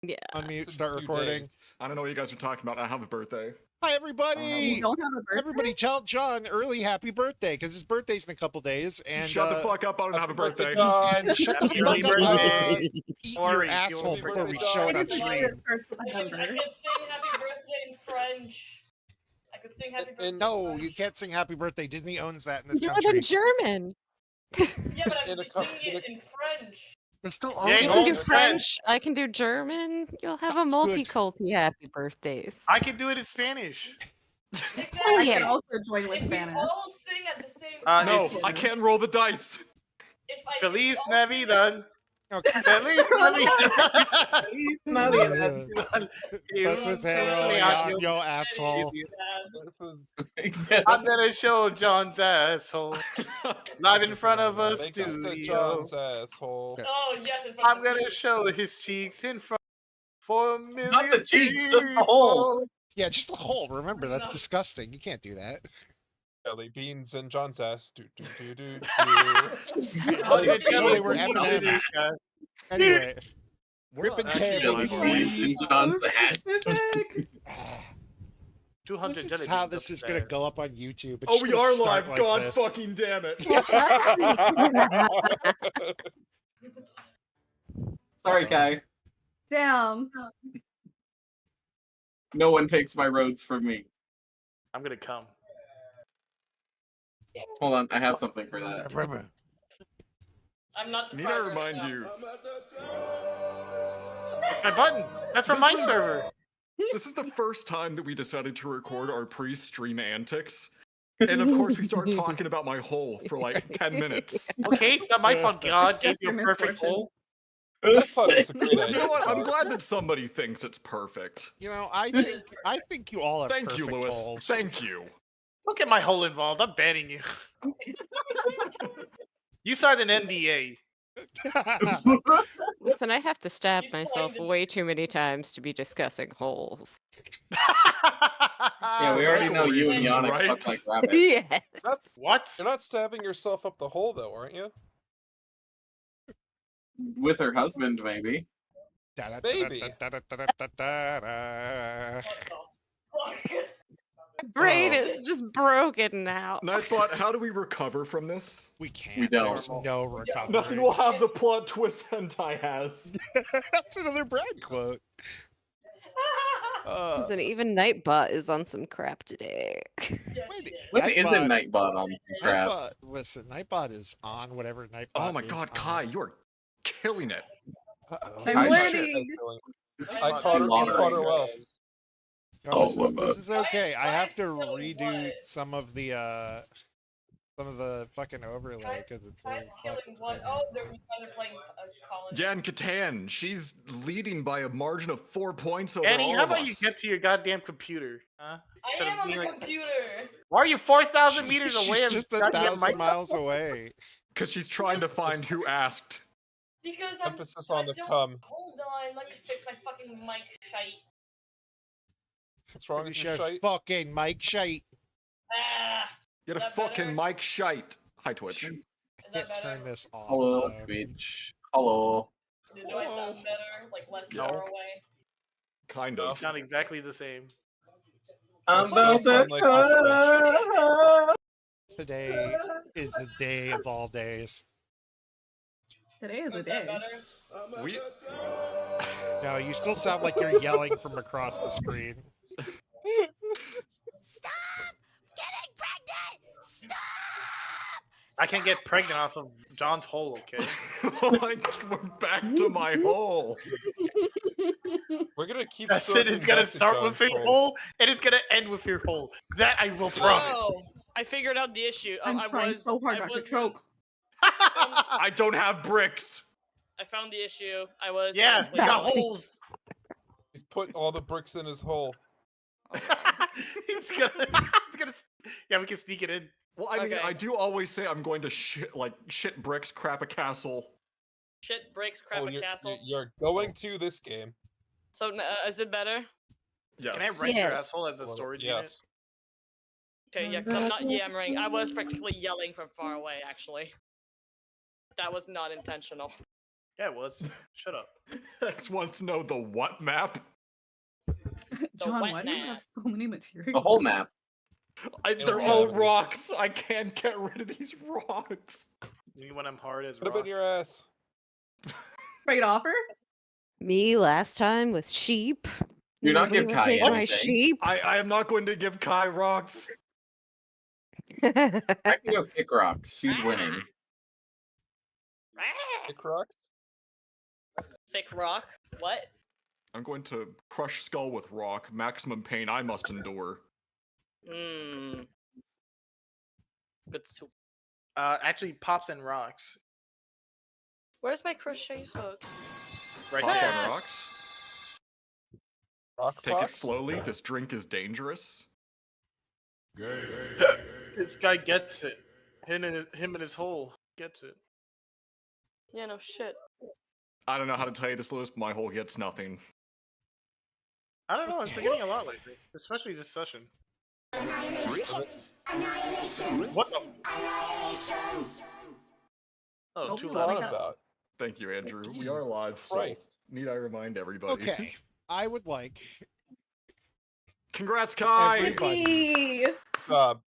Yeah. Unmute, It's start in 2 recording. days. I don't know what you guys are talking about. I have a birthday. Hi, You everybody! don't have a birthday? Everybody tell John early happy birthday, because his birthday's in a couple days. And Shut the fuck up, I don't have a birthday. John. And shut the Happy fuck early up, birthday. eat Don't your worry, asshole you'll before we birthday, show it I on guess it's stream. weird. It starts with a I number. could sing happy birthday in French. I could sing happy birthday. No, in you French. can't sing happy birthday. Disney owns that in this Do it country. in German. Yeah, but In I'm a cou- singing in a- it in French. They're still Yeah, You no, can do it's French. I can do German. You'll have a Sounds good. multi-culti happy birthdays. I can do it in Spanish. Exactly. I Yeah. can also join with If we Spanish. all sing at the same Uh, time. No, it's- I can't roll the dice. If I Feliz all sing- Navidad. Okay. Feliz Navidad. Feliz Navidad. Navidad. That's his hair, yo asshole. I'm gonna show John's asshole live in front of a Make us to studio. John's asshole. Oh yes, in front I'm of the gonna studio. show his cheeks in front for a million Not the cheeks, just the hole. people. Yeah, just the hole. Remember, that's No. disgusting. You can't do that. Jelly beans in John's ass. Do, do, do, do, do. Oh, yeah, No, they were jelly beans M&Ms. in this guy. Anyway, We're Rip not and actually tear, jelly baby. beans. in John's ass. Specific. 200 this jelly is how beans this up is his gonna ass. go up on YouTube. It's Oh, just we gonna are start live. like God this. fucking damn it. Sorry, Kai. Damn. No one takes my roads from me. I'm gonna come. Hold on, I have something for that. I'm not Need surprised. I remind right now. you, That's my button. That's from my This is- server. this is the first time that we decided to record our pre-stream antics. And of course, we started talking about my hole for like 10 minutes. Okay, it's not my fault. God It's gave just you a your perfect misfortune. hole. I thought it was a great idea. You know what? I'm glad that somebody thinks it's perfect. You know, I think you all have Thank you, perfect Lewis. holes. Thank you. Don't get my hole involved. I'm banning you. You signed an NDA. Listen, I have to stab You myself signed it. way too many times to be discussing holes. Yeah, we already know you and Reasons, Yannick right? fuck like rabbits. Yes. That's- What? You're not stabbing yourself up the hole, though, aren't you? With her husband, maybe. Maybe. What the fuck? My brain Oh. is just broken now. Nightbot, how do we recover from this? We can't. We don't. There's no recovery. Nothing will have the plot twist hentai has. That's another Brad quote. Listen, even Nightbot is on some crap today. Yes, Wait, she did. When Nightbot- isn't Nightbot on crap? Nightbot, listen, Nightbot is on whatever Nightbot. Oh my is god, on. Kai, you are killing it. Uh-oh. I'm I- learning. I caught her well. No, Oh, this is okay. I have to Kai's killing redo what? some of the fucking overlay Kai's- because it's Kai's killing one. Oh, you guys are playing college. Jan Katan, she's leading by a margin of 4 points over Annie, all how of about us. you get to your goddamn computer? Huh? I Instead of am on the being like- computer. Why are you 4,000 meters She's away? just and a goddamn 1,000 mic- miles away. Because she's trying to find who asked. Because I'm. Emphasis on the don't- cum. Hold on, let me fix my fucking mic shite. What's wrong You with your should shite? fucking Mike Shite. Ah, Get a Is that fucking better? Mike Shite. Hi, Twitch. is I that can't turn better? this off. Hello, so- bitch. Hello. Do I sound better? Like less No. far away? Kind You of. sound exactly the same. I'm Still about to sound like come. Today is the day of all days. Today is a Is that day. better? We No, you still sound like you're yelling from across the screen. Stop getting pregnant! Stop! I can get pregnant off of John's hole, okay? like we're back to my hole. We're gonna keep. That's it. circling It's gonna back to start John's with your hole, and it's gonna end with your hole. That I will promise. Oh, I figured out the issue. I'm trying so hard not to choke. I don't have bricks. I found the issue. I was. Yeah, we got holes. He's put all the bricks in his hole. He's gonna. Yeah, we can sneak it in. Well, I mean, Okay. I do always say I'm going to shit bricks, crap a castle. Shit breaks crap Oh, a you're, castle. you're going to this game. So is it better? Yes. Can I rent your Yes. asshole as a storage unit? Yes. Okay, yeah, 'cause I'm not yammering. I was practically yelling from far away, actually. That was not intentional. Yeah, it was. Shut up. X wants to know the what map? John, wet why do you have map. so many materials? The whole map. They're all rocks. I can't get rid of these rocks. You when I'm hard as Put him rock. in your ass. Great offer. Me last time with sheep. Do not Nobody give will Kai take my anything. sheep. I am not going to give Kai rocks. I can go kick rocks. She's winning. Thick rocks. Thick rock. What? I'm going to crush skull with rock. Maximum pain I must endure. Mmm. Good soup. Actually, pops and rocks. Where's my crochet hook? Right Pop there. on rocks. Rock Take it rocks? slowly. This drink is dangerous. This guy gets it. Him in his hole gets it. Yeah, no shit. I don't know how to tell you this, Lewis, but my hole gets nothing. I don't know. It's been getting a lot lately, especially this session. What the? Oh, Nope. too What What loud. we got? about? Thank you, Andrew. We are live, so Christ. need I remind everybody. Okay, I would like Congrats, Kai! Everybody. Yippee! Job.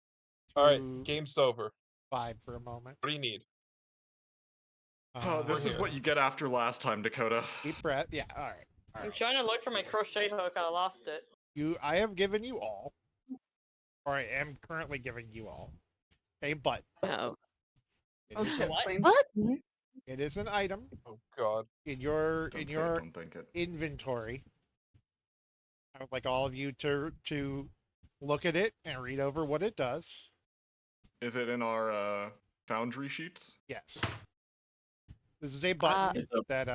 All right, to game's over. vibe for a moment. What do you need? This is what you get after last time, Dakota. Deep breath. Yeah. All right. All I'm right. trying to look for my crochet hook. I lost it. I have given you all, or I am currently giving you all, a button. Oh. It Oh is- shit! What? Flames. What? It is an item Oh God. in your Don't say it, don't think it. inventory. I would like all of you to look at it and read over what it does. Is it in our foundry sheets? Yes. This is a button It's up that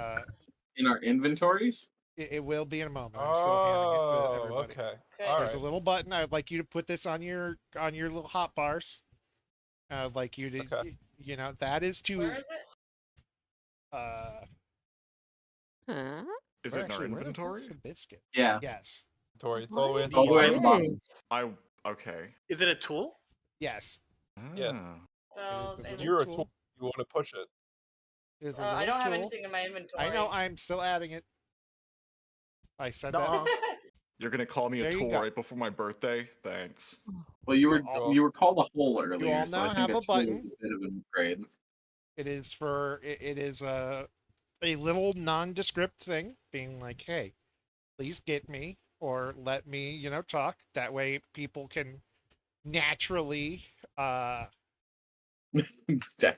in our inventories. it will be in a moment. I'm still handing it to Oh, everybody. okay. Okay. All There's right. a little button. I would like you to put this on your little hot bars. I would like you to, Okay. you know, that is to Where is it? uh. Huh? Is where it in our actually- where the fuck's inventory? the biscuit? Yeah. Yes. Tori, it's all the way at All the way at the bottom. Yes. Okay. Is it a tool? Yes. Yeah. Ah. Well, It is a it- little You're a tool. tool. You want to push it. It is a I little don't have tool. anything in my inventory. I know. I'm still adding it. I said Nuh-uh. that. You're gonna call me a There you tool go. right before my birthday? Thanks. Well, you were all- you were called a hole earlier, all so now I think have a tool is button. a bit of an upgrade. It is for it is a little nondescript thing, being like, hey, please get me or let me, you know, talk. That way people can naturally Definitely.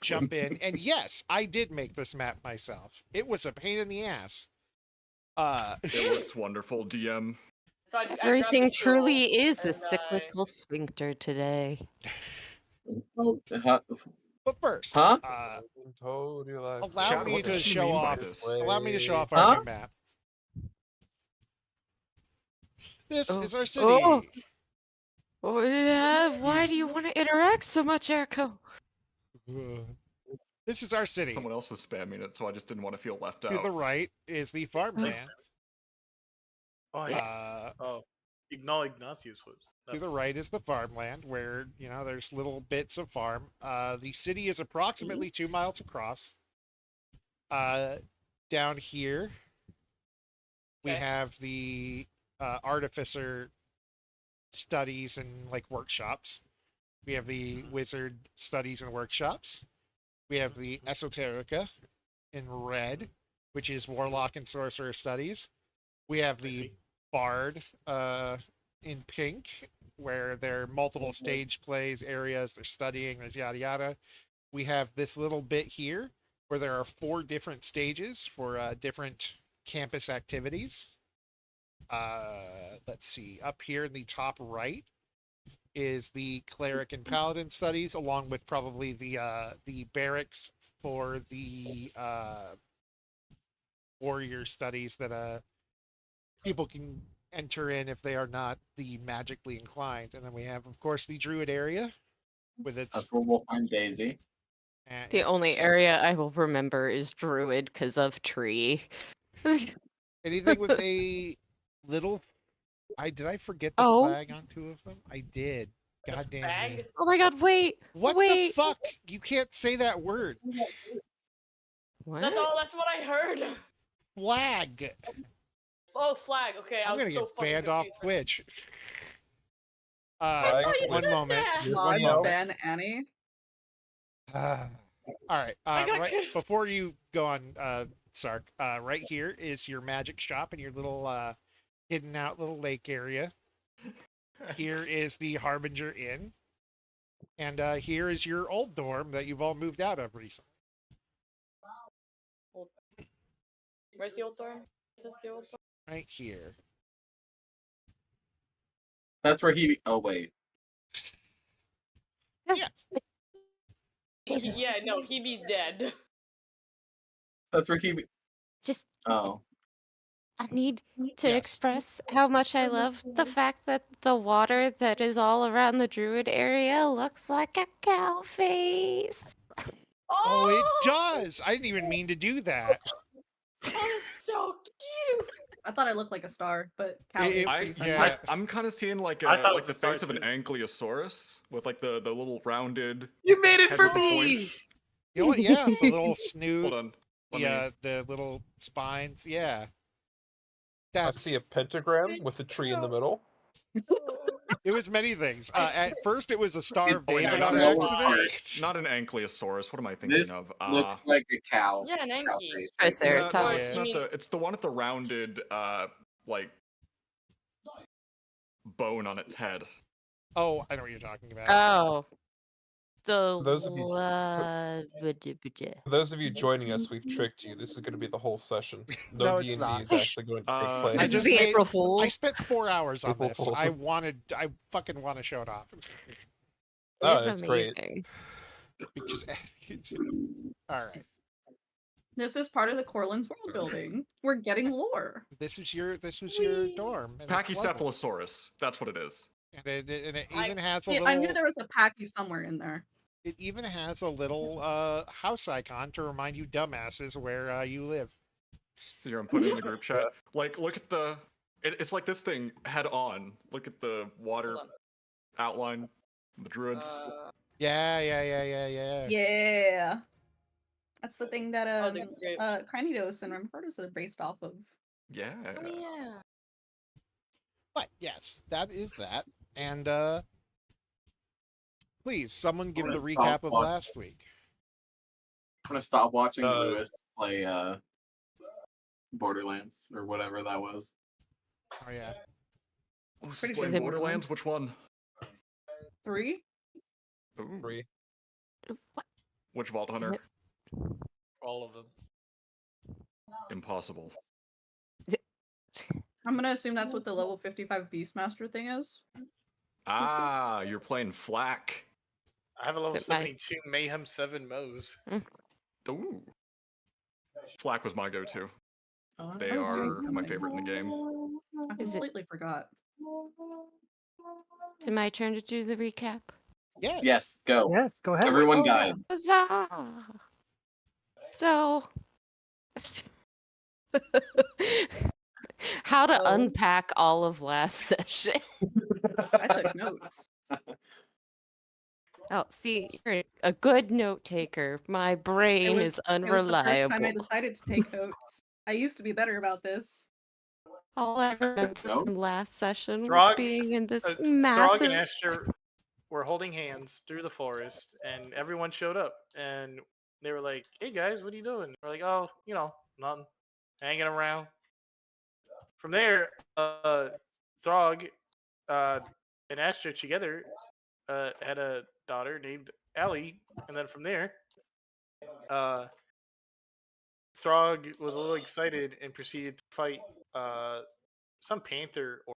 jump in. And yes, I did make this map myself. It was a pain in the ass. It looks wonderful, DM. So I grabbed Everything the tool truly is a and cyclical sphincter today. but first, Huh? Told you like allow Chat, me what to does she show mean by off. this? Allow me to show off Huh? our new map. This Oh. is our city. Oh. Why do you want to interact so much, Erico? This is our city. Someone else was spamming it, so I just didn't want to feel left To out. the right is the farmland. Oh, Yes. Oh, Ignatius was. To the right is the farmland, where you know there's little bits of farm. The city is approximately 2 Yes. miles across. Down here, we Okay. have the artificer studies and like workshops. We have the wizard studies and workshops. We have the esoterica in red, which is warlock and sorcerer studies. We have I the see. bard in pink, where there are multiple stage plays, areas they're studying, there's yada yada. We have this little bit here where there are 4 different stages for different campus activities. Let's see, up here in the top right is the cleric and paladin studies, along with probably the barracks for the warrior studies that people can enter in if they are not the magically inclined. And then we have, of course, the druid area with its That's where we'll find Daisy. The only area I will remember is Druid because of tree. anything with a little. Did I forget the Oh. flag on 2 of them? I did. The God damn flag? me. Oh my god, wait! What Wait. the fuck? You can't say that word. What? That's all. That's what I heard. Flag. Oh, flag. Okay, I I'm was gonna so get fucking banned off confused for a second. Twitch. I thought you One said moment. that. Yes, Mods no. ban Annie. All right. I got Right confused. before you go on, Sark. Right here is your magic shop and your little hidden out little lake area. Here is the Harbinger Inn, and here is your old dorm that you've all moved out of recently. Where's the old dorm? Is this the old dorm? Right here. That's where he. Oh wait. Yeah. Yeah, no, he be dead. That's where he. Just Oh. I need to Yes. express how much I love the fact that the water that is all around the druid area looks like a cow face. Oh, it does. I didn't even mean to do that. Oh, it's so cute. I thought I looked like a star, but cow It- is I, pretty funny. yeah. I'm kind of seeing like I thought it like was the a star face of an too. ankylosaurus with like the little rounded. You made it head for with the me. points. You know what? Yeah, the little Hold snoot, on. Let the little spines. Yeah. I That's see a pentagram with a tree in the middle. it was many things. I At first, it was a Star of Oh, David no, on no, accident. Not an ankylosaurus. What am I thinking This of? looks like a cow. Yeah, an Cow Anki. face. Triceratops. No, Or it's you not mean- it's the one with the rounded like bone on its head. Oh, I know what you're talking about. Oh. The Those of you- la- For those of you joining us, we've tricked you. This is going to be the whole session. No, No it's D&D not. is actually going to take Uh, place. I This is just the made- April I Fools. spent 4 hours on April this. Fools. I fucking want to show it off Oh, It's that's great. amazing. because. All right, This is part of the Corlin's world building. We're getting lore. this is your dorm. and it's lovely. Pachycephalosaurus. That's what it is. And it I- even has a Yeah, little. I knew there was a packy somewhere in there. It even has a little house icon to remind you dumbasses where you live. So you're putting in the group chat. Like, look at the. It's like this thing head on. Look at the water Hold outline. The druids. Yeah. Yeah. That's the thing that Oh, they're great. Cranidos and Rampardos are based off of. Yeah. Oh, yeah. But yes, that is that. And please, someone give I'm the gonna recap stop of watching. last week. I'm gonna stop watching Uh, Lewis play Borderlands or whatever that was. Oh yeah. Who's Pretty playing sure- Borderlands? Which one? 3? Ooh. 3. Which Vault Is Hunter? it- All of them. Impossible. I'm gonna assume that's what the level 55 Beastmaster thing is. Ah, you're playing Flack. I have a level Is it my- 72 Mayhem 7 Moes. Ooh. Flack was my go-to. They I was doing are my something. favorite in the game. I Is it- completely forgot. Is it my turn to do the recap? Yes. Yes, go. Yes, go ahead. Everyone died. Huzzah! So, how to Oh. unpack all of last session? I took notes. Oh, see, you're a good note taker. My brain is It was the first unreliable. time I decided to take notes. I used to be better about this. All I remember Nope. from last session was Throg- being in this Throg massive. and Esther were holding hands through the forest, and everyone showed up, and they were like, "Hey guys, what are you doing?" We're like, "Oh, nothing, hanging around." From there, Throg and Esther together had a daughter named Ellie, and then from there, Throg was a little excited and proceeded to fight some panther. Or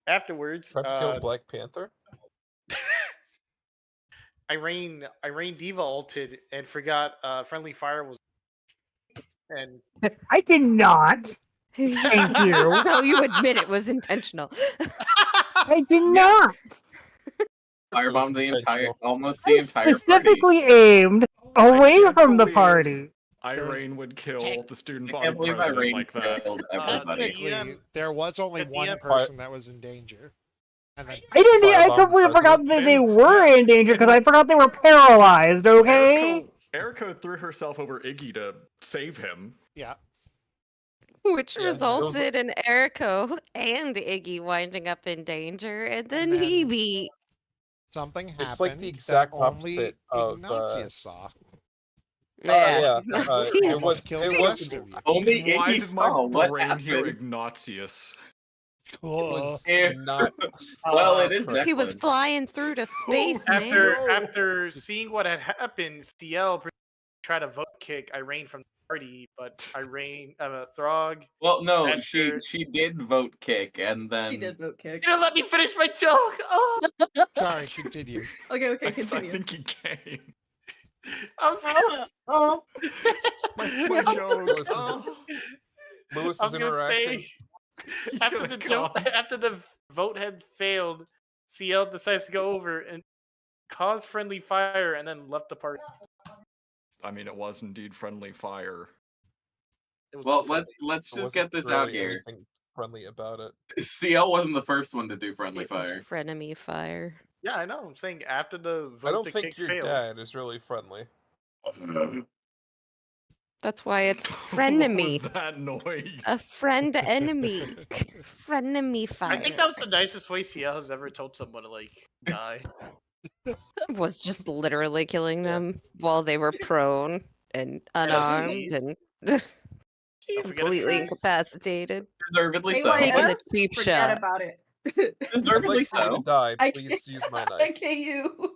afterwards, Tried to kill Black Panther. Irene Diva ulted and forgot friendly fire was, and I did not. Thank you. So you admit it was intentional. I did not. Firebombed the entire, intentional. almost I the entire party. specifically aimed away can't from the believe- party. Irene would kill the student I body can't believe president Irene like that. killed everybody. Technically, there was only the one DM person that was in danger. And then I didn't. I Firebomb completely forgot president. that they were in danger because I forgot they were paralyzed. Okay. Eriko threw herself over Iggy to save him. yeah. Which Yeah, it was- resulted in Eriko and Iggy winding up in danger, and then then- he beat. Something happened It's like the exact that only opposite of, Ignatius saw. yeah, Yes. it was. Killed It the was. rest of you. Only Why Iggy did my saw what brain hear happened. Ignatius? It was Eh. not. Well, it is Because he was Declan. flying through to space, After man. after seeing what had happened, CL tried to vote kick Irene from the party, but Irene, Throg, Well, no, After- she did vote kick, and then She did vote kick. you don't let me finish my joke. Oh, Sorry, continue. Okay, okay, I continue. think he came. I'm scared. Oh, My joke. Lewis is- Oh, Lewis I is was gonna interacting. say after gotta the joke, come. after the vote had failed, CL decides to go over and cause friendly fire, and then left the party. I mean, it was indeed friendly fire. It was well, all friendly. let's There just get wasn't this out really here. anything friendly about it. CL wasn't the first one to do friendly It was fire. frenemy fire. Yeah, I know. I'm saying after the vote I don't to think kick your failed. dad is really friendly. That's why it's What frenemy. was that noise? A friend enemy. Frenemy fire. I think that was the nicest way CL has ever told someone to like die. was just literally killing them while they were prone and unarmed and Don't forget it's completely free. incapacitated. Deservedly Hey, so. what? Taking Yeah. the cheap Forget shot. about it. I'd Deservedly like for you so. to die. I Please use my I knife. can't you.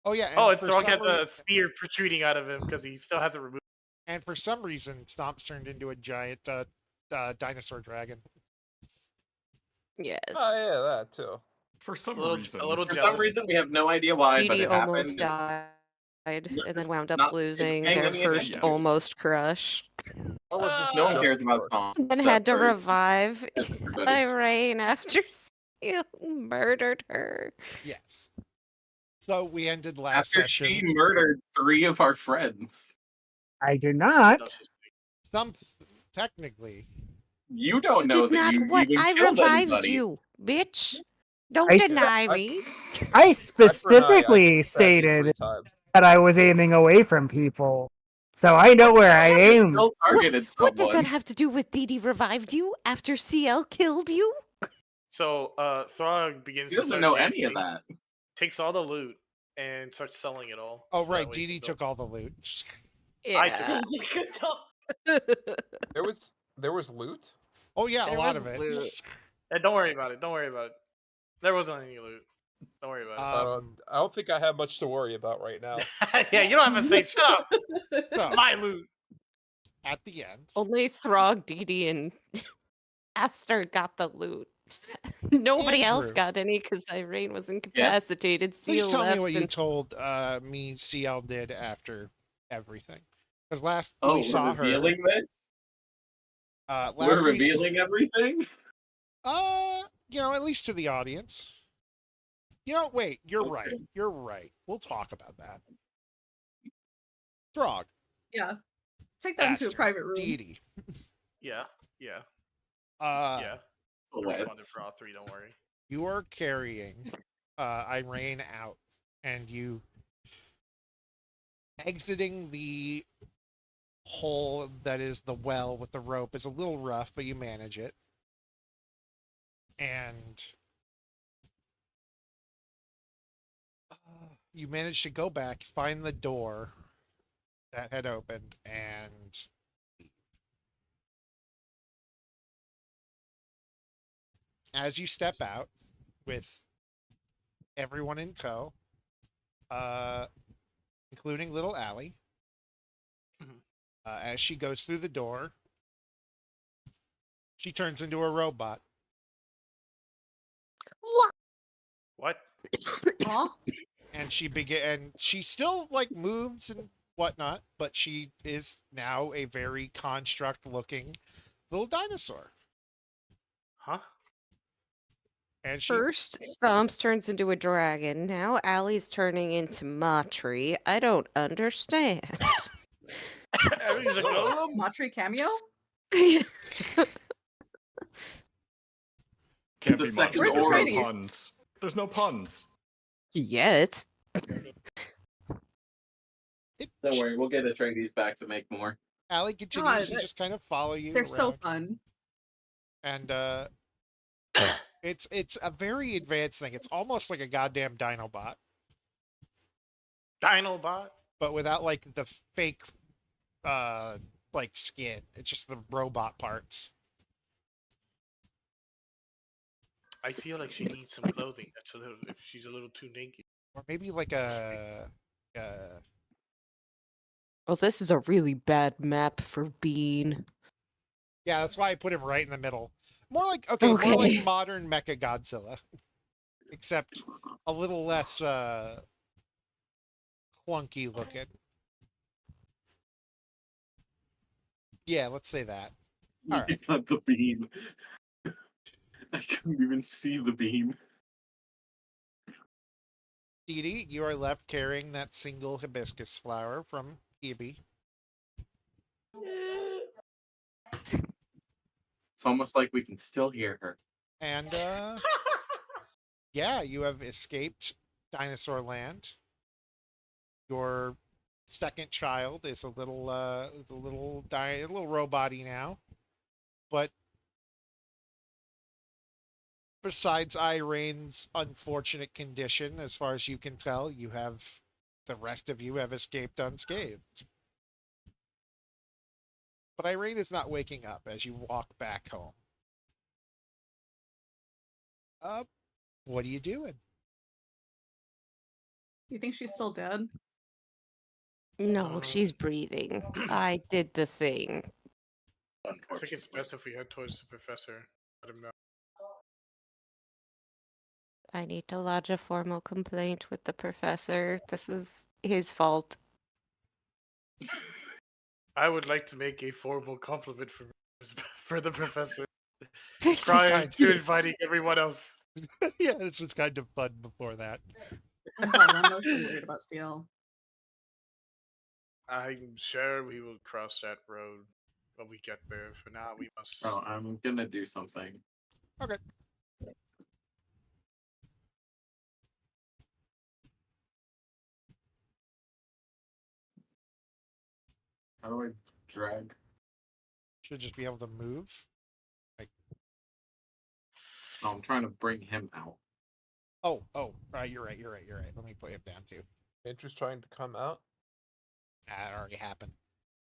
Oh yeah. Oh, and it's for Throg some has a rea- spear protruding out of him because he still hasn't removed. And for some reason, Stomp's turned into a giant dinosaur dragon. Yes. Oh yeah, that too. For some A little, reason. a little For jealous. some reason, we have no idea why, but Dee it almost happened. died No, and it's then wound up not- it's losing paying their any first attention. almost crush. All of this No is one just cares about for- Stomp. Then except had to for revive everybody. Irene after you murdered her. Yes. So we ended last After session. she murdered 3 of our friends. I did not. That's just- Some technically. You don't You know did that not. you What? even I killed revived anybody. you, bitch. Don't I deny I- me. I I specifically stabbed you 3 stated times. that I was aiming away from people, so I know where I aim. Still targeted What does that someone. have to do with Dee Dee revived you after CL killed you? So Throg begins He to doesn't start know any dancing, of that. takes all the loot and starts selling it all. Oh so that right, way Dee he Dee can took all the loot. Yeah. There was loot. Oh yeah, There a lot was of it. loot. Don't worry about it. Don't worry about it. There wasn't any loot. Don't worry about I don't think I have much to worry about right now. it. Yeah, you don't have to say shut up. So, My loot. at the end, Only Throg, Dee Dee, and Aster got the loot. Nobody else Andrew. got any because Irene was incapacitated. please Seal tell me left what you and told me CL did after everything. Because last Oh, we we're saw her. revealing this? Last We're we revealing everything? at least to the audience. Wait, you're Okay. right. You're right. We'll talk about that. Throg, Yeah. Take that into a Aster, private room. Dee Dee. Yeah. Yeah. Uh, Yeah. So I responded let's- for all 3. Don't worry. You are carrying Irene out, and you exiting the hole that is the well with the rope is a little rough, but you manage it. And you manage to go back, find the door that had opened, and leave. As you step out with everyone in tow, including little Allie, Mhm. as she goes through the door, she turns into a robot. What? Huh? And she still like moves and whatnot, but she is now a very construct looking little dinosaur. Huh? And she first Stomps turns into a dragon. Now Allie's turning into Matri. I don't understand. He's a golem? Matri cameo? Can't a be much. second Where's the There's no Atreides? puns. There's no puns. Yet. Don't worry, we'll get Atreides back to make more. Allie continues to that- just kind of follow you They're around. so fun. And it's a very advanced thing. It's almost like a goddamn Dinobot, Dinobot. but without like the fake like skin. It's just the robot parts. I feel like she needs some clothing. That's a little. If she's a little too naked. Or maybe like a Well, this is a really bad map for Bean. yeah, that's why I put him right in the middle. More like more Okay. like modern Mecha Godzilla. Except a little less clunky looking. Yeah, let's say that. All right. Not the beam. I couldn't even see the beam. Dee Dee, you are left carrying that single hibiscus flower from Ibi. It's almost like we can still hear her. And yeah, you have escaped Dinosaur Land. Your second child is a little robot-y now. But besides Irene's unfortunate condition, as far as you can tell, the rest of you have escaped unscathed. But Irene is not waking up as you walk back home. What are you doing? You think she's still dead? No, she's breathing. I did the thing. I think it's best if we head towards the professor. Let him know. I need to lodge a formal complaint with the professor. This is his fault. I would like to make a formal compliment for the professor Kind prior of. to inviting everyone else. Yeah, this was kind of fun before that. I'm glad I'm mostly worried about CL. I'm sure we will cross that road when we get there. For now, we must. Oh, I'm gonna do something. Okay. How do I drag? Should just be able to move. No, I'm trying to bring him out. Oh, you're right. Let me put him down too. Andrew's trying to come out. That already happened.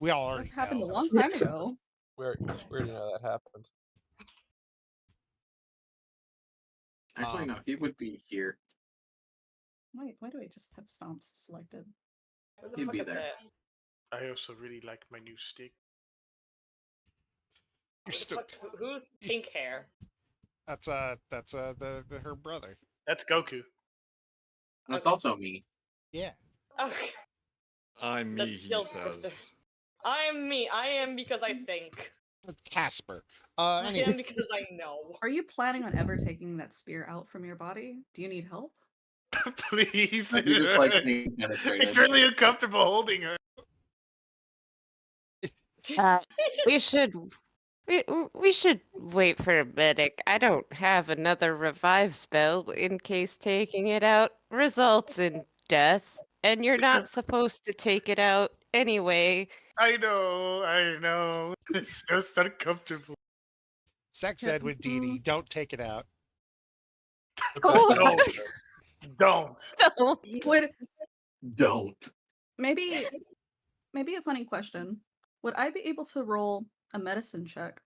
We all That already happened a know. long time ago. Where do you know that happened? Actually, no, he would be here. Wait, why do I just have stomps selected? Who the He'd fuck be is there. that? I also really like my new stick. You're Who the still. fuck- Who's pink hair? That's her brother. That's Goku. That's Okay. also me. Yeah. Okay. I'm me, That's he still says. I am me. I am because I think. That's Casper. I am Anyway, because I know. Are you planning on ever taking that spear out from your body? Do you need help? Please. He just like it's, being penetrated. it's really uncomfortable holding her. We should we should wait for a medic. I don't have another revive spell in case taking it out results in death, and you're not supposed to take it out anyway. I know. It's just uncomfortable. sex ed with Dee Dee. Don't take it out. Don't. Don't. Would Don't. maybe a funny question. Would I be able to roll a medicine check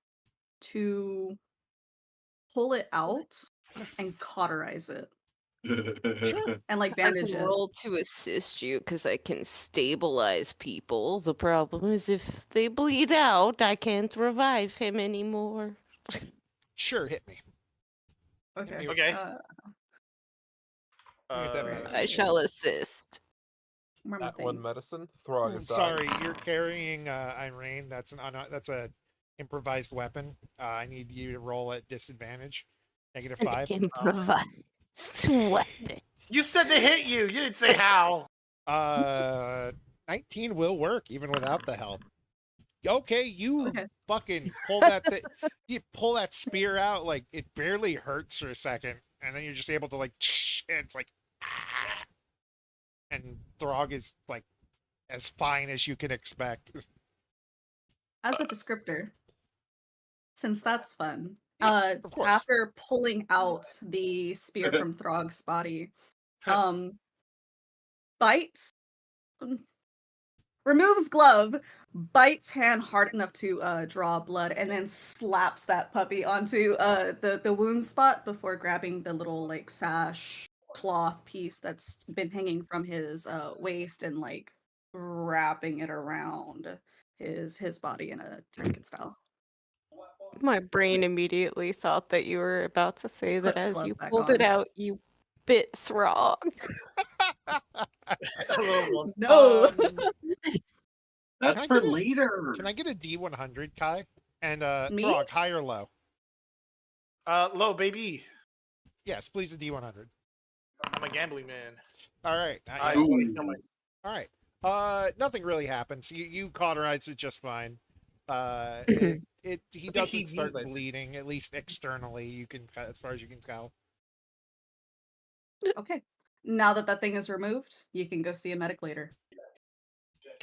to pull it out and cauterize it and like I bandage can it? roll to assist you because I can stabilize people. The problem is if they bleed out, I can't revive him anymore. Sure, hit me. Okay. Okay. Look at that I shall assist. where am I That one thinking? medicine. Throg is Sorry, you're carrying Irene. That's that's a improvised weapon. I need you to roll at disadvantage. -5. Improvised weapon. You said to hit you. You didn't say how. 19 will work even without the help. Okay, you Okay. fucking pull that you pull that spear out, like it barely hurts for a second, and then you're just able to like and it's like ah, and Throg is like as fine as you can expect. As a descriptor, since that's fun, Of course. after pulling out the spear from Throg's body, bites, removes glove, bites hand hard enough to draw blood, and then slaps that puppy onto the wound spot before grabbing the little like sash cloth piece that's been hanging from his waist and like wrapping it around his body in a trinket style. My brain immediately thought that you were about to say that Puts as glove you back pulled it on. out, you bit Throg. No. That's Can I for get a- later. Can I get a D100, Kai? And Me? Throg, high or low? Low, baby. Yes, please a D100. I'm a gambling man. All right. I Ooh. want to kill myself. All right. Nothing really happens. You cauterize it just fine. He think doesn't he start needs it. bleeding, at least externally. You can, as far as you can tell. Okay. Now that that thing is removed, you can go see a medic later.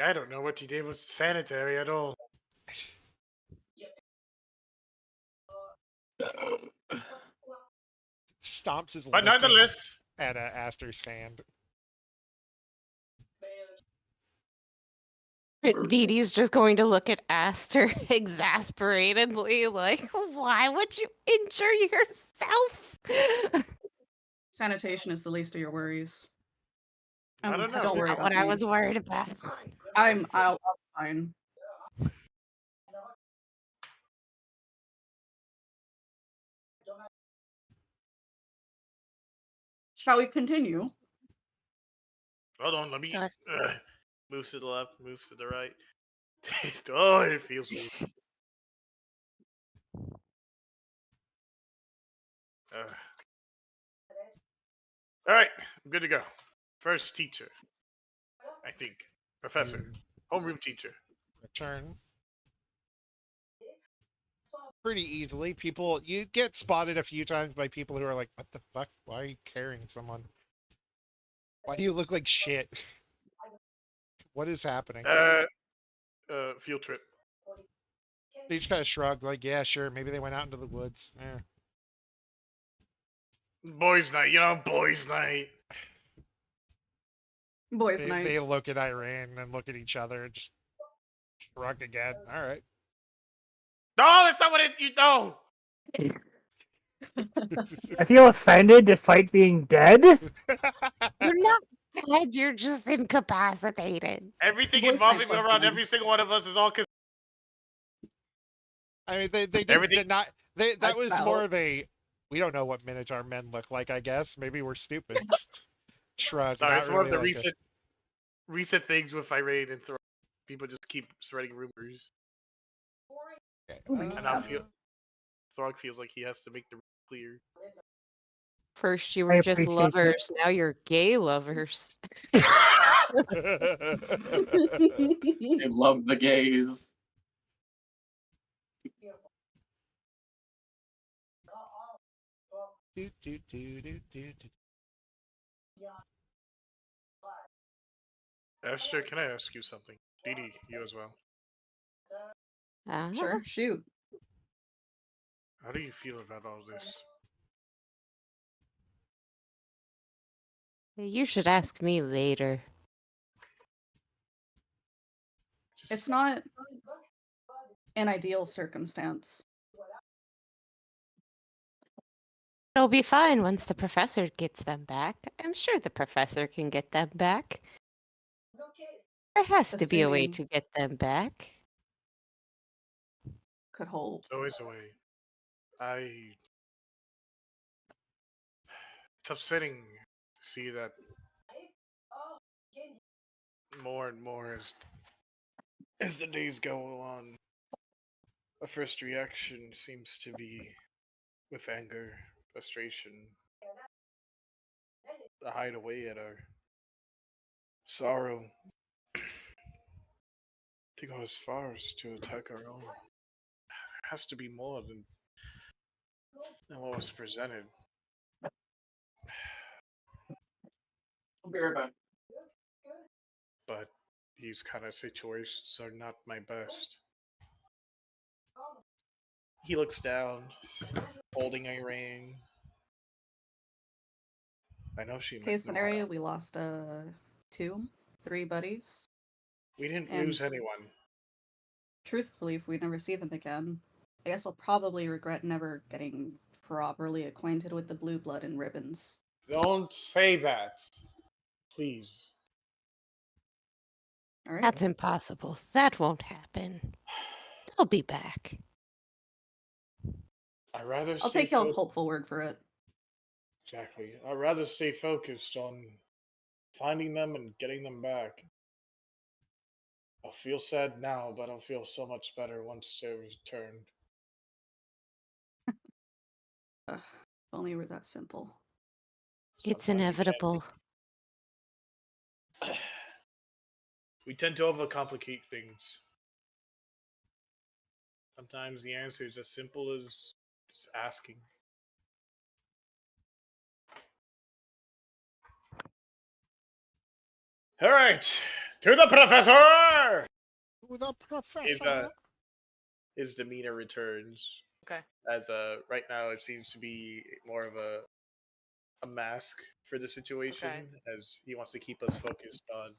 I don't know what you did was sanitary at all. Stomps his But licking nonetheless, at Aster's hand. Dee Dee's just going to look at Aster exasperatedly, like, why would you injure yourself? Sanitation is the least of your worries. I don't know. That's Don't worry not about what I me. was worried about. I'm fine. Shall we continue? Hold on, let me Does- moves to the left, moves to the right. Oh, it feels good. All right, I'm good to go. First teacher, I think. Professor, homeroom teacher. Return. Pretty easily. You get spotted a few times by people who are like, what the fuck? Why are you carrying someone? Why do you look like shit? What is happening? Field trip. They just kind of shrugged, like, yeah, sure, maybe they went out into the woods. Boys' night, boys' night. Boys' night. They look at Iran and look at each other and just shrug again. All right. No, that's not what you know. I feel offended despite being dead. You're not dead, you're just incapacitated. Everything Boys' involving night plus around one. every single one of us is all. I mean, they just Everything- did not. That That's was valid. more of a. We don't know what Minotaur men look like. I guess maybe we're stupid. Shrug. Sorry, not it's more of really the like recent things with Irene and Thor. People just keep spreading rumors, Oh my and I God. feel Throg feels like he has to make the clear. First you I were just appreciate that. lovers, now you're gay lovers. I love the gays. Do, do, do, do, do, do. Esther, can I ask you something? Dee Dee, you as well. Uh-huh. Sure, shoot. How do you feel about all this? You should ask me later. It's not an ideal circumstance. It'll be fine once the professor gets them back. I'm sure the professor can get them back. There has to be a way Assuming- to get them back. Could hold. It's always a way. It's upsetting to see that more and more as the days go on. A first reaction seems to be with anger, frustration, to hide away at our sorrow. to go as far as to attack our own. There has to be more than what was presented. I'll be right back. But these kind of situations are not my best. He looks down, holding Irene. I know she meant Case no scenario, harm. we lost 3 buddies. We didn't and- lose anyone. Truthfully, if we never see them again, I guess I'll probably regret never getting properly acquainted with the blue blood and ribbons. Don't say that. Please. All right. That's impossible. That won't happen. They'll be back. I'd rather I'll stay take y'all's fo- hopeful word for it. Exactly. I'd rather stay focused on finding them and getting them back. I'll feel sad now, but I'll feel so much better once they're returned. If only it were that simple. It's Sometimes you can't inevitable. We tend to overcomplicate things. Sometimes the answer is as simple as just asking. All right, to the professor. Who the professor? His demeanor returns. Okay. As right now it seems to be more of a mask for the situation, as he wants to keep us focused on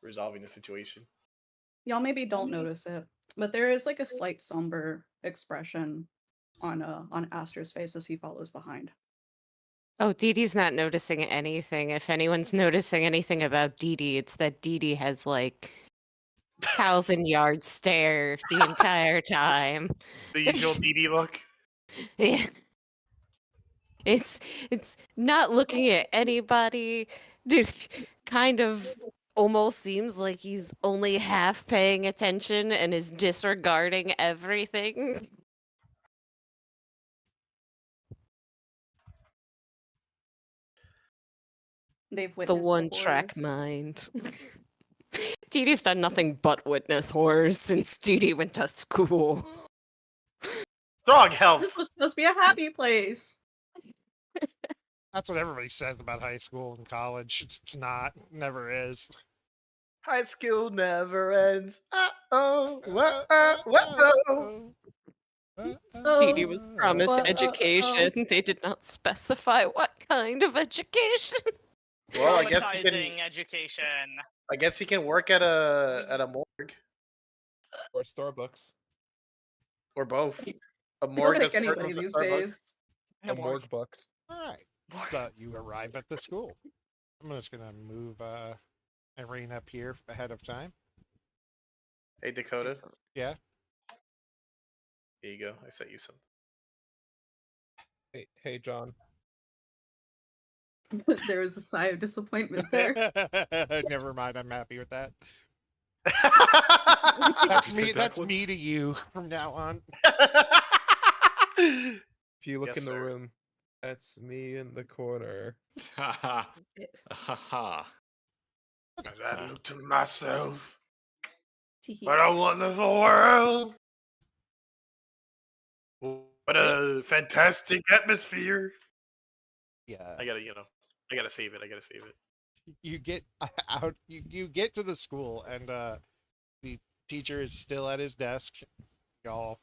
resolving the situation. Y'all maybe don't notice it, but there is like a slight somber expression on Aster's face as he follows behind. Oh, Dee Dee's not noticing anything. If anyone's noticing anything about Dee Dee, it's that Dee Dee has like 1,000-yard stare the entire time. The usual DD look. Yeah. It's not looking at anybody. Just kind of almost seems like he's only half paying attention and is disregarding everything. They've The witnessed one-track horrors. mind. Dee Dee's done nothing but witness horrors since Dee Dee went to school. Dog health. This was supposed to be a happy place. That's what everybody says about high school and college. It's not. Never is. High school never ends. Uh-oh. Whoa. Dee Dee was promised Uh-oh. education. They did not specify what kind of education. Well, I guess he can. Traumatizing education. I guess he can work at a morgue Or Starbucks. or both. A We'll morgue take that's anybody partners with these Starbucks. days. A morgue bucks. All right. So you arrive at the school. I'm just gonna move Irene up here ahead of time. Hey Dakota. Yeah. Here you go. I sent you some. Hey, John. There was a sigh of disappointment there. Never mind. I'm happy with that. Did you That's say me. That's Declan? me to you from now on. If you look Yes, in the sir. room, that's me in the corner. Ha ha. Ha ha. As I look to myself, Teehee. what a wonderful world! What a fantastic atmosphere! Yeah. I gotta save it. I gotta save it. You get out. You get to the school, and the teacher is still at his desk. Y'all,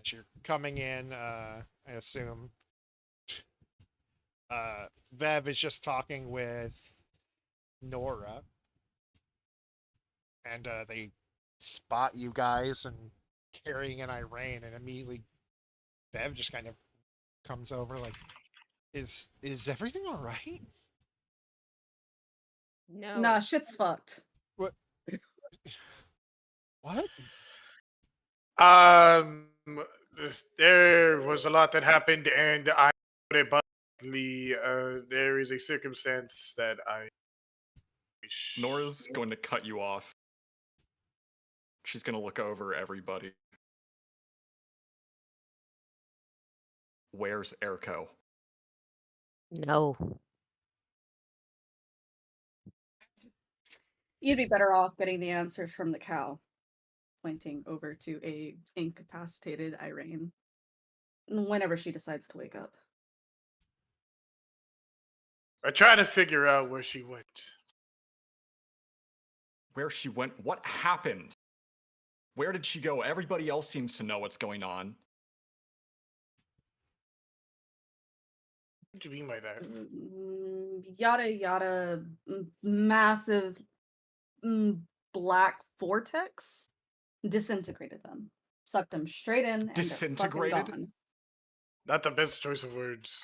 as you're coming in, I assume. Vev is just talking with Nora, and they spot you guys and carrying an Irene, and immediately Vev just kind of comes over like, is everything all right? No. Nah, shit's fucked. What? What? There was a lot that happened, and I put it bluntly, there is a circumstance that I. Nora's going to cut you off. She's going to look over everybody. Where's Erko? No. You'd be better off getting the answers from the cow, pointing over to a incapacitated Irene whenever she decides to wake up. I try to figure out where she went. Where she went? What happened? Where did she go? Everybody else seems to know what's going on. What do you mean by that? Yada yada, massive black vortex disintegrated them, sucked them straight in, and they're fucking Disintegrated? gone. Not the best choice of words.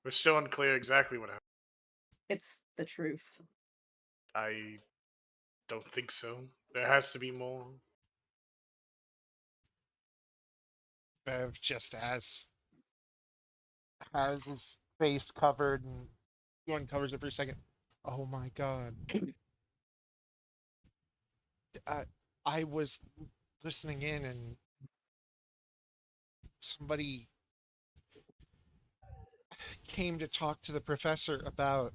We're still unclear exactly what happened. It's the truth. I don't think so. There has to be more. Bev just has his face covered and he uncovers it for a second. Oh my god. I was listening in and somebody came to talk to the professor about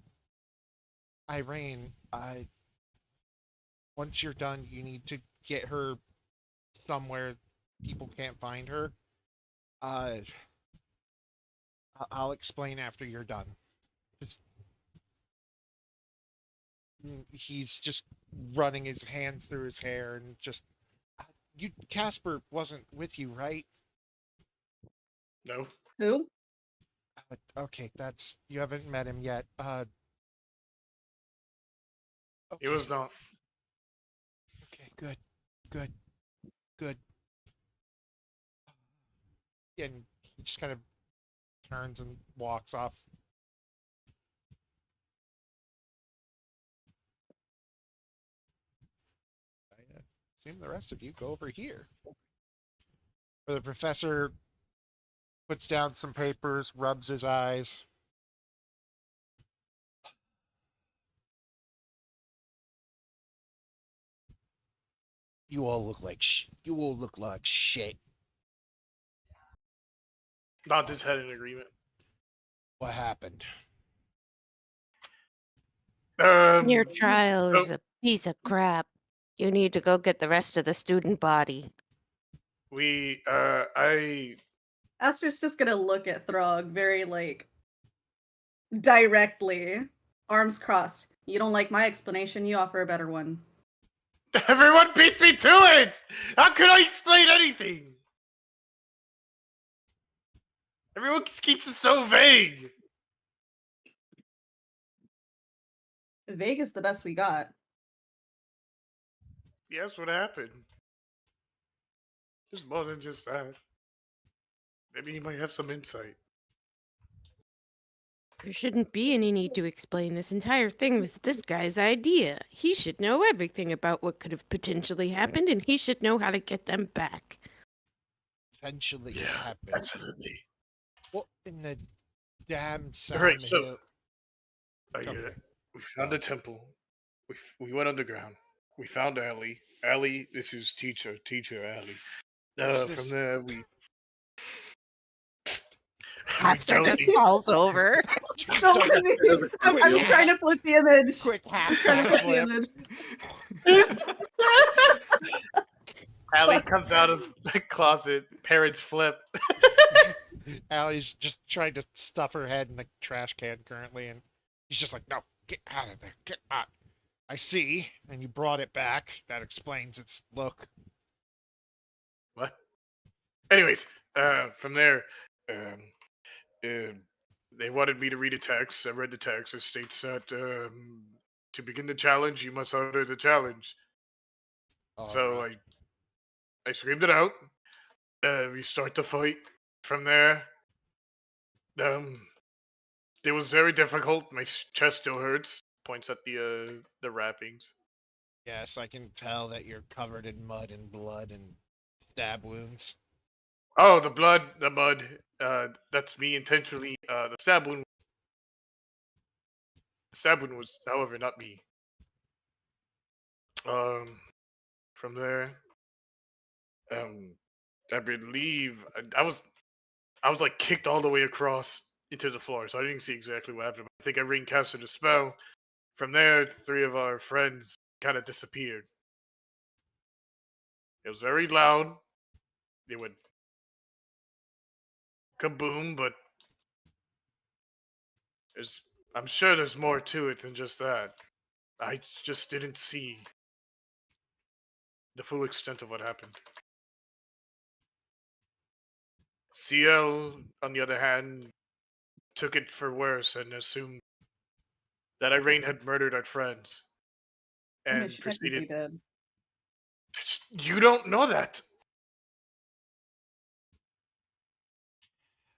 Irene. Once you're done, you need to get her somewhere people can't find her. I'll explain after you're done. He's just running his hands through his hair and just. Casper wasn't with you, right? No. Who? Okay, you haven't met him yet. It was not. Okay, good. And he just kind of turns and walks off. I assume the rest of you go over here. Where the professor puts down some papers, rubs his eyes. You all look like shit. Nod his head in agreement. What happened? Your trial so- is a piece of crap. You need to go get the rest of the student body. Aster's just gonna look at Throg very, directly. Arms crossed. You don't like my explanation, you offer a better one. Everyone beats me to it! How can I explain anything? Everyone keeps it so vague. Vague is the best we got. Yes, what happened? There's more than just that. Maybe you might have some insight. There shouldn't be any need to explain. This entire thing was this guy's idea. He should know everything about what could have potentially happened, and he should know how to get them back. Potentially Yeah, happened. absolutely. What in the damn sound? Alright, so Okay. we found a temple. We went underground. We found Allie. Allie, this is teacher Allie. From there we. Pastor just falls over. No, I'm just trying to flip the image. Quick Just trying to hashtag flip flip. the image. Allie comes out of the closet. Parents flip. Allie's just trying to stuff her head in the trash can currently, and he's just like, "No, get out of there, get out." I see, and you brought it back. That explains its look. What? Anyways, from there, they wanted me to read a text. I read the text. It states that to begin the challenge, you must utter the challenge. So I screamed it out. We start the fight. From there, it was very difficult. My chest still hurts. Points at the wrappings. Yes, I can tell that you're covered in mud and blood and stab wounds. Oh, the blood, the mud. That's me intentionally. The stab wound. The stab wound was, however, not me. From there, I believe I was like kicked all the way across into the floor, so I didn't see exactly what happened. I think Irene casted a spell, From there, three of our friends kind of disappeared. It was very loud. It would kaboom, but I'm sure there's more to it than just that. I just didn't see the full extent of what happened. CL, on the other hand, took it for worse and assumed that Irene had murdered our friends. Yeah, And she technically proceeded. did. You don't know that.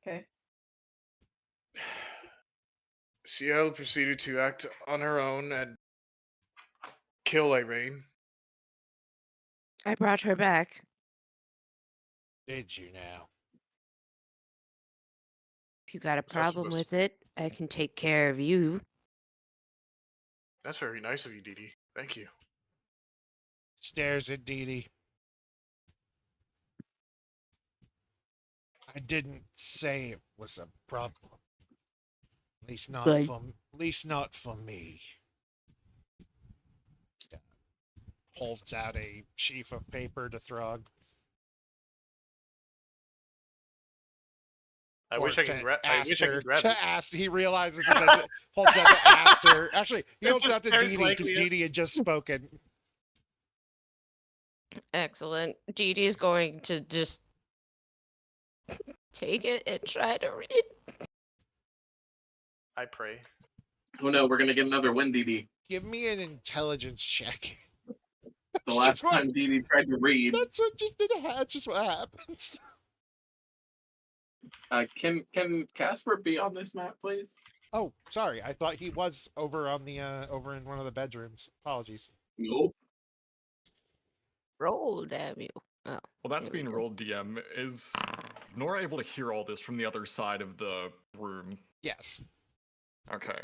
Okay. CL proceeded to act on her own and kill Irene. I brought her back. Did you now? If you got a Was that problem supposed- with it, I can take care of you. That's very nice of you, Dee Dee. Thank you. Stares at Dee Dee. I didn't say it was a problem. At least not Good. for me. Holds out a sheaf of paper to Throg. I Or wish I to could grab. I wish I Aster, could grab to it. Aster. He realizes he doesn't. Holds out to Aster. Actually, he It's holds just out to very Dee Dee because blankly- Dee Dee had just spoken. Excellent. Dee Dee's going to just take it and try to read. I pray. Oh no, we're gonna get another win, DD. Give me an intelligence check. The last what- time DD tried to read. That's what that's just what happens. Can Casper be on this map, please? Oh, sorry. I thought he was over on the over in one of the bedrooms. Apologies. Nope. Roll, damn you. Oh, Well, that's there we being go. rolled, DM. Is Nora able to hear all this from the other side of the room? Yes. Okay.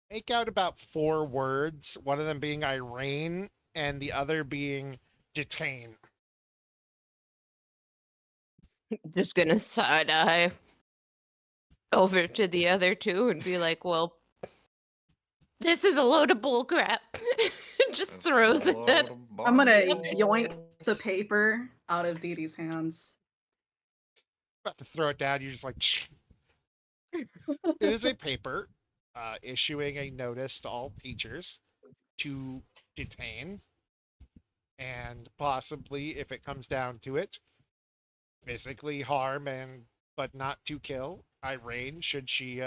Make out about 4 words, one of them being Irene and the other being detain. Just gonna side eye over to the other two and be like, well, this is a load of bull crap. Just throws it at I'm gonna Yeah. yoink the paper out of Dee Dee's hands. About to throw it down, you're just like, "Shh." It is a paper issuing a notice to all teachers to detain and possibly, if it comes down to it, physically harm but not to kill Irene should she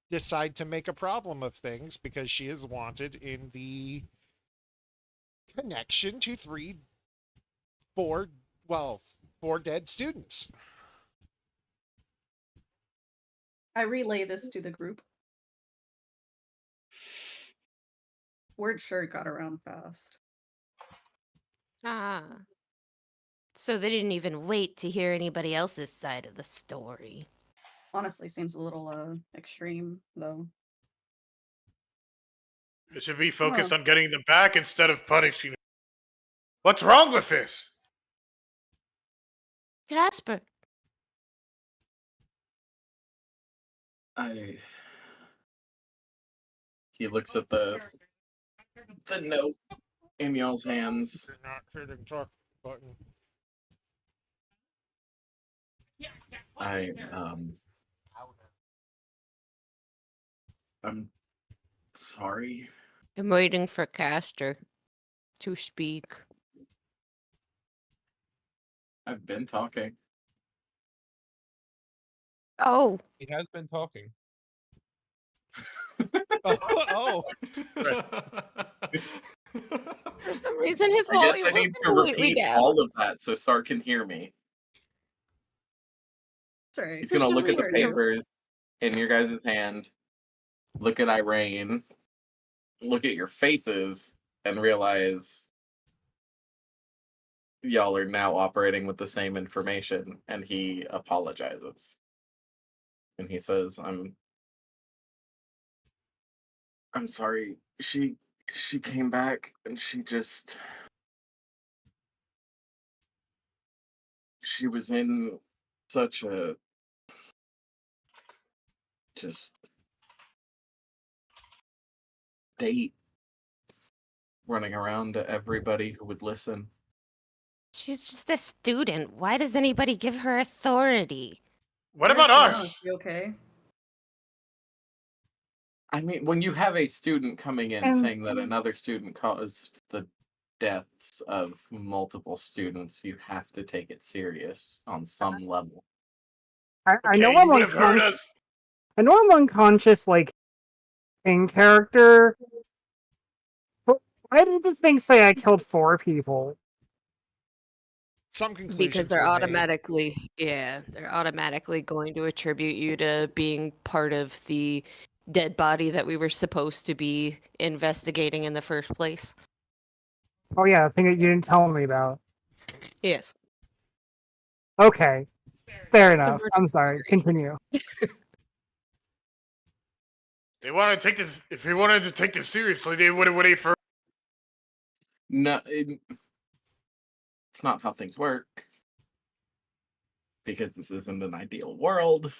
decide to make a problem of things because she is wanted in the connection to 4 dead students. I relay this to the group. Word sure got around fast. Ah. So they didn't even wait to hear anybody else's side of the story. Honestly, seems a little extreme though. It should be focused on getting them back instead of punishing them. What's wrong with this? Casper. He looks at the note in y'all's hands. You're not hitting talk button. I'm sorry. I'm waiting for Castor to speak. I've been talking. Oh, He has been talking. Oh, for some reason his I guess volume I was need to completely repeat down. all of that so Sark can hear me. Sorry. He's for gonna some look at the reason- papers in your guys' hand, look at Irene, look at your faces, and realize y'all are now operating with the same information, and he apologizes. And he says, I'm sorry. She came back and she was in such a date running around to everybody who would listen. She's just a student. Why does anybody give her authority? What Where's about Leon? us? Is he okay? I mean, when you have a student coming in And- saying that another student caused the deaths of multiple students, you have to take it serious on some level. I know Okay, you I'm would have heard unconscious. us. I know I'm unconscious, like, in character. But why did the thing say I killed 4 people? Some conclusions Because they're were made. they're automatically going to attribute you to being part of the dead body that we were supposed to be investigating in the first place. Oh yeah, the thing that you didn't tell me about. Yes. Okay, fair enough. murder I'm sorry. Continue. They wanted to take this. If they wanted to take this seriously, they would have waited for. No, it's not how things work. Because this isn't an ideal world.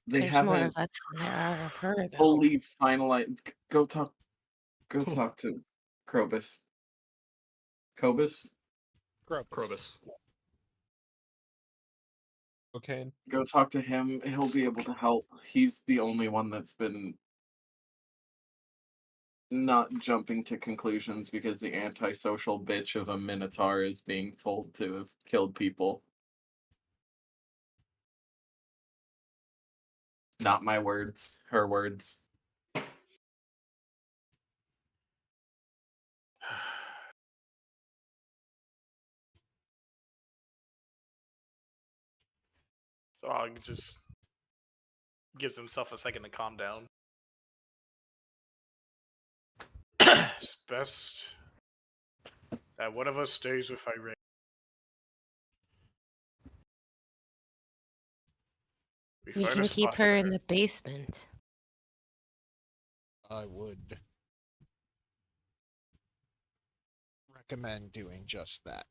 They There's more haven't of us than there are of her, though. fully finalized. Go talk to Krobus. Kobus? Krobus. Okay. Go talk to him. He'll be able to help. He's the only one that's been not jumping to conclusions because the antisocial bitch of a Minotaur is being told to have killed people. Not my words, her words. Dog just gives himself a second to calm down. It's best that one of us stays with Irene. We We find can a keep spot her for in the basement. I would recommend doing just that.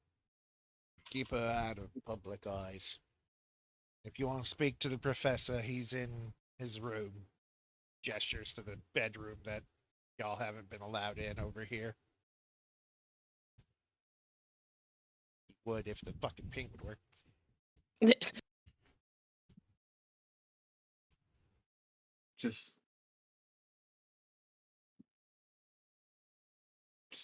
Keep her out of public eyes. If you want to speak to the professor, he's in his room. Gestures to the bedroom that y'all haven't been allowed in over here. He would if the fucking ping would work. Just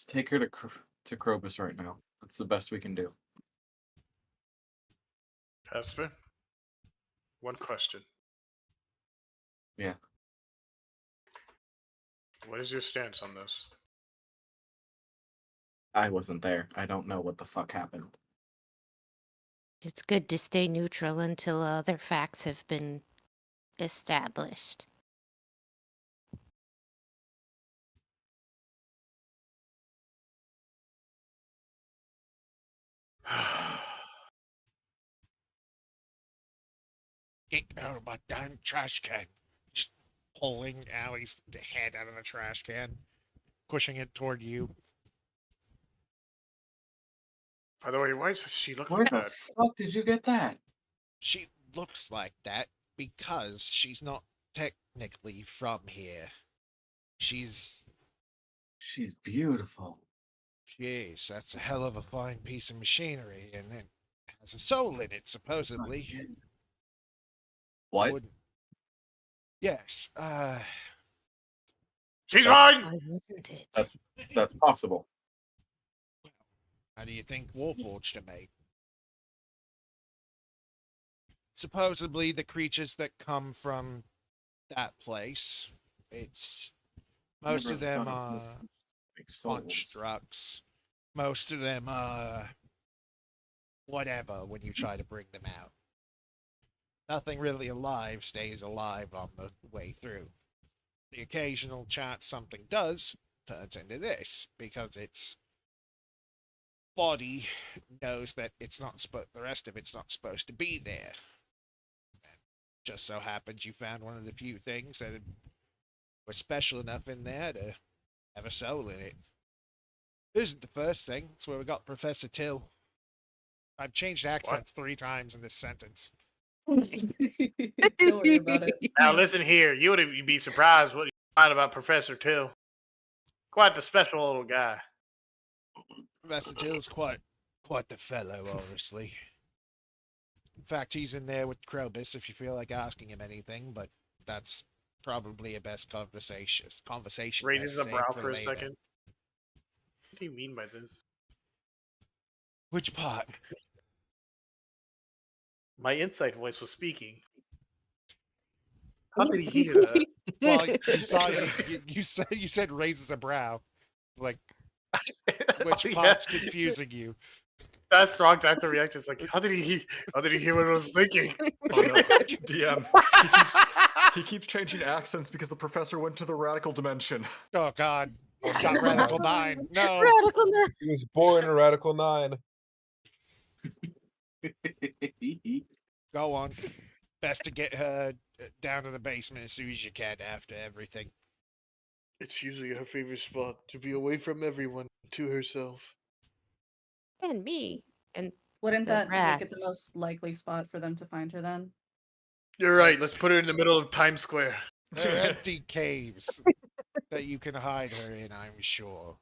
take her to Krobus right now. That's the best we can do. Esper, one question. Yeah. What is your stance on this? I wasn't there. I don't know what the fuck happened. It's good to stay neutral until other facts have been established. Get out of my damn trash can. Just pulling Allie's head out of the trash can, pushing it toward you. By the way, why does she look Where like the that? fuck did you get that? She looks like that because she's not technically from here. She's beautiful. Jeez, that's a hell of a fine piece of machinery, and it has a soul in it, supposedly. What? Wouldn't- Yes, She's That's- fine! Why wouldn't it? That's possible. how do you think Warforged are made? Supposedly, the creatures that come from that place, it's most Never of them thought of are Warforged like souls. constructs. Most of them are whatever when you try to bring them out. Nothing really alive stays alive on the way through. The occasional chance something does turns into this because its body knows that it's not the rest of it's not supposed to be there. And just so happens you found one of the few things that was special enough in there to have a soul in it. This isn't the first thing. It's where we got Professor Till. I've changed accents 3 times in this sentence. Don't worry about it. Now listen here, you would be surprised what you find about Professor Till. Quite the special little guy. Professor Till's quite the fellow, honestly. In fact, he's in there with Krobus if you feel like asking him anything, but that's probably a best conversation. Raises best a brow saved for a later. second. What do you mean by this? Which part? My insight voice was speaking. How did he hear that? Well, you saw you said raises a brow. Like, which Oh, yeah. part's confusing you? That's wrong time to react. It's like, how did he hear what I was thinking? Oh no, DM. He keeps changing accents because the professor went to the radical dimension. Oh God, it's not Radical 9. No. Radical Nine. He was born in Radical 9. Go on. Best to get her down to the basement as soon as you can after everything. It's usually her favorite spot to be away from everyone, to herself. And me. And Wouldn't The that make it the rats. most likely spot for them to find her then? You're right. Let's put her in the middle of Times Square. They're empty caves that you can hide her in, I'm sure.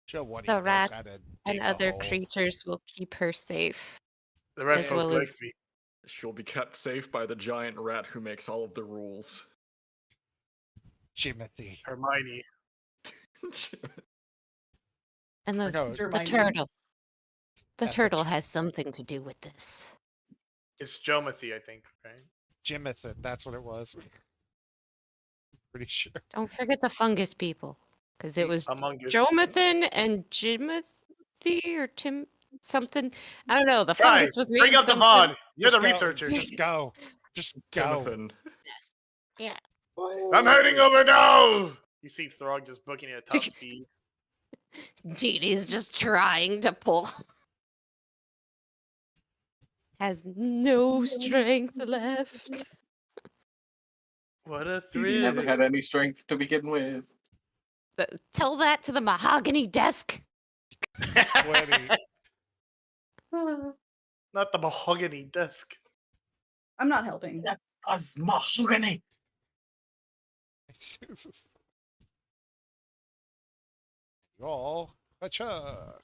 Sure, one of the you knows how rats to and dig a other hole. creatures will keep her safe. The rest As don't well like as- me. She'll be kept safe by the giant rat who makes all of the rules. Jimothy. Hermione. And the, No, the Hermione. turtle. The That's turtle has something to do with this. It's Jomothy, I think, right? Jimothan, that's what it was. Pretty sure. Don't forget the fungus people. Because it was Among Us. Jomathan and Jimothy or Tim something. I don't know. The Guys, fungus was bring named up the something. mod. You're Just the go, researcher. Just go. Just go. Timothy. Yes. Yeah. I'm heading over now. You see Throg just booking at top speed. Dee Dee's just trying to pull. Has no strength left. What a You never thrill. had any strength to begin with. Tell that to the mahogany desk. 20. Not the mahogany desk. I'm not helping. Us mahogany. Y'all, acha.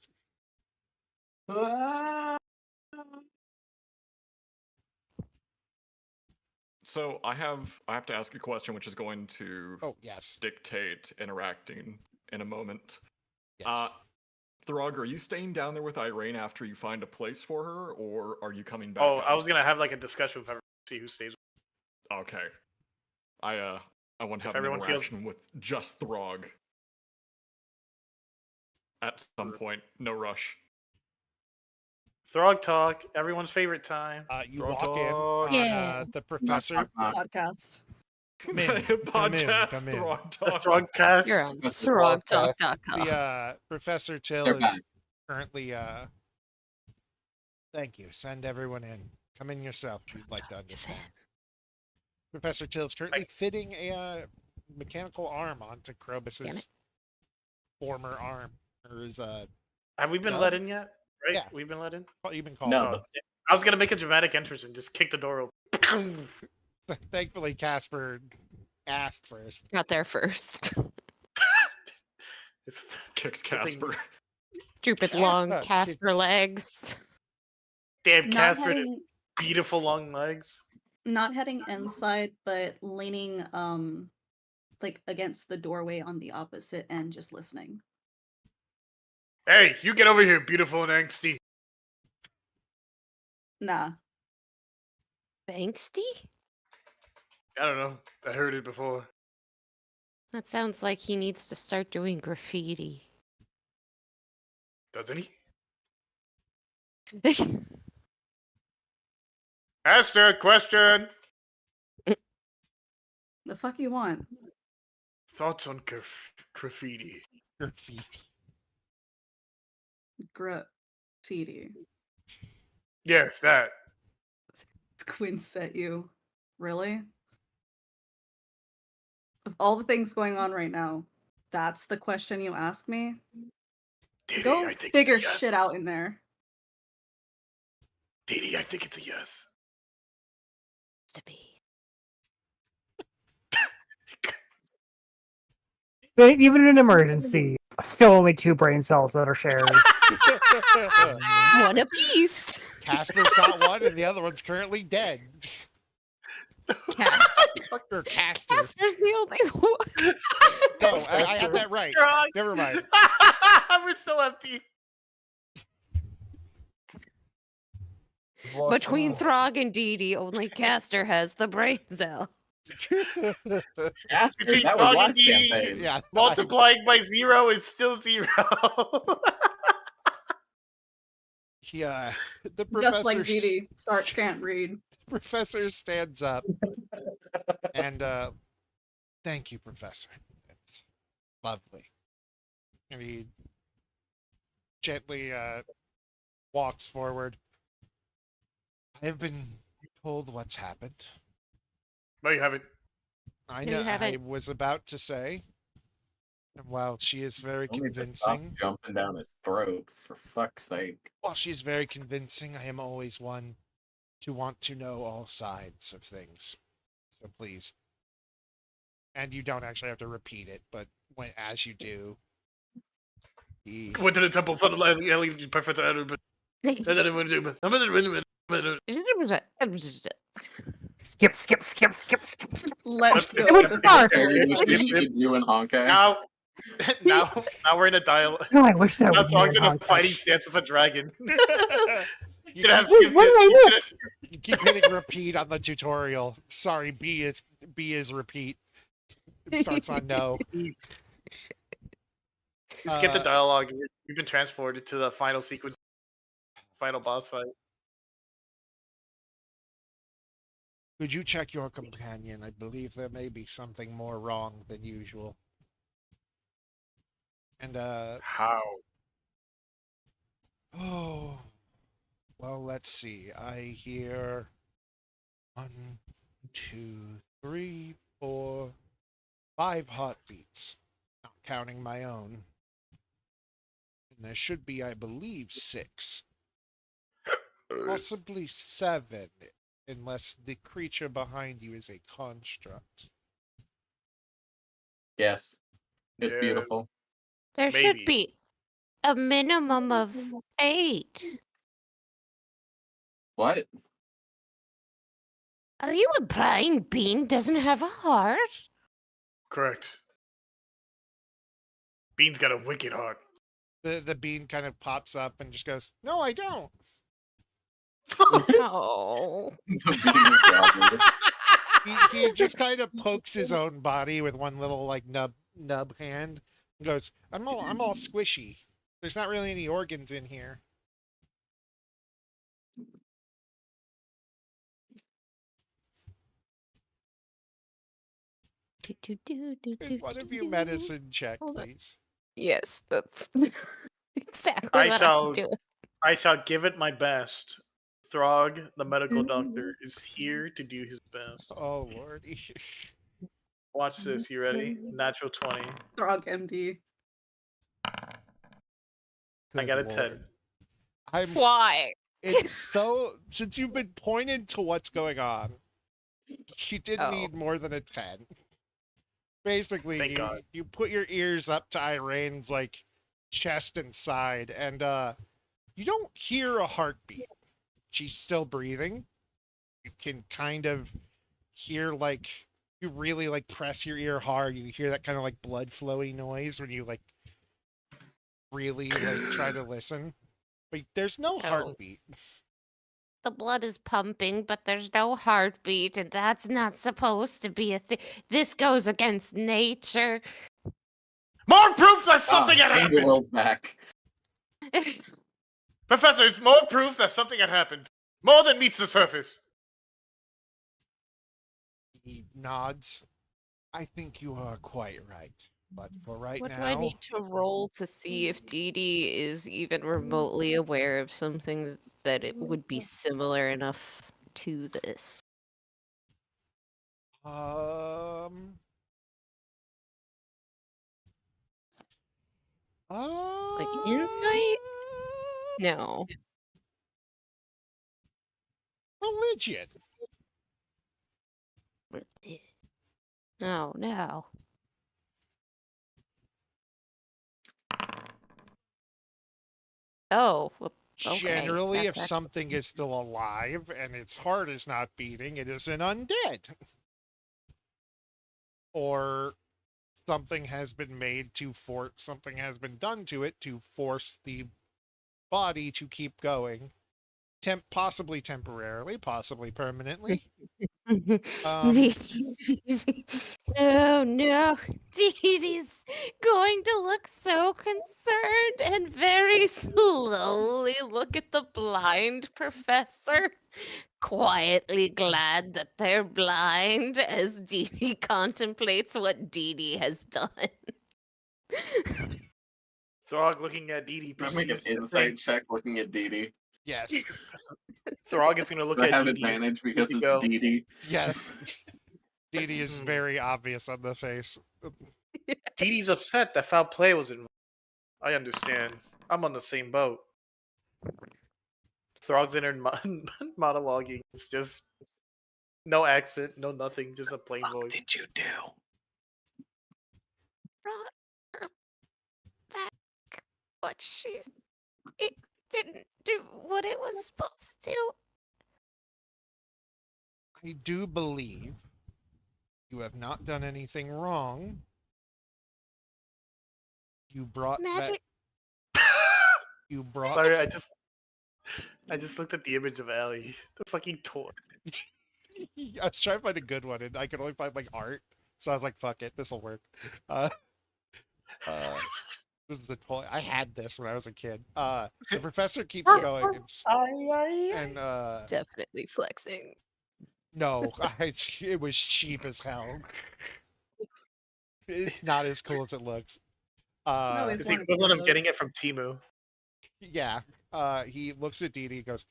So I have to ask a question which is going to Oh, yes. dictate interacting in a moment. Yes. Throg, are you staying down there with Irene after you find a place for her, or are you coming back? Oh, I up? was gonna have like a discussion with everyone, see who stays. Okay. I want to If have an everyone feels- interaction with just Throg. At some point, no rush. Throg talk, everyone's favorite time. You Throg walk talk. in on Yeah. the professor. Podcast. Come in, Podcast come in. Throg The talk. Throg cast. You're on That's throgtalk.com. The Professor Till They're is back. currently thank you. Send everyone in. Come in yourself if you'd like to understand. Professor Till is currently fitting a mechanical arm onto Damn Krobus's it. former arm. Or his Have we been No. let in yet? Right? Yeah. We've been let in? you've been called. No. out. I was gonna make a dramatic entrance and just kick the door open. Thankfully Casper asked first. Got there first. It's Kicks Good thing- Casper. Stupid long Yeah. Casper legs. damn Not Casper and his heading, beautiful long legs. not heading inside, but leaning like against the doorway on the opposite end, just listening. Hey, you get over here, beautiful and angsty. Nah. Banksty? I don't know. I heard it before. That sounds like he needs to start doing graffiti. Doesn't he? Ask her a question. The fuck you want? Thoughts on graffiti? Graffiti. Graffiti. Yes, that. Quinn set you. Really? Of all the things going on right now, that's the question you ask me? Didi, Go I think figure yes. shit out in there. Didi, I think it's a yes. To be. But even in an emergency, still only 2 brain cells that are shared. One apiece. Casper's got one, and the other one's currently dead. Or Castor. Casper's the only one. No, I have that right. Frog. Never mind. We're still empty. Lost Between all. Throg and Dee Dee, only Castor has the brain cell. Casper, Between that was Frog and last Dee Dee, campaign. Yeah. Multiplying by 0 is still 0. Yeah. The Just like professor Dee Dee. Sarge can't read. Professor stands up and thank you, Professor. It's lovely. And he gently walks forward. I have been told what's happened. No, you haven't. I No, know you I haven't. was about to say. And while she is very Only to stop convincing, jumping down his throat, for fuck's sake. while she is very convincing, I am always one to want to know all sides of things. So please. And you don't actually have to repeat it, but as you do, he Went to the temple for the perfect. Skip, skip, skip, skip, skip, skip. Let's Let's go. go. with Sorry. You and Honkai. Now we're in a dialogue. Oh, I wish that Now was Throg's in a more fighting stance with a dragon. you, You're gonna have Wait, skipped what did I it. miss? you keep hitting repeat on the tutorial. Sorry, B is repeat. It starts on no. You skip the Uh, dialogue. You've been transported to the final sequence, final boss fight. Could you check your companion? I believe there may be something more wrong than usual. And How? oh, well, let's see. I hear 1, 2, 3, 4, 5 heartbeats, not counting my own. And there should be, I believe, 6, possibly 7, unless the creature behind you is a construct. Yes. It's Yeah. beautiful. There should Maybe. be a minimum of 8. What? Are you implying Bean doesn't have a heart? Correct. Bean's got a wicked heart. The bean kind of pops up and just goes, "No, I don't." Oh. The beam is grabbing He just kind of pokes his own body with one little like nub hand and goes, I'm all squishy. There's not really any organs in here." Could one of you medicine check, Hold on. please? Yes, that's exactly I what shall- I'm doing. I shall give it my best. Throg, the medical doctor, is here to do his best. Oh lordy. Watch this. You ready? Natural 20. Throg MD. I got a Good 10. lord. I'm Why? it's so since you've been pointed to what's going on, you didn't Oh. need more than a 10. Basically, Thank God. you put your ears up to Irene's like chest and side, and you don't hear a heartbeat. She's still breathing. You can kind of hear like you really like press your ear hard. You hear that kind of like blood flowy noise when you like really like try to listen. But there's no So- heartbeat. The blood is pumping, but there's no heartbeat, and that's not supposed to be a thing. This goes against nature. More proof that something had Finger happened! Will's back. Professors, more proof that something had happened. More than meets the surface. He nods. I think you are quite right. But for right What now, do I need to roll to see if Dee Dee is even remotely aware of something that it would be similar enough to this? Like insight? No. Religion. Oh no. Oh, well, okay. Generally, if That's actually something is still alive and its heart is not beating, it is an undead. Or something has been made to force, something has been done to it to force the body to keep going. Possibly temporarily, possibly permanently. No, no. Dee Dee's going to look so concerned and very slowly look at the blind professor, quietly glad that they're blind as Dee Dee contemplates what Dee Dee has done. Throg looking at Dee Dee Can I make an perceives a insight thing. check looking at Dee Dee? Yes. Throg is gonna look Do I at have Dee Dee. advantage Good because to it's go. Dee Dee? Yes. Dee Dee is Hmm. very obvious on the face. Dee Dee's upset that foul play was involved. I understand. I'm on the same boat. Throg's inner monologuing. It's just no accent, no nothing, just a plain voice. Did you do? Brought her back, but it didn't do what it was supposed to. I do believe you have not done anything wrong. You brought Magic. You brought. Sorry, I just looked at the image of Allie. The fucking toy. I was trying to find a good one, and I could only find like art. So I was like, "Fuck it, this will work." Uh, this is a toy. I had this when I was a kid. The professor keeps going, and Definitely flexing. no, it was cheap as hell. It's not as cool as it looks. always It's the wanted one equivalent of of getting those. it from Timu. Yeah. He looks at Dee Dee and goes,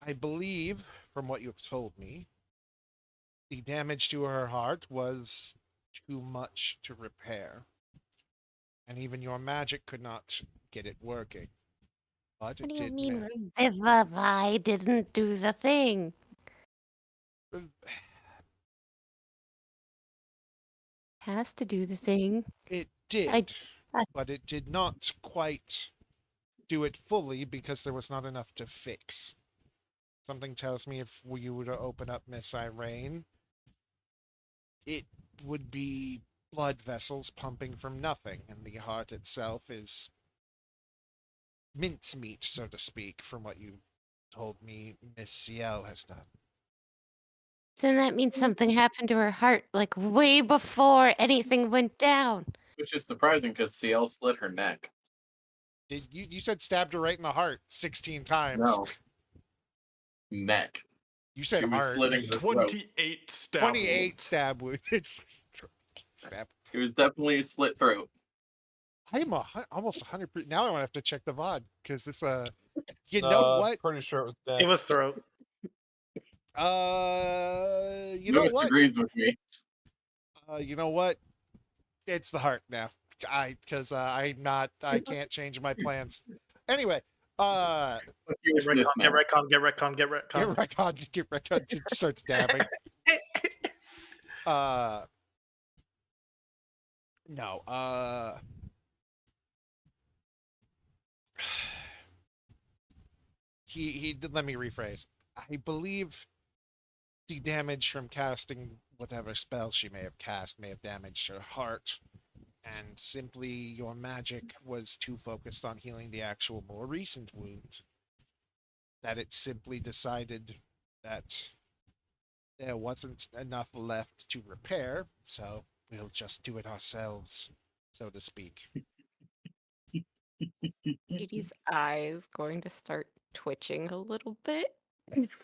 I believe, from what you've told me, the damage to her heart was too much to repair. And even your magic could not get it working. But What it do you did mean Revivify didn't do the thing? Has to do the thing. It did, I- but it did not quite do it fully because there was not enough to fix. Something tells me if we were to open up Miss Irene, it would be blood vessels pumping from nothing, and the heart itself is mincemeat, so to speak, from what you told me Miss Ciel has done. Then that means something happened to her heart, like way before anything went down. Which is surprising because CL slit her neck. Did you said stabbed her right in the heart 16 times? No. Neck. You said She was heart. slitting her throat. 28 stab 28 wounds. stab wounds. Stab. It was definitely a slit throat. I'm almost 100%. Now I want to have to check the VOD because this. You know what? Pretty sure it was dead. It was throat. You know Lewis what? agrees with me. You know what? It's the heart now. I can't change my plans. Anyway, Let's go with this Get now. retcon, get retcon, get retcon. get retcon to start stabbing. No. He did. Let me rephrase. I believe the damage from casting whatever spell she may have cast may have damaged her heart, and simply your magic was too focused on healing the actual more recent wound that it simply decided that there wasn't enough left to repair, so we'll just do it ourselves, so to speak. Dee Dee's eyes going to start twitching a little bit.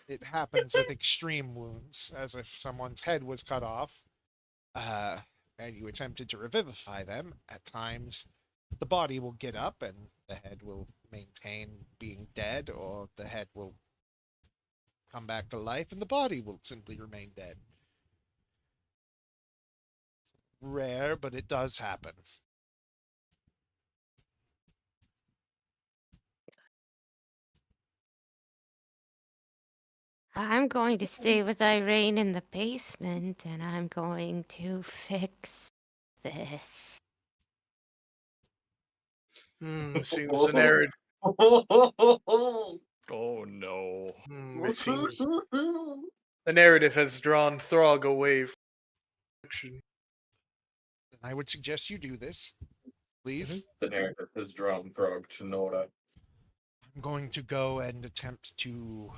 It happens with extreme wounds, as if someone's head was cut off, and you attempted to revivify them. At times, the body will get up and the head will maintain being dead, or the head will come back to life and the body will simply remain dead. Rare, but it does happen. I'm going to stay with Irene in the basement and I'm going to fix this. Seems an error. Oh no. It seems the narrative has drawn Throg away from action. Then I would suggest you do this, please. The narrative has drawn Throg to Nora. I'm going to go and attempt to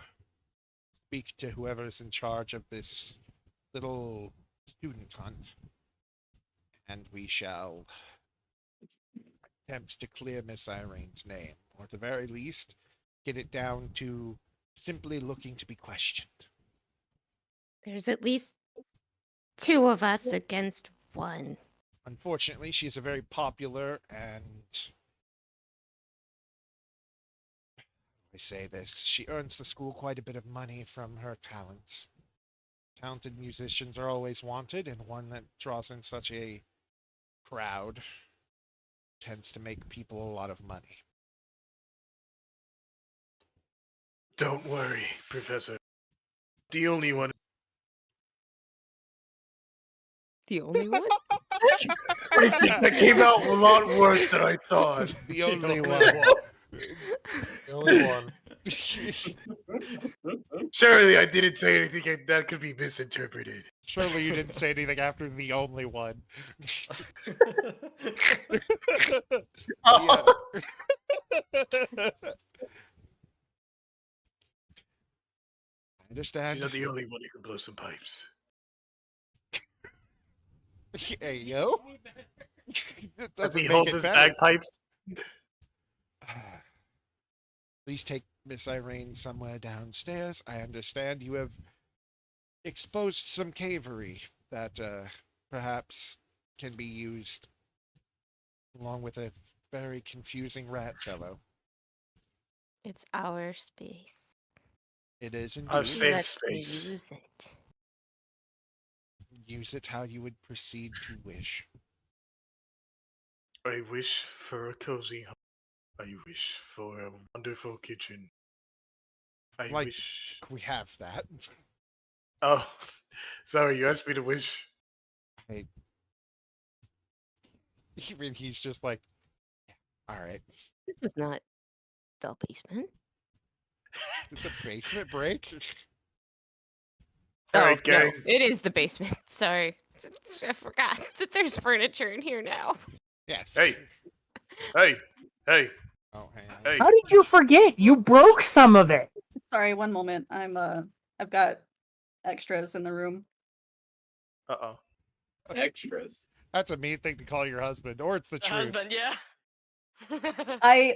speak to whoever's in charge of this little student hunt, and we shall attempt to clear Miss Irene's name, or at the very least, get it down to simply looking to be questioned. There's at least 2 of us against 1. Unfortunately, she is a very popular and I say this, she earns the school quite a bit of money from her talents. Talented musicians are always wanted, and one that draws in such a crowd tends to make people a lot of money. Don't worry, Professor. The only one. The only one? I think that came out a lot worse than I thought. The only one. The only one. Surely I didn't say anything that could be misinterpreted. Surely you didn't say anything after the only one. Oh. I understand. She's not the only one who can blow some pipes. Hey, yo. That As doesn't he make holds it his better. bagpipes. Please take Miss Irene somewhere downstairs. I understand you have exposed some cavery that perhaps can be used along with a very confusing rat fellow. It's our space. It is indeed. I've saved Let's space. use it. Use it how you would proceed to wish. I wish for a cozy home. I wish for a wonderful kitchen. I Like- wish. We have that. Oh, sorry, you asked me to wish. I mean, he's just like, yeah, all right. This is not the basement. Did the basement break? All Oh, right, no, gang. it is the basement. Sorry. I forgot that there's furniture in here now. Yes. Hey, hey. Oh, hang on. Hey. How did you forget? You broke some of it. Sorry, one moment. I've got extras in the room. Uh-oh. Extras. That's a mean thing to call your husband, or it's the The truth. husband, yeah. I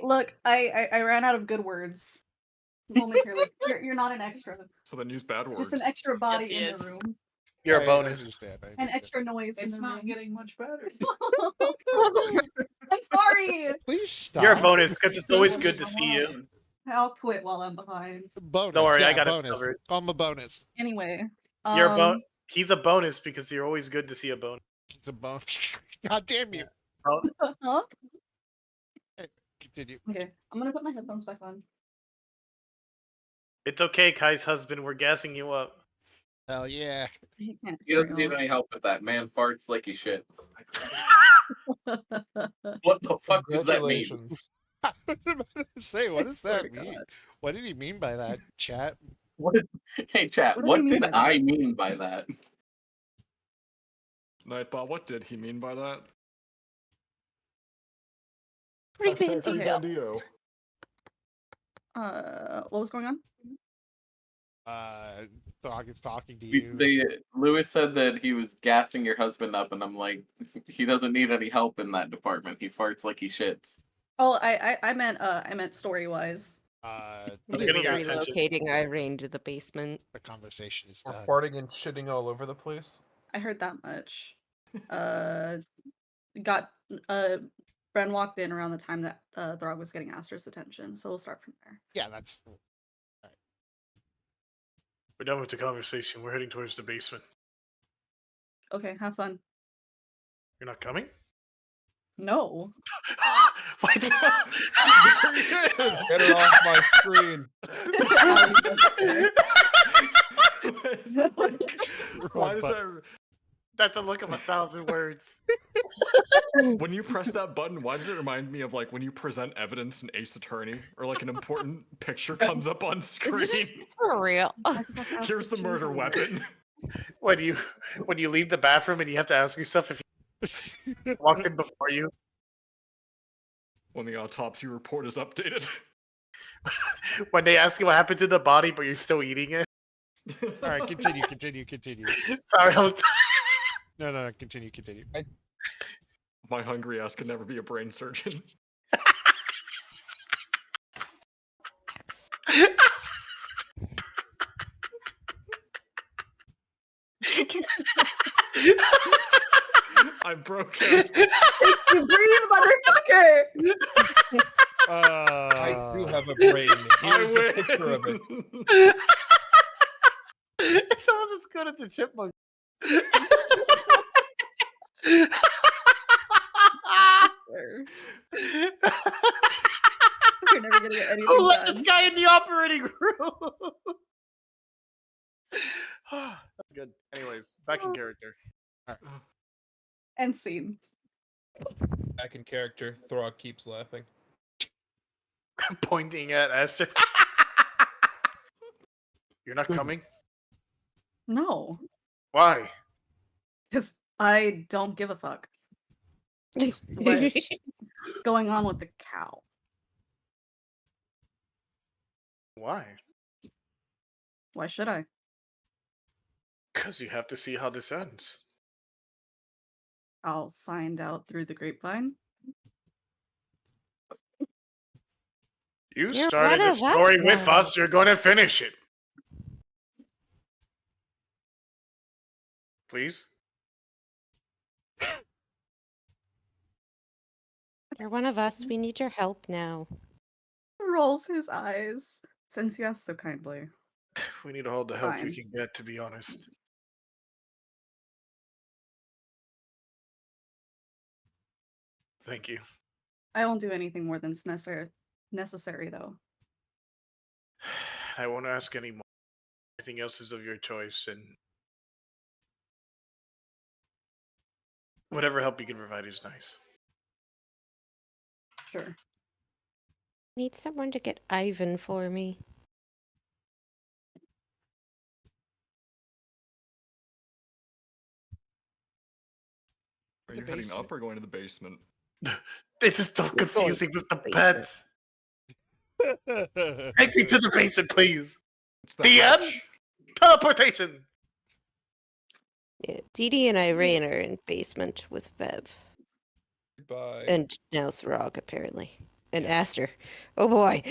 ran out of good words. Momentarily. You're not an extra. So then use bad words. Just an extra body he in is. the room. You're I a bonus. understand, I An understand. extra noise in It's the not room. getting much better. I'm sorry. Please stop. You're a bonus because it's always good to see you. I'll quit while I'm behind. Bonus. Don't worry, I yeah, got it bonus. covered. Call him a bonus. Anyway. You're a He's a bonus because you're always good to see a bonus. It's a bonus. God damn you. Huh? Continue. Okay, I'm gonna put my headphones back on. It's okay, Kai's husband. We're gassing you up. Hell yeah. He can't He doesn't carry need on. any help with that. Man farts like he shits. What the fuck does that mean? Congratulations. I was about to say, what I does swear that to mean? God. What did he mean by that, chat? What? Hey, chat. What do you What mean did by that? I mean by that? Nightbot, what did he mean by that? Free Okay. Bandito. What was going on? Dog is talking to you. Lewis said that he was gassing your husband up, and I'm like, he doesn't need any help in that department. He farts like he shits. Oh, I meant story wise. The getting your attention. Relocating Irene to the basement. conversation is We're done. farting and shitting all over the place. I heard that much. Got Bren walked in around the time that Throg was getting Aster's attention, so we'll start from there. Yeah, that's We're done with the conversation. We're heading towards the basement. Okay, have fun. You're not coming? No. What? Get it off my screen. Why does that? That's a look of 1,000 words. When you press that button, why does it remind me of like when you present evidence in Ace Attorney, or like an important picture comes up on screen? For real. Here's the murder weapon. When you leave the bathroom and you have to ask yourself if he walks in before you. When the autopsy report is updated. When they ask you what happened to the body, but you're still eating it. All right, continue. Sorry, I was. No, continue. My hungry ass could never be a brain surgeon. I broke out. It's to breathe, motherfucker! I do have a brain. Here's a picture of it. It's almost as good as a chipmunk. You're never gonna get anything Who let done. this guy in the operating room? That's good. Anyways, back in character. End scene. Back in character, Throg keeps laughing. Pointing at Esther. You're not coming? No, Why? because I don't give a fuck. What's going on with the cow? Why? Why should I? Because you have to see how this ends. I'll find out through the grapevine. You You're started one the of us story with now. us. You're going to finish it. Please? You're one of us. We need your help now. Rolls his eyes. Since you asked so kindly. We need all the help we Fine. can get, to be honest. Thank you. I won't do anything more than's necessary, though. I won't ask any more. Everything else is of your choice, and whatever help you can provide is nice. Sure. Need someone to get Ivan for me. Are you heading up or going to the basement? This is so going confusing with the basement. pets. Take me to the basement, please. It's The end? hatch. Teleportation. Yeah, Dee Dee and Irene are in basement with Vev. Goodbye. And now Throg, apparently. And Aster. Oh boy.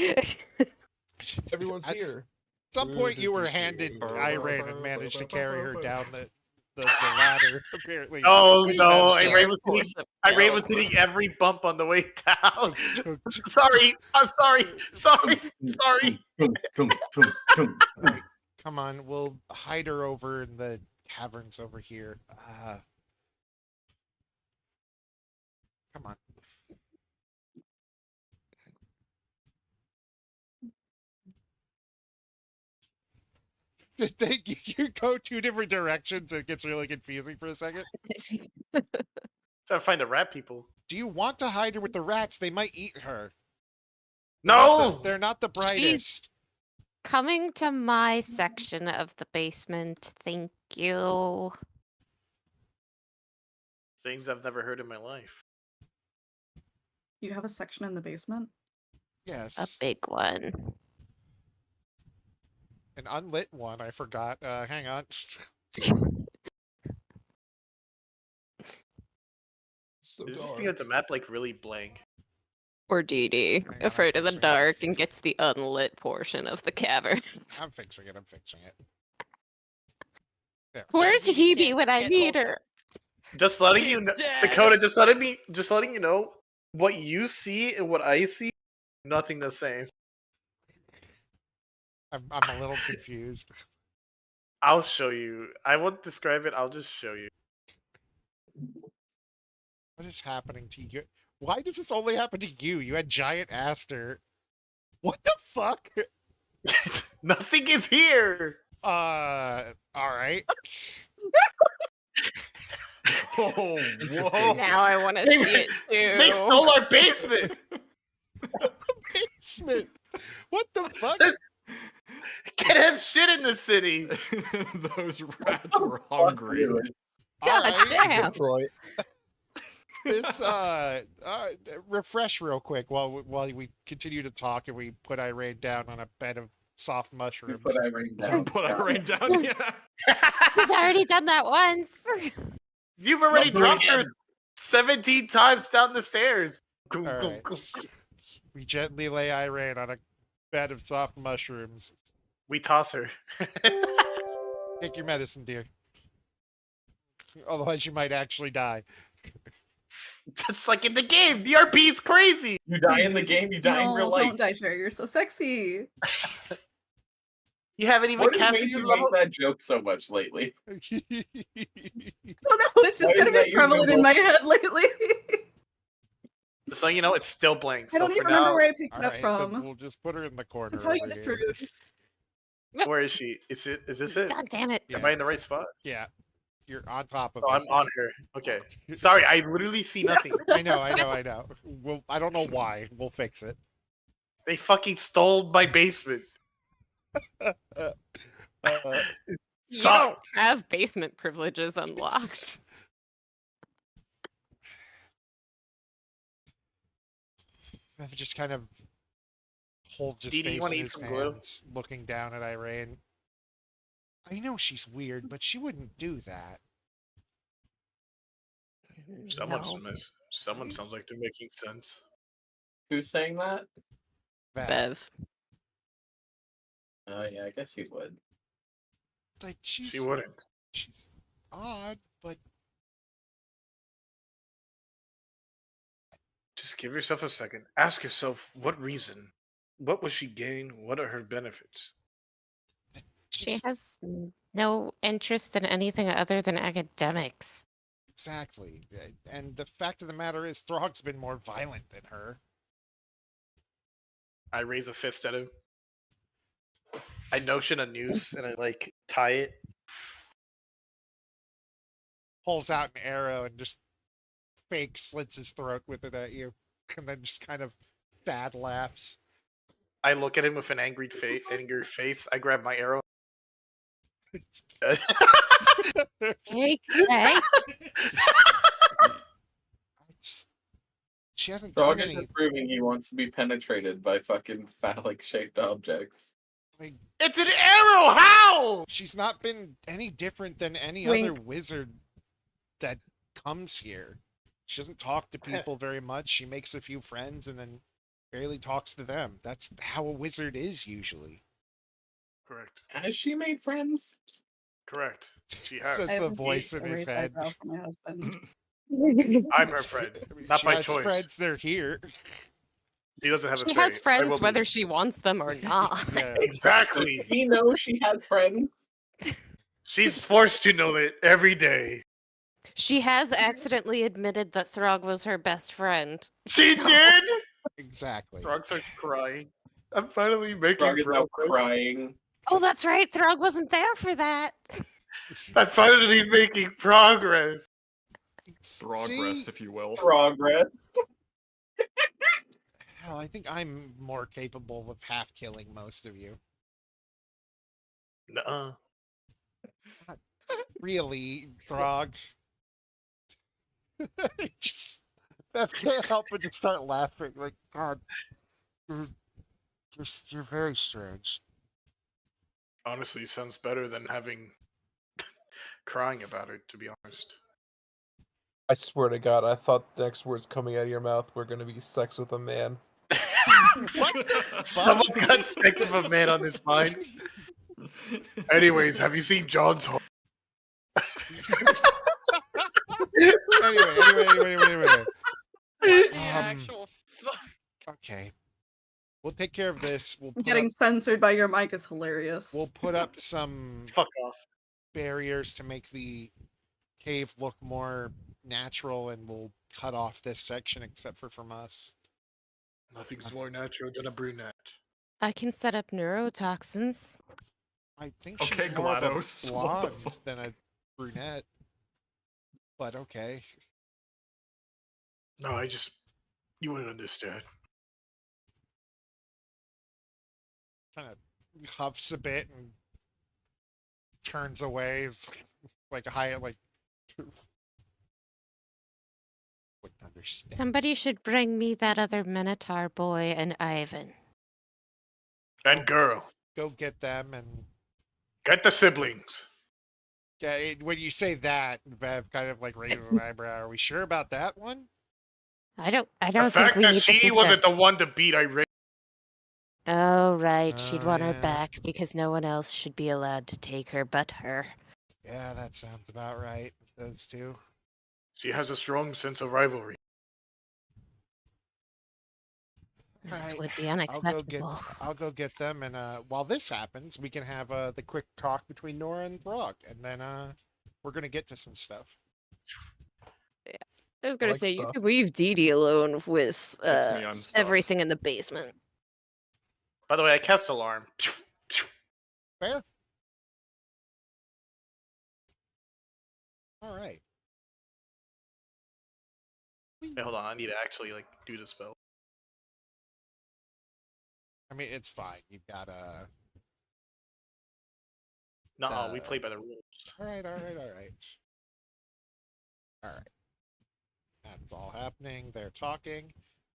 Everyone's At here. some point, you were handed Irene and managed to carry her down the ladder. Apparently. Oh no, Share Irene was force hitting, of Irene was hitting every bump on the way down. Sorry, I'm sorry. Sorry. Come on, we'll hide her over in the caverns over here. Come on. You go two different directions, it gets really confusing for a second. Trying to find the rat people. Do you want to hide her with the rats? They might eat her. No! They're not the brightest. Coming to my section of the basement. Thank you. Things I've never heard in my life. You have a section in the basement? Yes. A big one. An unlit one, I forgot. Hang on. So Is this dark. because the map like really blank? Or Dee Dee, Hang on, afraid of the fixing it. dark and gets the unlit portion of the caverns. I'm fixing it. There. Where's You Hebe can't when I get need off- her? Just letting you know, Dead. Dakota. Just letting you know, what you see and what I see, nothing the same. I'm a little confused. I'll show you. I won't describe it. I'll just show you. What is happening to you? Why does this only happen to you? You had giant Aster. What the fuck? Nothing is here. All right. Oh, whoa. Now I want to see it too. They stole our basement. Basement. What the fuck? There's- Can't have shit in the city. Those rats were hungry. God Alright, damn. Detroit. This refresh real quick while we continue to talk and we put Irene down on a bed of soft mushrooms. Put Irene down. Put Irene down, yeah. He's already done that once. You've already Don't do it dropped her again. 17 times down the stairs. Go, All go, right. go. We gently lay Irene on a bed of soft mushrooms. We toss her. Take your medicine, dear. Otherwise, you might actually die. Just like in the game. DRP is crazy. You die in the game, you die in real life. Don't die, Sherry. You're so sexy. You haven't even What has cast made your you level. make that joke so much lately? Oh no, it's Why just kind is of that been your prevalent in number- my head lately. Just so you know, it's still blank. I So don't for even remember now, where I picked All it up right, from. then we'll just put her in the corner. To tell you over the here. truth. where is she? Is this it? God damn it. Yeah. Am I in the right spot? Yeah, you're on top of Oh, her. I'm on her. Okay. Sorry, I literally see nothing. I know. I don't know why. We'll fix it. They fucking stole my basement. You don't have basement privileges unlocked. Bev just kind of holds his Dee Dee, you face wanna in eat his some glue? hands, looking down at Irene. I know she's weird, but she wouldn't do that. Someone sounds like they're making sense. Who's saying that? Bev. Oh yeah, I guess he would. Like she's She wouldn't. she's odd, but Just give yourself a second. Ask yourself what reason. What will she gain? What are her benefits? She has no interest in anything other than academics. exactly. And the fact of the matter is, Throg's been more violent than her. I raise a fist at him. I notion a noose and I tie it. Pulls out an arrow and just fake slits his throat with it at you, and then just kind of sad laughs. I look at him with an angry face. I grab my arrow. Hey, She hasn't Throg done is any. just proving he wants to be penetrated by fucking phallic-shaped objects. Like, It's an arrow! How? she's not been any different than any Wink. other wizard that comes here. She doesn't talk to people very much. She makes a few friends and then barely talks to them. That's how a wizard is usually. Correct. Has she made friends? Correct. She Says has. the haven't voice seen in his raised head. eyebrow from my husband. I'm her friend. I mean, Not she by has choice. friends, they're here. She doesn't have a she say. has I friends will be- whether she wants them or not. Yeah. Exactly. He knows she has friends. She's forced to know that every day. She has accidentally admitted that Throg was her best friend. She So- did? Exactly. Frog starts crying. I'm finally making Throg is now progress. crying. Oh, that's right. Throg wasn't there for that. I'm finally making progress. Progress, if you will. Progress. Hell, I think I'm more capable of half killing most of you. Nuh-uh. Really, Throg. Just I can't help but just start laughing. Like, God, you're very strange. Honestly, sounds better than having crying about it, to be honest. I swear to God, I thought the next words coming out of your mouth were going to be sex with a man. Someone's got sex with a man on this mind. Anyways, have you seen John's home? Anyway. The Um, actual fuck. Okay. We'll take care of this. Getting censored by your mic is hilarious. We'll put up some Fuck off. barriers to make the cave look more natural, and we'll cut off this section except for from us. Nothing's more natural than a brunette. I can set up neurotoxins. I think Okay, she's more of a GLaDOS, what the blonde fuck? than a brunette. but okay. No, I just you wouldn't understand. Kind of huffs a bit and turns away. It's like a high, like wouldn't understand. Somebody should bring me that other Minotaur boy and Ivan. And girl, Go get them and get the siblings. yeah. When you say that, Bev kind of like raises an eyebrow. Are we sure about that one? I don't The think fact we that need the she sister. wasn't the one to beat Irene. Oh, right. She'd Oh, want her yeah. back because no one else should be allowed to take her but her. Yeah, that sounds about right. Those two. She has a strong sense of rivalry. This Right. would be I'll go get. unacceptable. I'll go get them, and while this happens, we can have the quick talk between Nora and Throg, and then we're gonna get to some stuff. I was gonna like say, you stuff. could leave Dee Dee alone with That's me, I'm stuck. everything in the basement. By the way, I cast alarm. Fair. All right. Wait, hold on, I need to actually like do the spell. I mean, it's fine. You've got No, we play by the rules. All right. All right. All right. All right. That's all happening. They're talking.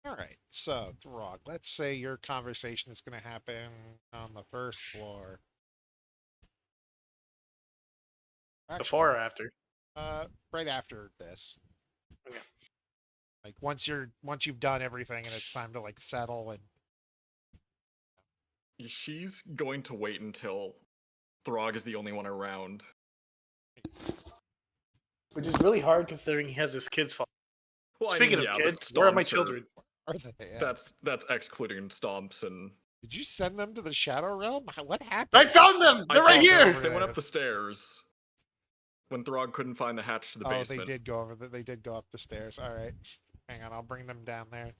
All right. So, Throg, let's say your conversation is going to happen on the first floor. Before or after? Right after this. Okay. Like once you've done everything and it's time to like settle and She's going to wait until Throg is the only one around. Which is really hard considering he has his kids. Well, I Speaking mean, of yeah, but kids, where are my Stomps children? are they? Yeah. That's excluding Stomps and Did you send them to the Shadow Realm? What happened? I found them. They're right found here. them. They went up the stairs when Throg couldn't find the hatch to the basement. They did go over. They did go up the stairs. All right, hang on. I'll bring them down there.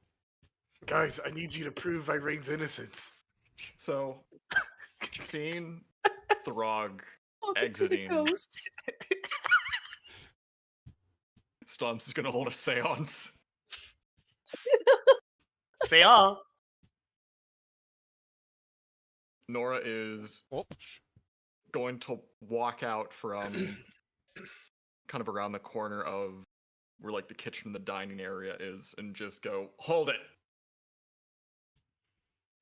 Guys, I need you to prove Irene's innocence. So, seeing Throg Talking to the exiting, ghosts. Stomps is gonna hold a seance. Say ah. Nora is Oh, going to walk out from kind of around the corner of where like the kitchen and the dining area is and just go, hold it.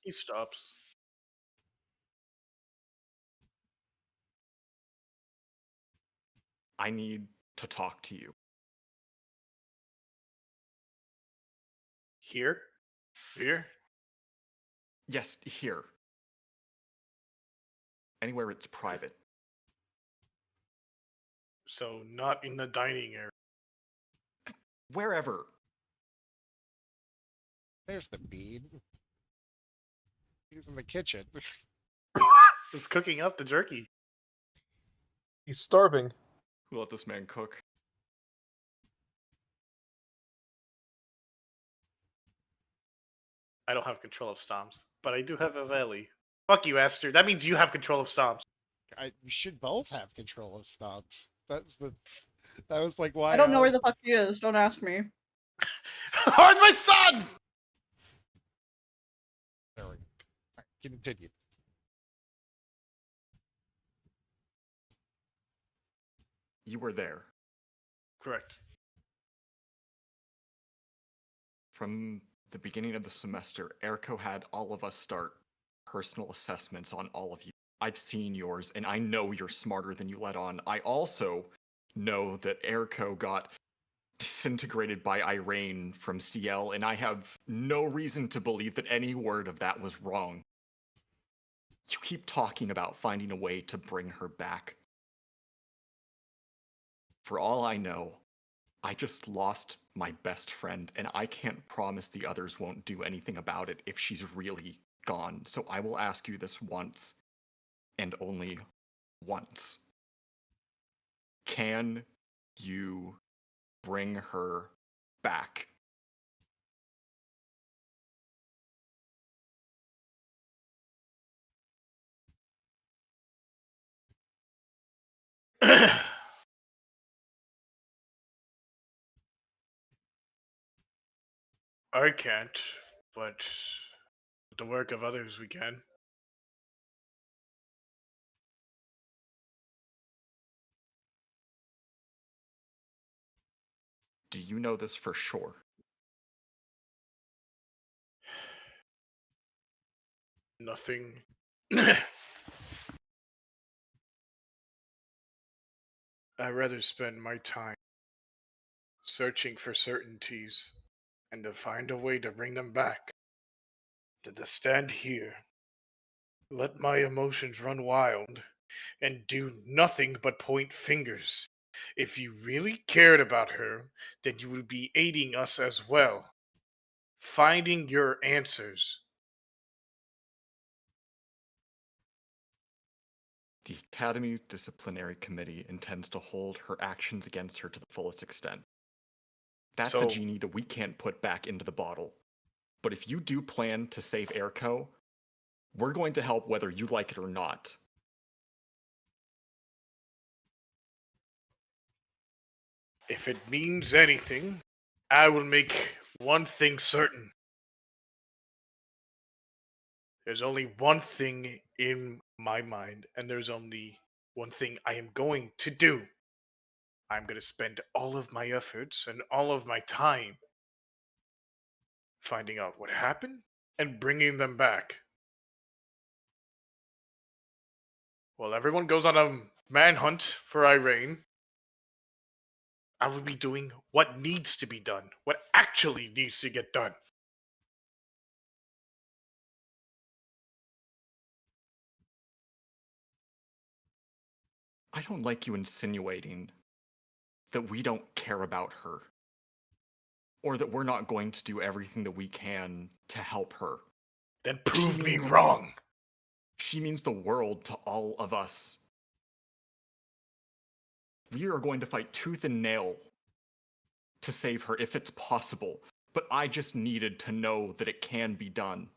He stops. I need to talk to you. Here? Here? Yes, here. Anywhere it's private. So not in the dining area. Wherever. there's the bead. He's in the kitchen. Just cooking up the jerky. He's starving. Who let this man cook? I don't have control of Stomps, but I do have Aveli. Fuck you, Esther. That means you have control of Stomps. You should both have control of Stomps. That was like why I don't know where was- the fuck he is. Don't ask me. Where's my son? There we go. All right, continue. You were there. Correct. From the beginning of the semester, Erko had all of us start personal assessments on all of you. I've seen yours, and I know you're smarter than you let on. I also know that Erko got disintegrated by Irene from CL, and I have no reason to believe that any word of that was wrong. You keep talking about finding a way to bring her back. For all I know, I just lost my best friend, and I can't promise the others won't do anything about it if she's really gone. So I will ask you this once, and only once. Can you bring her back? I can't, but with the work of others, we can. Do you know this for sure? Nothing. I'd rather spend my time searching for certainties and to find a way to bring them back than to stand here, let my emotions run wild, and do nothing but point fingers. If you really cared about her, then you would be aiding us as well, finding your answers. The Academy's disciplinary committee intends to hold her actions against her to the fullest extent. That's So- a genie that we can't put back into the bottle. But if you do plan to save Airco, we're going to help whether you like it or not. If it means anything, I will make one thing certain. There's only one thing in my mind, and there's only one thing I am going to do. I'm going to spend all of my efforts and all of my time finding out what happened and bringing them back. While everyone goes on a manhunt for Irene, I will be doing what needs to be done, what actually needs to get done. I don't like you insinuating that we don't care about her. Or that we're not going to do everything that we can to help her. Then prove me means- wrong. She means the world to all of us. We are going to fight tooth and nail to save her if it's possible, but I just needed to know that it can be done.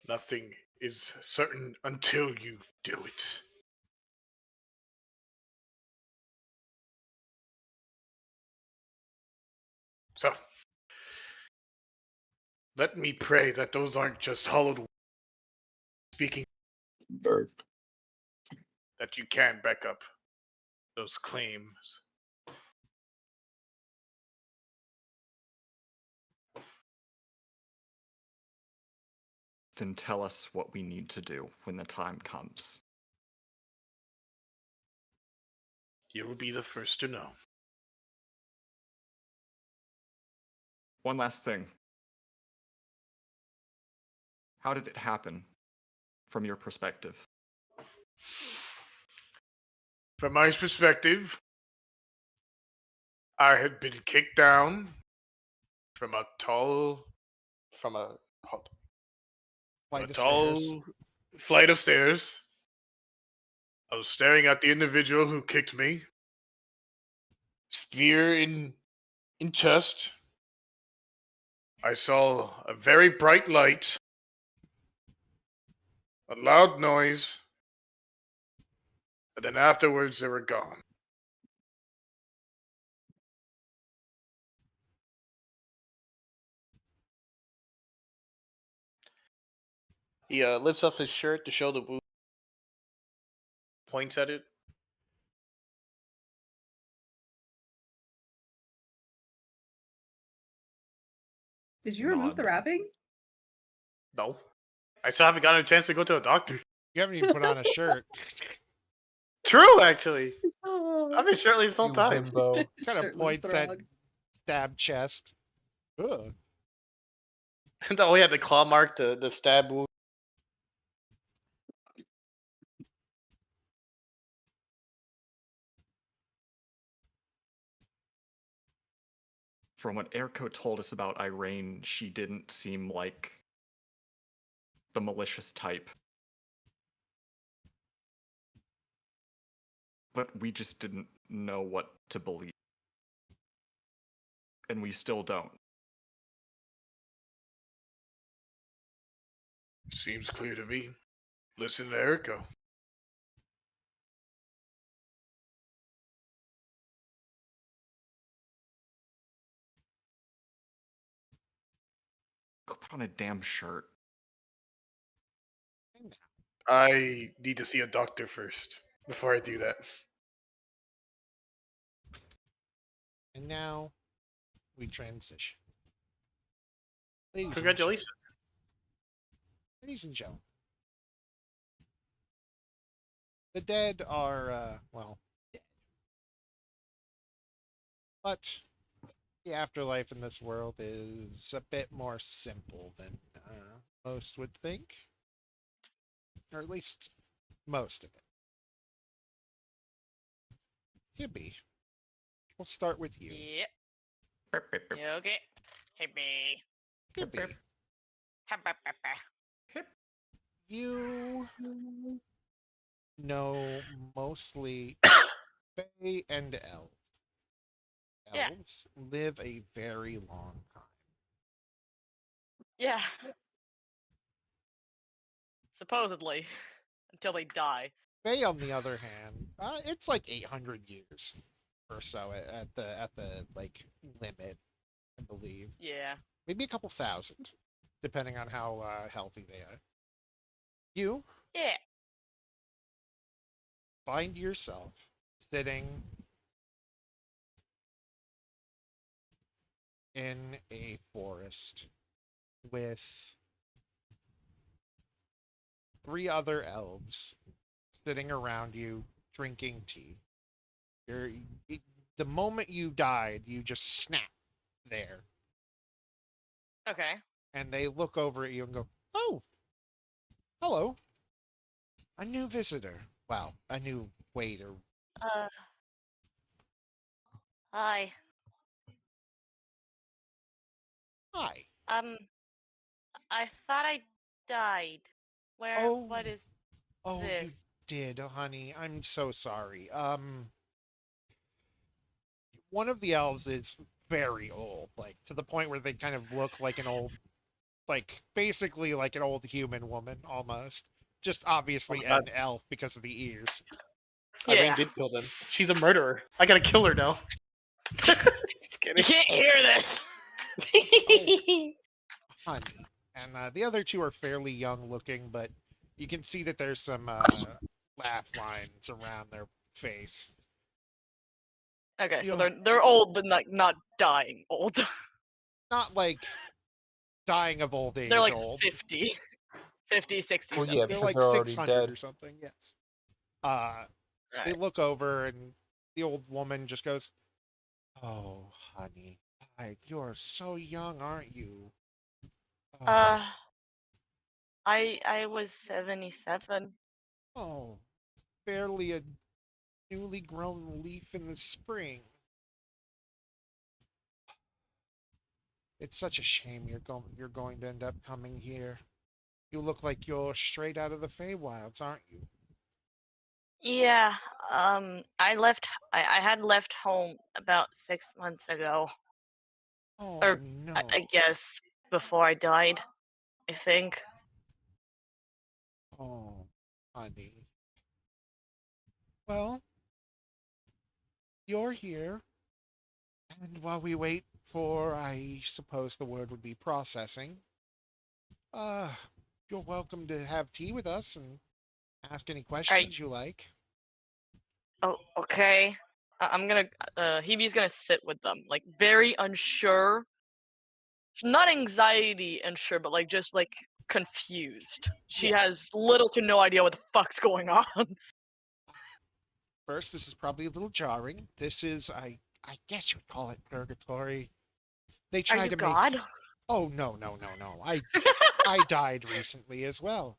Nothing is certain until you do it. So, let me pray that those aren't just hollowed words speaking, Bird. that you can back up those claims. Then tell us what we need to do when the time comes. You will be the first to know. One last thing. How did it happen, from your perspective? From my perspective, I had been kicked down from a tall, from a Flight of tall stairs. flight of stairs. I was staring at the individual who kicked me. Spear in chest. I saw a very bright light, a loud noise, and then afterwards they were gone. He lifts up his shirt to show the wound, points at it. Did you remove the Nods. wrapping? No. I still haven't gotten a chance to go to a doctor. You haven't even put on a shirt. True, actually. I've been shirtless this whole You time. himbo. Kind of Shirtless points at throg. stab chest. Ugh. Oh, yeah, the claw mark, the stab wound. From what Airco told us about Irene, she didn't seem like the malicious type. But we just didn't know what to believe. And we still don't. Seems clear to me. Listen to Erico. Put on a damn shirt. I need to see a doctor first before I do that. And now we transition. Ladies and Congratulations. Ladies and gentlemen, the dead are, well, dead. But the afterlife in this world is a bit more simple than most would think. Or at least most of it. Hibby, we'll start with you. Yep. Burp, burp, burp. Yeah, okay. Hey, me. Hibby, you know mostly Fae and elves. Yeah. Elves live a very long time. Yeah. Supposedly. Until they die. Fae, on the other hand, it's like 800 years or so at the like limit, I believe. Yeah. Maybe a couple thousand, depending on how healthy they are. You Yeah. find yourself sitting in a forest with 3 other elves sitting around you drinking tea. The moment you died, you just snap there. Okay. And they look over at you and go, "Oh, hello. A new visitor. Well, a new waiter." Hi. Hi. I thought I died. Where, Oh. what is Oh, this? you did, honey. I'm so sorry. One of the elves is very old, like to the point where they kind of look like an old, like basically like an old human woman almost. Just obviously an elf because of the ears. Irene Yeah. did kill them. She's a murderer. I gotta kill her now. Just You kidding. can't hear this. Honey. And the other 2 are fairly young looking, but you can see that there's some laugh lines around their face. Okay, so Yeah. they're old, but not dying old. Not like dying of old age They're like old. 50. 50, 60, Well, 70. yeah, They're because like they're already 600 dead. or something, yes. They Right. look over and the old woman just goes, "Oh, honey, you're so young, aren't you?" I was 77. Oh, barely a newly grown leaf in the spring. It's such a shame you're going to end up coming here. You look like you're straight out of the Feywilds, aren't you? Yeah, I had left home about 6 months ago. Oh, Or no. I guess before I died, I think. Oh, honey. Well, you're here. And while we wait for, I suppose the word would be processing, you're welcome to have tea with us and ask any questions you like. Oh, okay. I'm gonna, Hebe's gonna sit with them, like very unsure. Not anxiety unsure, but like just like confused. She Yeah. has little to no idea what the fuck's going on. First, this is probably a little jarring. This is, I guess you'd call it purgatory. They Are try you to God? make. Oh, no. I died recently as well.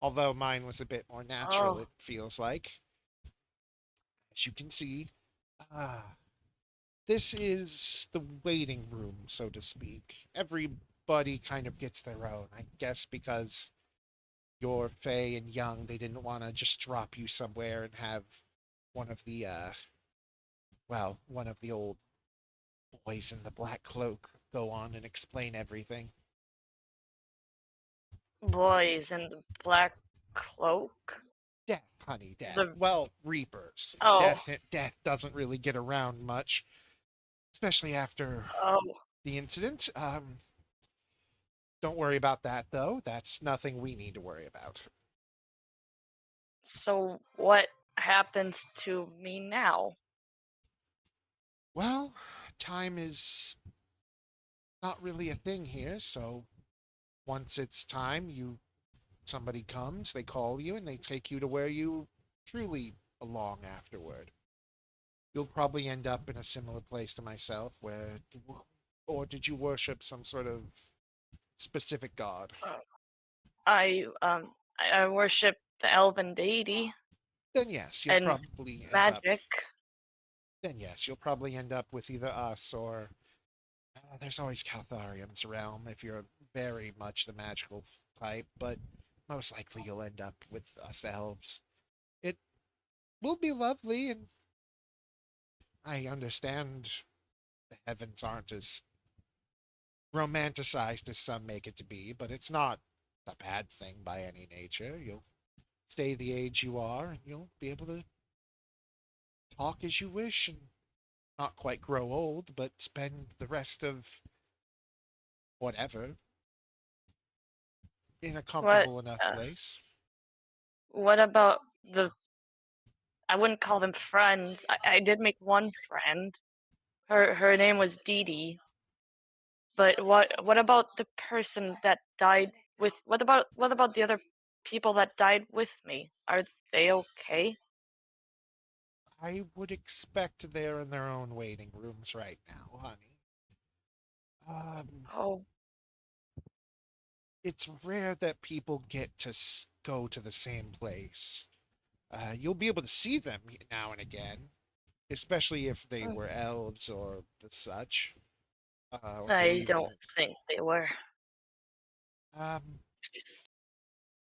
Although mine was a bit more natural, Oh. it feels like. As you can see, this is the waiting room, so to speak. Everybody kind of gets their own, I guess, because you're Faye and young, they didn't want to just drop you somewhere and have one of the, one of the old boys in the black cloak go on and explain everything. Boys in the black cloak. Death, honey, death. The- Well, Reapers. Oh. Death doesn't really get around much, especially after Oh. the incident. Don't worry about that, though. That's nothing we need to worry about. So what happens to me now? Well, time is not really a thing here, so once it's time, somebody comes, they call you, and they take you to where you truly belong afterward. You'll probably end up in a similar place to myself, or did you worship some sort of specific god? I worship the elven deity Then yes, you'll and probably end up. magic. Then yes, you'll probably end up with either us or there's always Caltharium's realm if you're very much the magical type, but most likely you'll end up with us elves. It will be lovely, and I understand the heavens aren't as romanticized as some make it to be, but it's not a bad thing by any nature. You'll stay the age you are, and you'll be able to talk as you wish and not quite grow old, but spend the rest of whatever in a comfortable enough place. What about the? I wouldn't call them friends. I did make one friend. Her name was Dee Dee. But what about the person that died with? What about the other people that died with me? Are they okay? I would expect they're in their own waiting rooms right now, honey. Oh, It's rare that people get to go to the same place. You'll be able to see them now and again, especially if they were elves or the such. Or I believed don't think they were.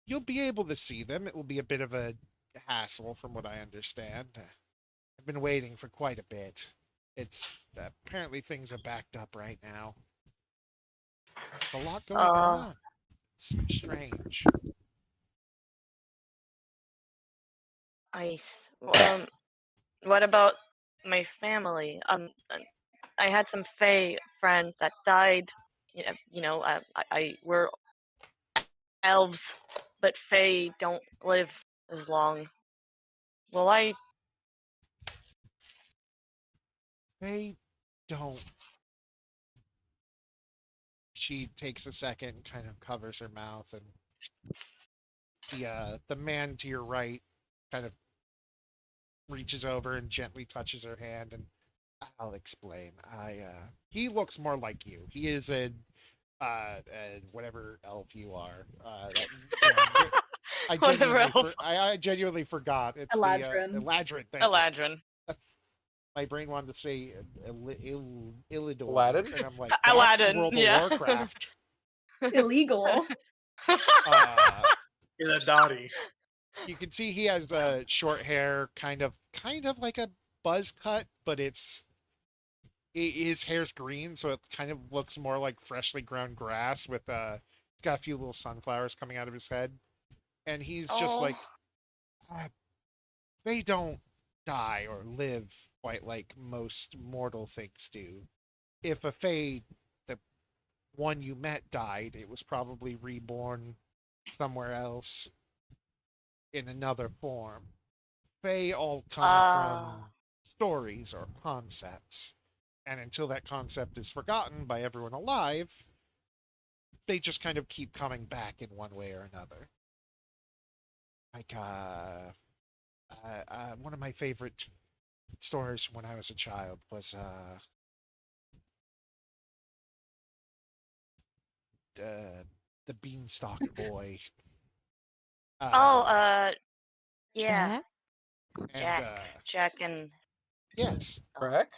You'll be able to see them. It will be a bit of a hassle, from what I understand. I've been waiting for quite a bit. It's apparently things are backed up right now. There's a lot going on. It's strange. What about my family? I had some Fae friends that died. We're elves, but Fae don't live as long. Will I? They don't. She takes a second, kind of covers her mouth, and the man to your right kind of reaches over and gently touches her hand, and I'll explain. He looks more like you. He is a whatever elf you are. I genuinely forgot. It's Eladrin. The Eladrin. Eladrin. My brain wanted to say Illidor. Aladdin? And I'm like, Aladdin, World yeah. of Warcraft. Illegal. Illidati. You can see he has short hair, kind of like a buzz cut, but his hair's green, so it kind of looks more like freshly grown grass with he's got a few little sunflowers coming out of his head. And he's just like, they don't die or live quite like most mortal things do. If a Fae, the one you met, died, it was probably reborn somewhere else in another form. Fae all come from stories or concepts. And until that concept is forgotten by everyone alive, they just kind of keep coming back in one way or another. Like, one of my favorite stories when I was a child was, the Beanstalk Boy. Yeah. And, Jack and... Yes. Crack?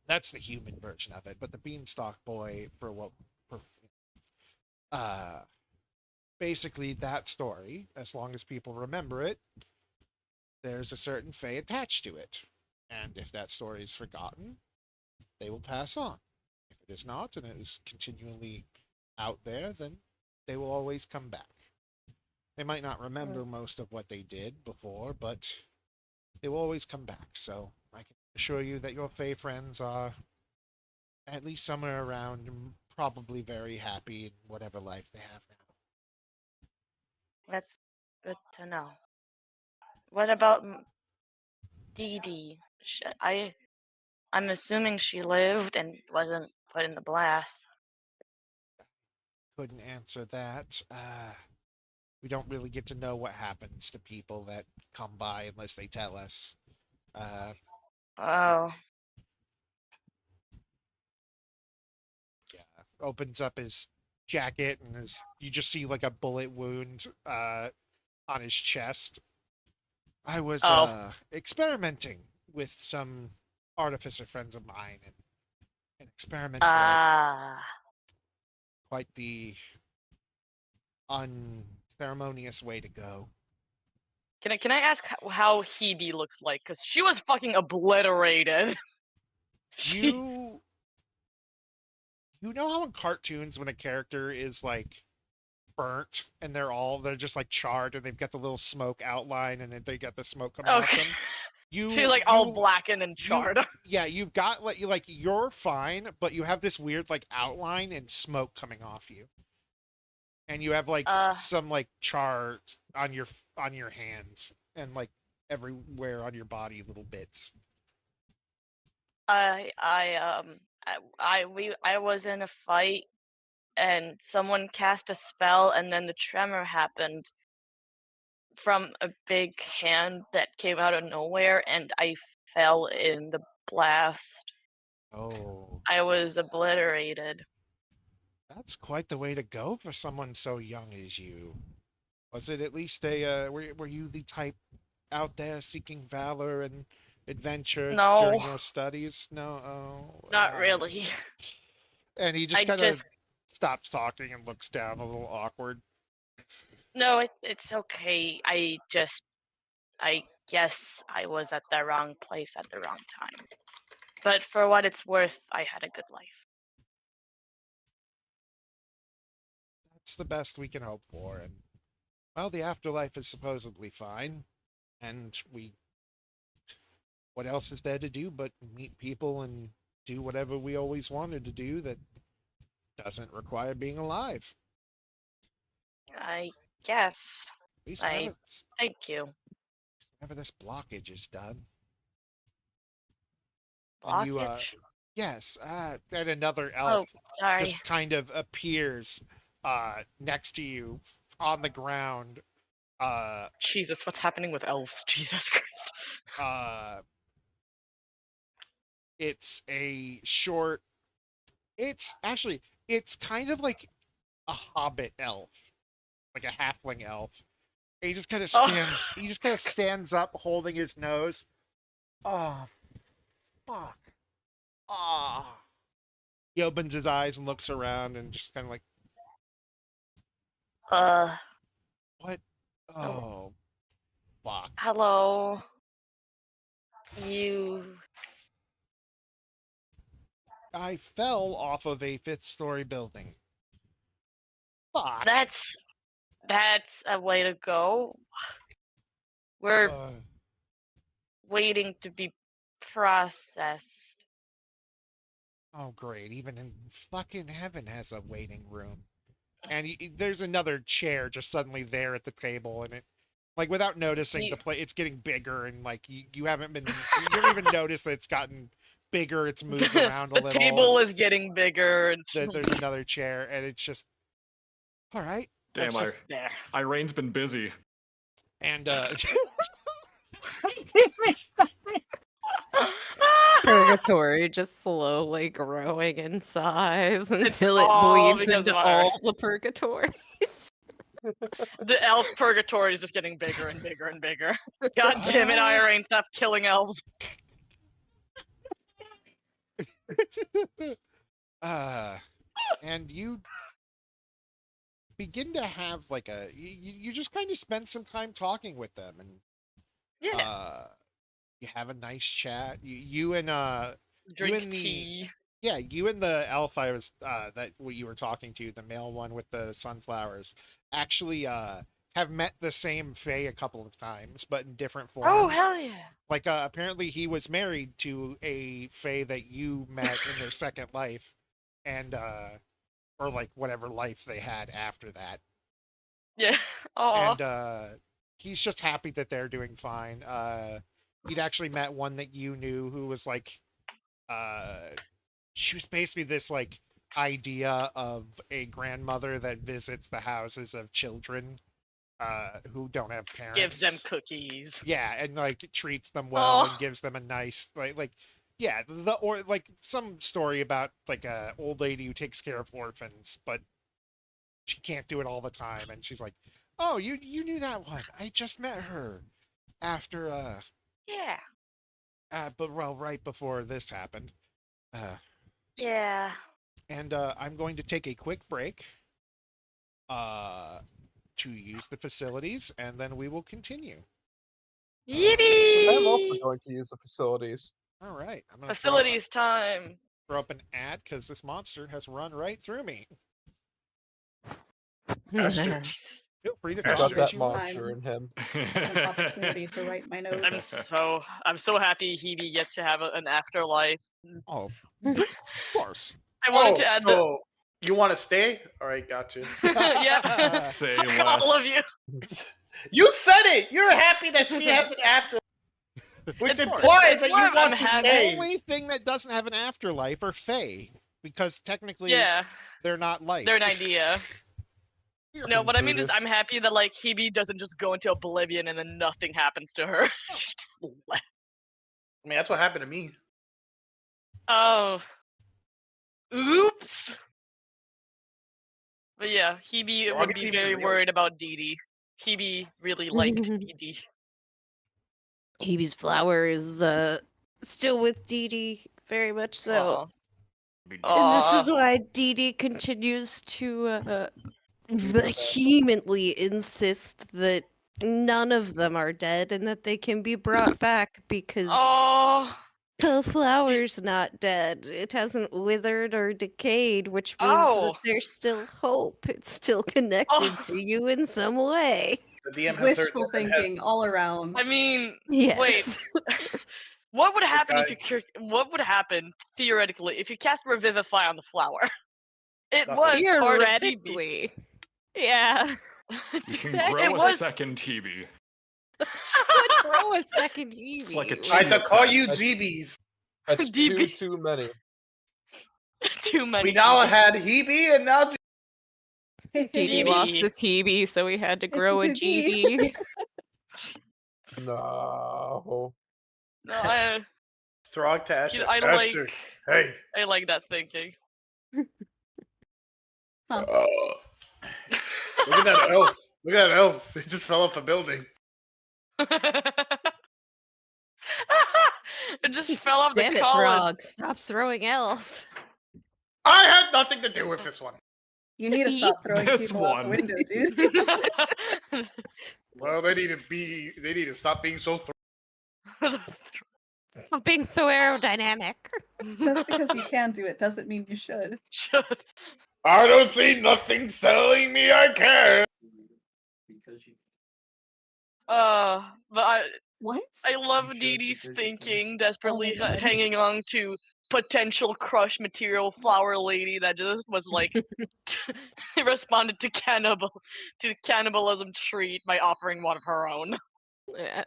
That's the human version of it, but the Beanstalk Boy, basically that story, as long as people remember it, there's a certain Fae attached to it. And if that story is forgotten, they will pass on. If it is not, and it is continually out there, then they will always come back. They might not remember most of what they did before, but they will always come back. So I can assure you that your Fae friends are at least somewhere around probably very happy in whatever life they have now. That's good to know. What about Dee Dee? I'm assuming she lived and wasn't put in the blast. Couldn't answer that. We don't really get to know what happens to people that come by unless they tell us. Oh, Yeah. Opens up his jacket and you just see like a bullet wound on his chest. I was Oh. experimenting with some artificer friends of mine, and an experiment broke. ah, Quite the unceremonious way to go. can I ask how Hebe looks like? Cause she was fucking obliterated. You know how in cartoons when a character is like burnt and they're just like charred and they've got the little smoke outline and then they got the smoke coming off Okay. them. She's like all blackened and charred. Yeah, you've got like you're fine, but you have this weird like outline and smoke coming off you, and you have like some like char on your hands and like everywhere on your body, little bits. I was in a fight and someone cast a spell and then the tremor happened from a big hand that came out of nowhere and I fell in the blast. Oh. I was obliterated. That's quite the way to go for someone so young as you. Was it at least a were you the type out there seeking valor and adventure during No. your studies? No, oh. Not really. And he just kind of stops talking and looks down, a little awkward. No, it's okay. I guess I was at the wrong place at the wrong time. But for what it's worth, I had a good life. That's the best we can hope for, and well, the afterlife is supposedly fine, and what else is there to do but meet people and do whatever we always wanted to do that doesn't require being alive? I guess. At least Thank you. whenever this blockage is done. Blockage? And yes, and another elf just kind of appears next to you on the ground. Jesus, what's happening with elves? Jesus Christ. It's a short. It's kind of like a hobbit elf, like a halfling elf. And he just kind of stands. He just kind of stands up, holding his nose. Oh, fuck. Ah. He opens his eyes and looks around and just kind of like. What? Oh. Fuck. Hello. I fell off of a 5th-story building. Fuck. That's a way to go. We're waiting to be processed. Oh, great. Even in fucking heaven has a waiting room. And there's another chair just suddenly there at the table, and it, like, without noticing, it's getting bigger, and, like, you haven't been, you don't even notice that it's gotten bigger, it's moved around a little. The table is getting bigger. And there's another chair, and it's just, all right. Damn, Irene's been busy. And, Purgatory just slowly growing in size until it all bleeds because into of all the purgatories. The elf purgatory is just getting bigger and bigger and bigger. God damn it, Irene, stop killing elves. And you begin to have like you just kind of spend some time talking with them, and you have a nice chat. You and tea. Yeah, you and the elf I was that you were talking to, the male one with the sunflowers, actually have met the same Fae a couple of times, but in different forms. Oh, hell yeah. Like, apparently he was married to a Fae that you met in their second life, and or like whatever life they had after that. Yeah. Aw. And he's just happy that they're doing fine. He'd actually met one that you knew who was like, she was basically this like idea of a grandmother that visits the houses of children who don't have parents. Gives them cookies. Yeah, and like treats them well and Aw. gives them a nice like yeah, or like some story about like a old lady who takes care of orphans, but she can't do it all the time, and she's like, "Oh, you knew that one? I just met her after Yeah. but well, right before this happened." Yeah. And I'm going to take a quick break to use the facilities, and then we will continue. Yippee! I'm also going to use the facilities. All right, I'm going to Facilities time. throw up an ad because this monster has run right through me. Esther. Feel free to It's talk got as that you monster in him. Some opportunity to write my notes. I'm so happy Hebe gets to have an afterlife. Oh, of course. I wanted to add the so you want to stay? All right, got you. yeah. Say Fuck all of less. you. You said it. You're happy that she has an after, which It's implies that more you of want I'm to happy. The stay. only thing that doesn't have an afterlife are Fae, because technically Yeah, they're not life. they're an idea. You're No, what I mean is I'm Buddhist. happy that like Hebe doesn't just go into oblivion and then nothing happens to her. She just left. I mean, that's what happened to me. Oh. Oops. But yeah, Hebe I'll would get be even very real. worried about Dee Dee. Hebe really liked Dee Dee. Hebe's flower is still with Dee Dee, very much so. Aw. And this is Aw. why Dee Dee continues to vehemently insist that none of them are dead and that they can be brought back because Oh. the flower's not dead. It hasn't withered or decayed, which means that Oh. there's still hope. It's still connected Oh. to you in some way. The DM has heard Wishful that and thinking has all around. I mean, Yes. wait. What would happen if guy. you what would happen theoretically if you cast Revivify on the flower? It Nothing. was part of Hebe. Theoretically. Yeah. You can Exactly. grow It a was- second Hebe. Could grow a second Eevee. It's like a I shall call you That's- GBs. That's DB. too many. Too many. We now Hebes. had Hebe and now Dee Dee DB. lost his Hebe, so he had to grow a GB. No. No, I Throg to Asher. you know, I Asher, like hey. I like that thinking. Huh. Look at that elf. Look at that elf. It just fell off a building. It just fell off Damn the it, collar. Throg. Stop throwing elves. I had nothing to do with this one. You need to stop throwing This people out the one. window, dude. Well, they need to stop being so Stop being so aerodynamic. Just because you can do it doesn't mean you should. Should. I don't see nothing telling me I can. But What? I love Dee Dee's thinking, desperately hanging on to potential crush material flower lady that just was like responded to cannibalism treat by offering one of her own. Yes.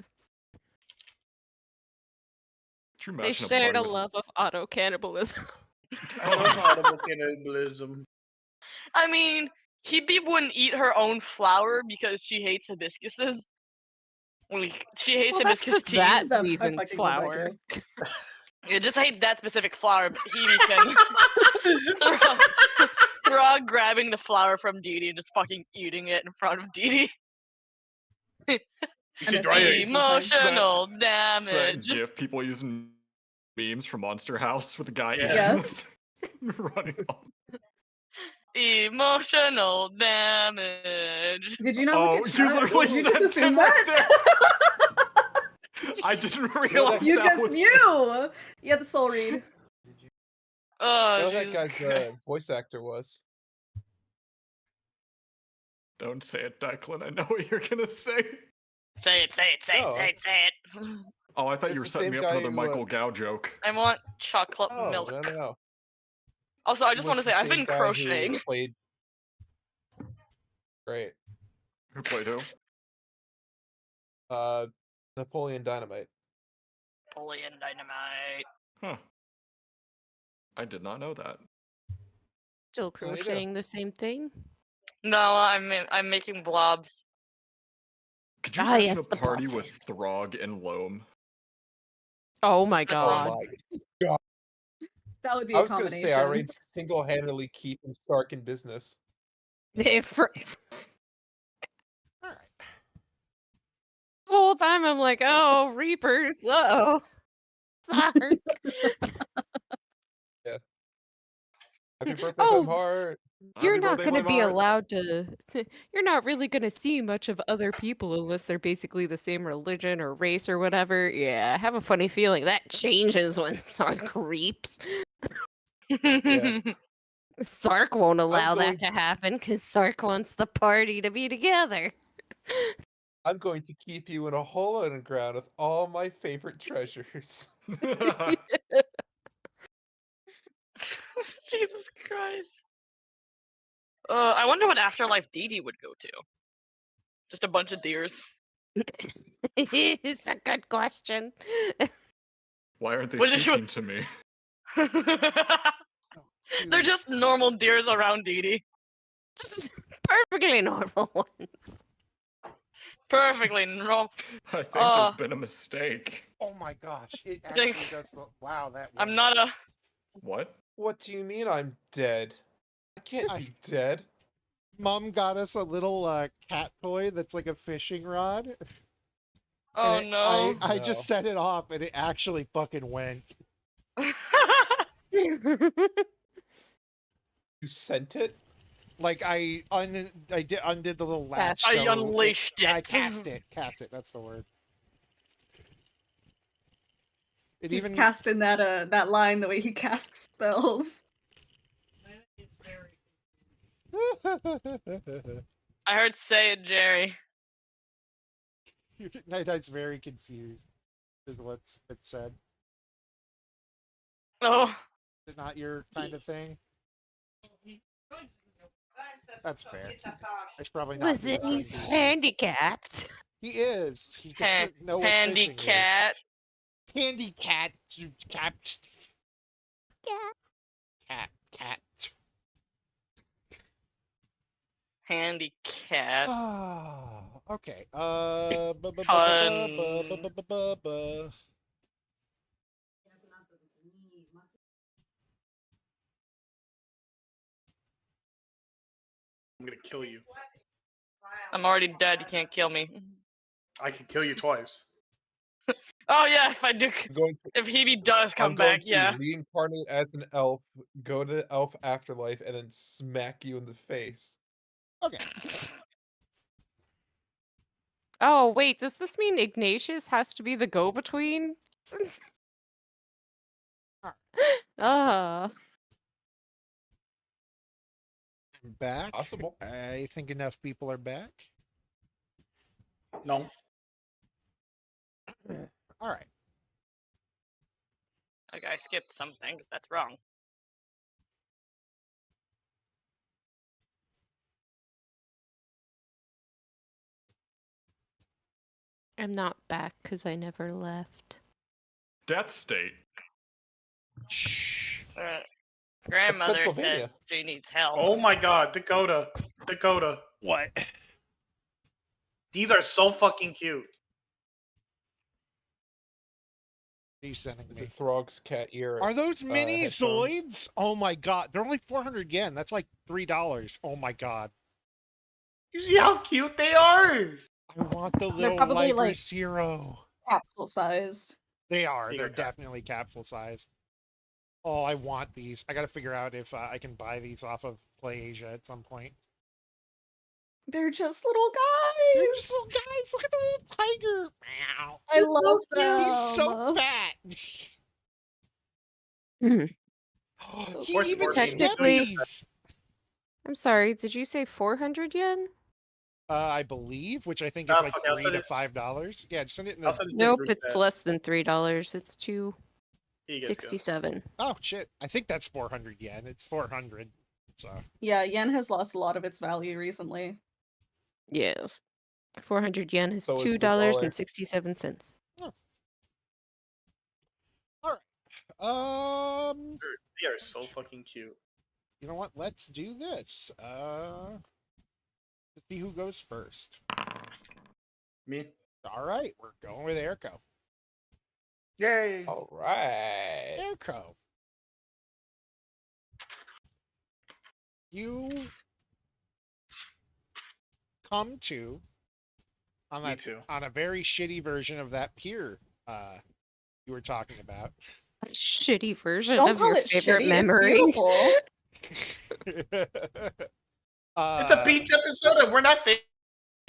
Could you They imagine shared a party with- love of auto cannibalism. I love audible cannibalism. I mean, Hebe wouldn't eat her own flower because she hates hibiscuses. She hates Well, that's hibiscus just tea. that I season's fucking love that flower. It just hates that specific flower, but Hebe can. Throg grabbing the flower from Dee Dee and just fucking eating it in front of Dee Dee. You should try it. Emotional It's that damage. GIF people using memes from Monster House with the guy Yes. running off. Emotional damage. Did you not Oh, look at you chat? literally Did you said just assume it right that? I didn't realize You that just was... knew! You had the soul read. Oh, You know that Jesus guy's Christ. voice actor was. Don't say it, Declan. I know what you're gonna say. Say it, say it, say No. it, say it, say it. Oh, I thought It's you were the setting same me up for guy another who, Michael Gow joke. I want chocolate Oh, milk. no. Also, I just was want to the say I've same been guy who crocheting. Played... Great. Who played who? Napoleon Dynamite. Napoleon Dynamite. Huh. I did not know that. Still How you do? crocheting the same thing? No, I'm making blobs. Could you Ah, imagine yes, a the party blob with Throg and Loam? Oh my That's Oh god. my god. That would be I a was gonna say I combination. read single-handedly keeping Stark in business. If All right. this whole time I'm like, oh, Reapers, uh-oh. Sorry. Happy birthday, Oh, Vemhart! you're Happy not birthday, going to be Vemhart. allowed to, you're not really going to see much of other people unless they're basically the same religion or race or whatever. Yeah, I have a funny feeling that changes when Sark reaps. Yeah. Sark won't allow going- that to happen because Sark wants the party to be together. I'm going to keep you in a hole in the ground with all my favorite treasures. Jesus Christ. I wonder what afterlife Dee Dee would go to. Just a bunch of deers. It's a good question. Why aren't they What did you- speaking to me? They're just normal deers around Dee Dee. Just perfectly normal ones. Perfectly normal. I think Uh, there's been a mistake. Oh my gosh! It Think- actually does look. Wow, that. I'm worked. not a. What? What do you mean I'm dead? I can't be dead. Mom got us a little cat toy that's like a fishing rod. Oh and no. I No. just set it off, and it actually fucking went. You sent it? Like I undid the little latch. I so unleashed Yeah, I it. cast it. Cast it. That's the word. It He's even casting that line the way he casts spells. I heard say it, Jerry. Night Night's very confused. Is what's it said. Oh. Is it not your kind of thing? That's fair. It's probably not. Listen, your he's thing. handicapped. He is. He Han- gets to know what fishing is. Handicat. Handicat. Cat. Yeah. Cat. Handicat. Ah, okay. I'm gonna kill you. I'm already dead. You can't kill me. I can kill you twice. Oh yeah, if I do, I'm going to, if Hebe does come I'm going back, to yeah. reincarnate as an elf, go to elf afterlife, and then smack you in the face. Okay. Oh, wait, does this mean Ignatius has to be the go-between? Since... Ah. I'm back. Possible. I think enough people are back. No. All right. Okay, I skipped something because that's wrong. I'm not back because I never left. Death state. Shh. Grandmother Pennsylvania. says she needs help. Oh my god, Dakota. Dakota. What? These are so fucking cute. He's sending Is me. it Throg's cat ear? Are those mini headphones? Zoids? Oh my god, they're only 400 yen. That's like $3. Oh my god. You see how cute they are? I want the little probably, Lifer like- Zero. Capsule sized. They are. Bigger They're cap. definitely capsule sized. Oh, I want these. I gotta figure out if I can buy these off of PlayAsia at some point. They're just little They're guys. just little guys. Look at the little tiger. Meow. I He's so love cute. He's so them. fat. So He course even it's Technically- studies. I'm sorry, did you say 400 yen? I believe, which I think is Ah, like fuck, I'll $3 send to it. $5. Yeah, just send it in I'll the send this in the Nope, group it's chat. less than $3. It's 2. He gets go. 67. Oh shit! I think that's 400 yen. It's 400. So Yeah, yen has lost a lot of its value recently. Yes. 400 yen is So is the $2.67. all right. They are so fucking cute. You know what? Let's do this. To see who goes first. Me. All right, we're going with Erko. Yay! All right. Erko. You come to on Me that too. on a very shitty version of that pier you were talking about. A shitty version Don't of call your it favorite shitty, memory. it's beautiful. It's a beach episode, and we're not there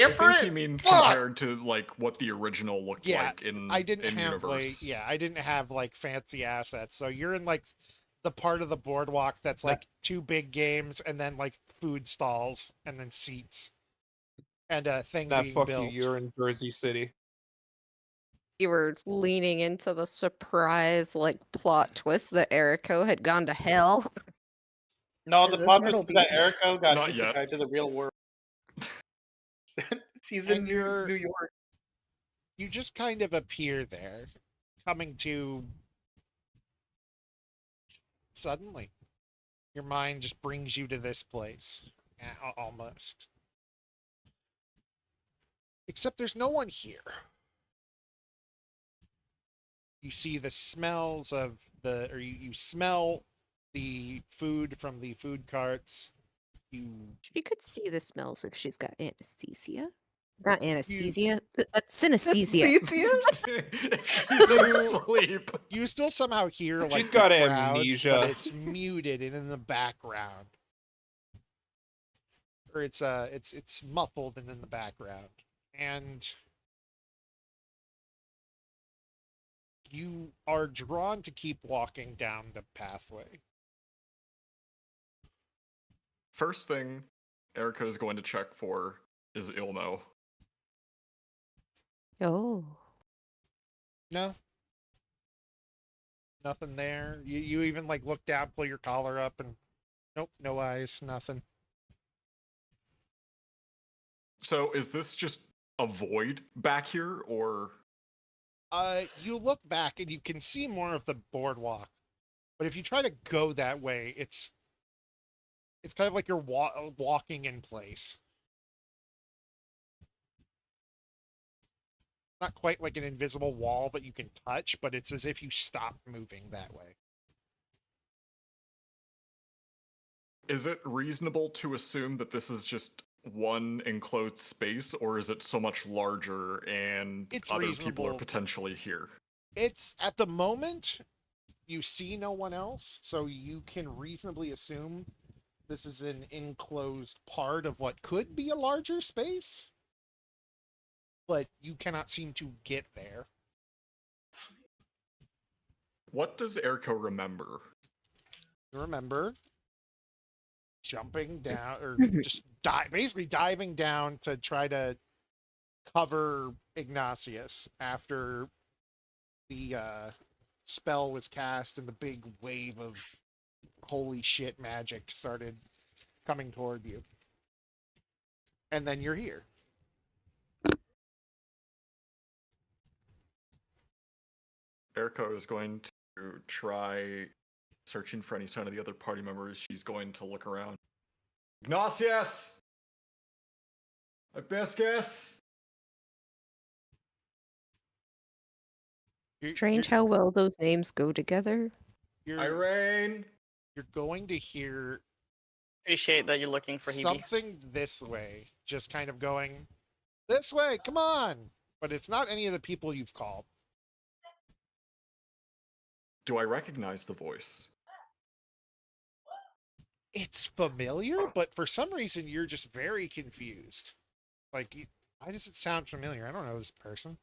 I for think it. you mean Fuck! compared to like what the original looked Yeah, like in I didn't in have universe. I didn't have like fancy assets. So you're in like the part of the boardwalk that's like two big games and then like food stalls and then seats and a thing Nah, being fuck built. you. You're in Jersey City. You were leaning into the surprise, like, plot twist that Eriko had gone to hell. No, Is the this plot Myrtle twist is that Beach? Eriko got Not yet. isekai to the real world. She's And in you're- New York. You just kind of appear there, coming to suddenly. Your mind just brings you to this place, almost. Except there's no one here. You see the smells of you smell the food from the food carts. She could see the smells if she's got anesthesia. Not anesthesia, synesthesia. She's asleep. You still somehow hear like She's the got crowd, amnesia. but it's muted and in the background, or it's muffled and in the background, and you are drawn to keep walking down the pathway. First thing Erica is going to check for is Ilmo. Oh. No. Nothing there. You even like look down, pull your collar up, and nope, no eyes, nothing. So is this just a void back here, or You look back and you can see more of the boardwalk, but if you try to go that way, it's kind of like you're walking in place. Not quite like an invisible wall that you can touch, but it's as if you stop moving that way. is it reasonable to assume that this is just one enclosed space, or is it so much larger and It's other people are reasonable. potentially here? It's at the moment you see no one else, so you can reasonably assume this is an enclosed part of what could be a larger space, but you cannot seem to get there. What does Eriko remember? Remember jumping down, or just basically diving down to try to cover Ignatius after the spell was cast and the big wave of holy shit magic started coming toward you. And then you're here. Eriko is going to try searching for any sign of the other party members. She's going to look around. Ignatius! My best guess! Strange how well those names go together. Irene! You're going to hear Appreciate that you're looking for Hebe. something this way, just kind of going, this way, come on! But it's not any of the people you've called. Do I recognize the voice? It's familiar, but for some reason you're just very confused. Like, why does it sound familiar? I don't know this person.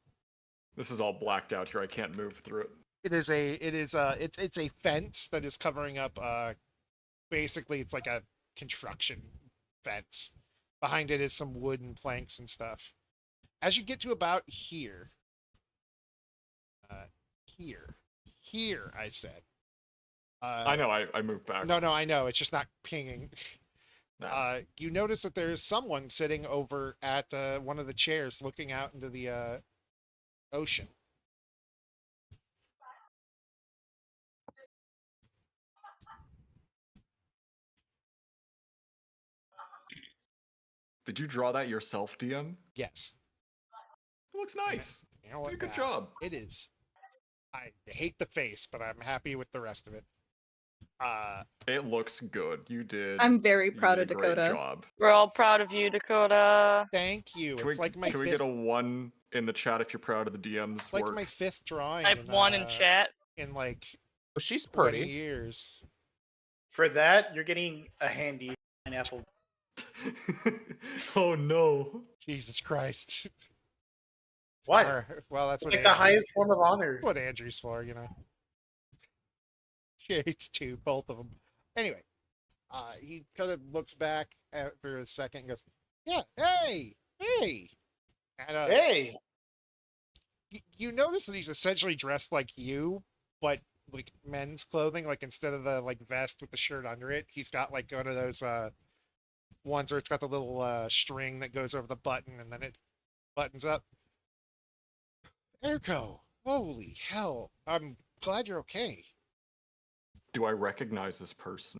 This is all blacked out here. I can't move through it. It's a fence that is covering up. Basically, it's like a construction fence. Behind it is some wood and planks and stuff. As you get to about here, here, I said. I know. I moved back. No, I know. It's just not pinging. No. You notice that there's someone sitting over at one of the chairs looking out into the ocean. Did you draw that yourself, DM? Yes. It looks nice. You know Did what? a good job. It is. I hate the face, but I'm happy with the rest of it. It looks good. You did. I'm very you proud did of a great Dakota. job. We're all proud of you, Dakota. Thank you. Can It's like my we fifth. get a 1 in the chat if you're proud of the DM's It's like work? my fifth drawing. Type 1 in chat. In like But she's 20 pretty. years. For that, you're getting a handy pineapple. Oh no. Jesus Christ. What? Well, that's It's what like the Andrew's- highest form of honor. That's what Andrew's for, you know. She hates two, both of them. Anyway, he kind of looks back after a second and goes, "Yeah, hey!" And Hey! you notice that he's essentially dressed like you, but like men's clothing. Like instead of the like vest with the shirt under it, he's got like one of those ones where it's got the little string that goes over the button and then it buttons up. Erko, holy hell! I'm glad you're okay. Do I recognize this person?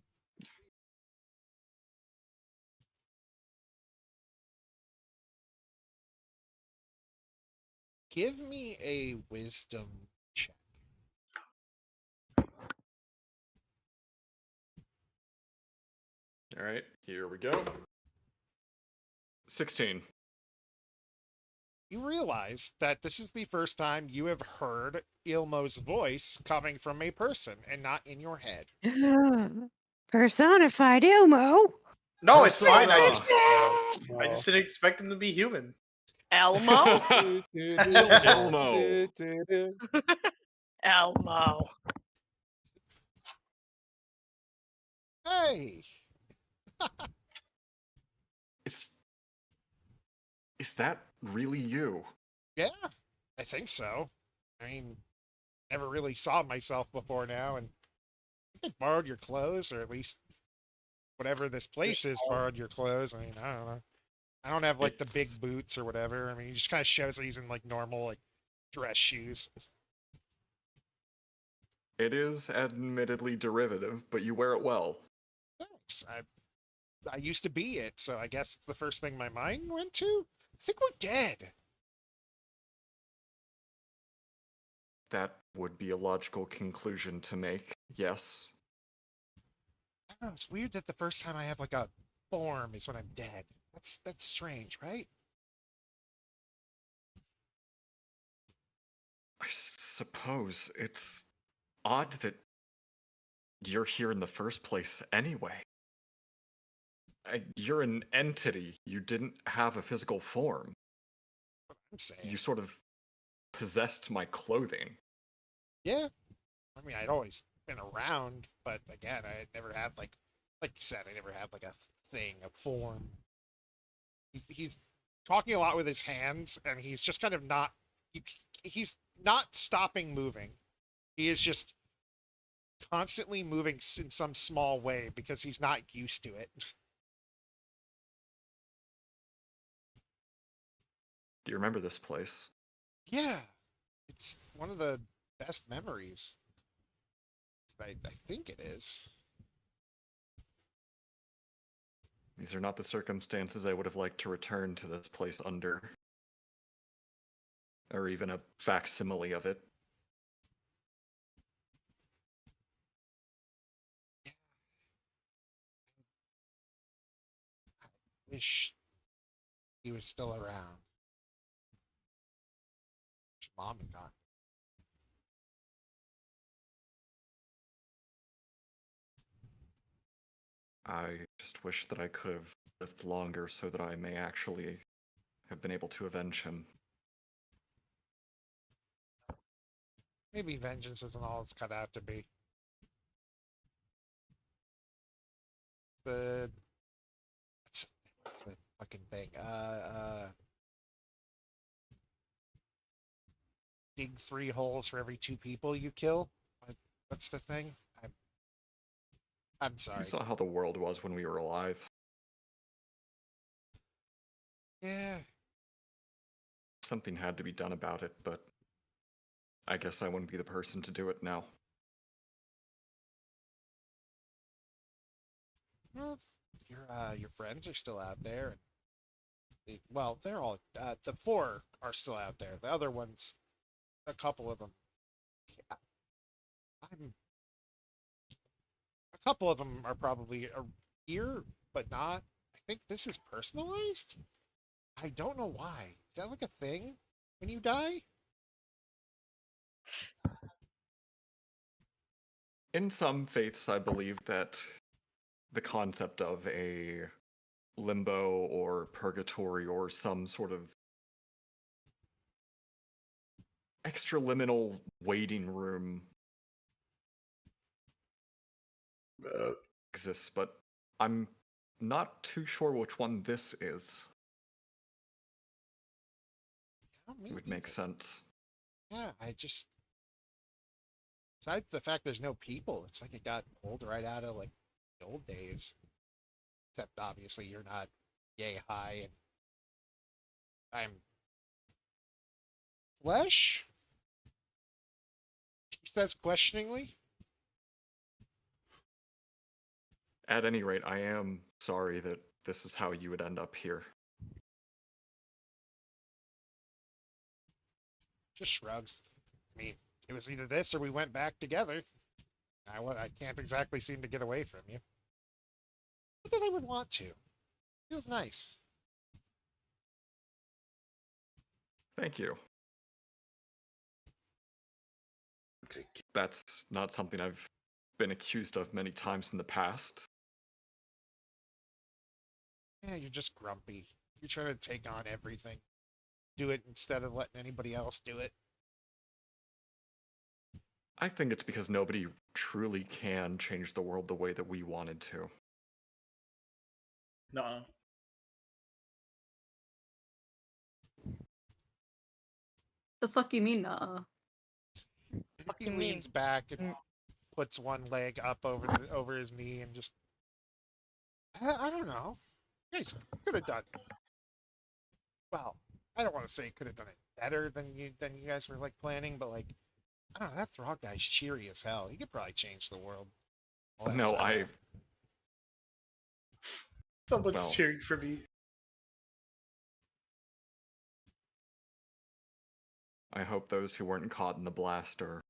Give me a wisdom check. All right, here we go. 16. You realize that this is the first time you have heard Ilmo's voice coming from a person and not in your head. Personified Ilmo. No, it's fine. Persona. I just didn't expect him to be human. Elmo? Elmo. Elmo. Hey! Is that really you? Yeah, I think so. I mean, never really saw myself before now, and I think I borrowed your clothes, or at least whatever this place is borrowed your clothes. I mean, I don't know. I don't have like the big It's- boots or whatever. I mean, he just kind of shows that he's in like normal like dress shoes. It is admittedly derivative, but you wear it well. Thanks. I used to be it, so I guess it's the first thing my mind went to. I think we're dead. That would be a logical conclusion to make. Yes. I don't know. It's weird that the first time I have like a form is when I'm dead. That's strange, right? I suppose it's odd that you're here in the first place anyway. You're an entity. You didn't have a physical form. I'm saying. You sort of possessed my clothing. Yeah. I mean, I'd always been around, but again, I had never had like you said, I never had like a thing, a form. He's talking a lot with his hands, and he's just kind of not. He's not stopping moving. He is just constantly moving in some small way because he's not used to it. Do you remember this place? Yeah, it's one of the best memories. I think it is. These are not the circumstances I would have liked to return to this place under. Or even a facsimile of it. Wish he was still around. Wish Mom had gone. I just wish that I could have lived longer so that I may actually have been able to avenge him. Maybe vengeance isn't all it's cut out to be. That's a fucking thing. Dig 3 holes for every 2 people you kill. what's the thing? I'm sorry. You saw how the world was when we were alive. Yeah. Something had to be done about it, but I guess I wouldn't be the person to do it now. Well, your friends are still out there. And well, they're all the 4 are still out there. The other ones, a couple of them. A couple of them are probably here, but not. I think this is personalized. I don't know why. Is that like a thing when you die? In some faiths, I believe that the concept of a limbo or purgatory or some sort of extraliminal waiting room exists, but I'm not too sure which one this is. It would make sense. Yeah, besides the fact there's no people, it's like it got pulled right out of like the old days. Except obviously you're not yay high and I'm flesh? He says questioningly. At any rate, I am sorry that this is how you would end up here. Just shrugs. I mean, it was either this or we went back together. I can't exactly seem to get away from you. Not that I would want to. Feels nice. Thank you. That's not something I've been accused of many times in the past. Yeah, you're just grumpy. You're trying to take on everything. Do it instead of letting anybody else do it. I think it's because nobody truly can change the world the way that we wanted to. No. The fuck you mean, nuh-uh? He leans back and puts one leg up over his knee and just I don't know. You guys could have done. Well, I don't want to say could have done it better than you guys were like planning, but like I don't know, that Throg guy's cheery as hell. He could probably change the world. Well, No, Someone's well, cheering for me. I hope those who weren't caught in the blast are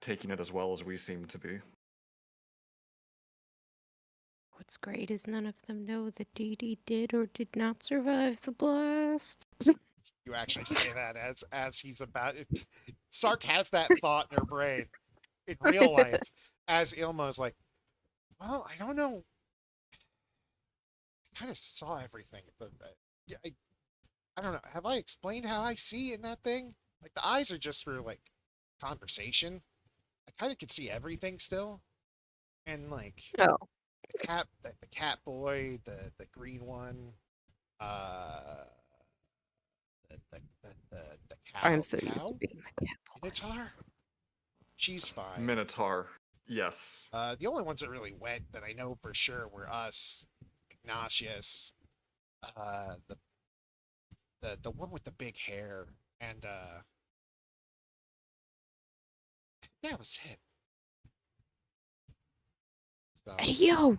taking it as well as we seem to be. What's great is none of them know that Dee Dee did or did not survive the blast. You actually say that as he's about it. Sark has that thought in her brain in real life as Ilma's like, well, I don't know. I kind of saw everything. I don't know. Have I explained how I see in that thing? Like the eyes are just for like conversation. I kind of can see everything still, and like Oh. the cat boy, the green one, the cow. I'm so used to being the cat boy. Minotaur. She's fine. Minotaur, yes. The only ones that really went that I know for sure were us, Ignatius, the one with the big hair, and that was it. So, Hey, yo!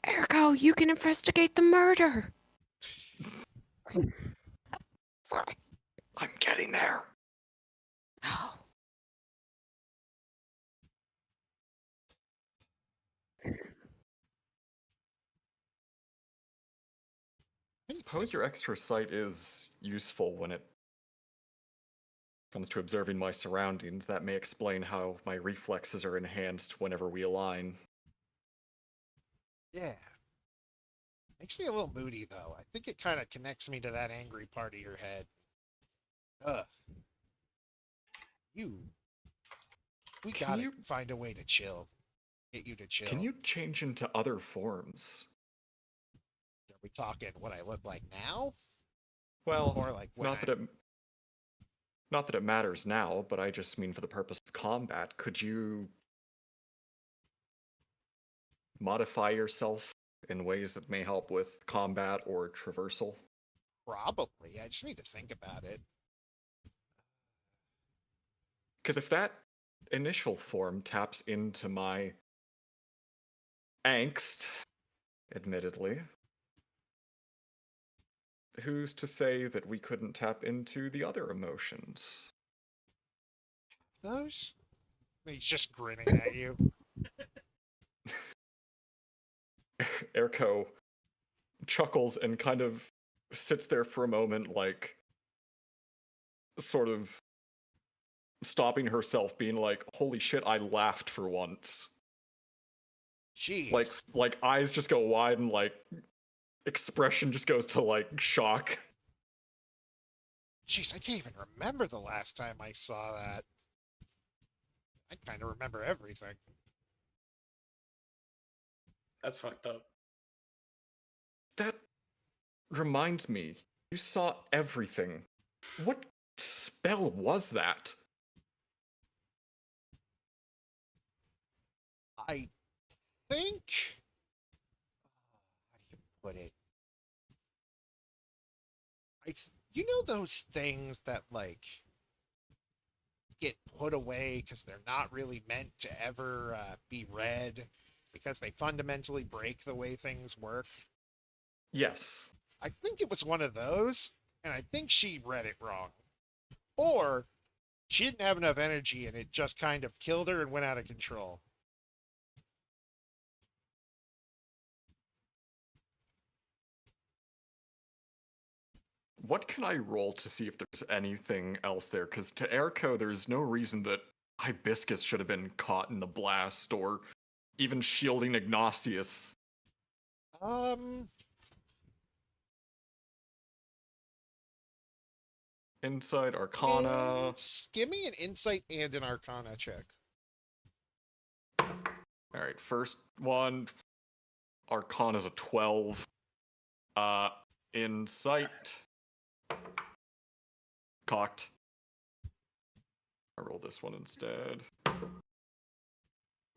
Ergo, you can investigate the murder! Sorry. I'm getting there. Oh. I suppose your extra sight is useful when it comes to observing my surroundings. That may explain how my reflexes are enhanced whenever we align. Yeah. Makes me a little moody, though. I think it kind of connects me to that angry part of your head. Ugh. We gotta find a way to chill. Get you to chill. Can you change into other forms? Are we talking what I look like now? Well, Or like when Not that it matters now, but I just mean for the purpose of combat. Could you modify yourself in ways that may help with combat or traversal? Probably. I just need to think about it. Because if that initial form taps into my angst, admittedly, who's to say that we couldn't tap into the other emotions? Those? He's just grinning at you. Erko chuckles and kind of sits there for a moment, like, sort of stopping herself, being like, holy shit, I laughed for once. Jeez. Like eyes just go wide and like expression just goes to like shock. Jeez, I can't even remember the last time I saw that. I kind of remember everything. That's fucked up. That reminds me, you saw everything. What spell was that? I think. How do you put it? You know those things that like get put away because they're not really meant to ever be read because they fundamentally break the way things work? Yes. I think it was one of those, and I think she read it wrong. Or she didn't have enough energy and it just kind of killed her and went out of control. What can I roll to see if there's anything else there? Because to Erko, there's no reason that Hibiscus should have been caught in the blast or even shielding Ignatius. Insight, Arcana. Give me an insight and an Arcana check. Alright, first one. Arcana's a 12. Insight. Cocked. I rolled this one instead.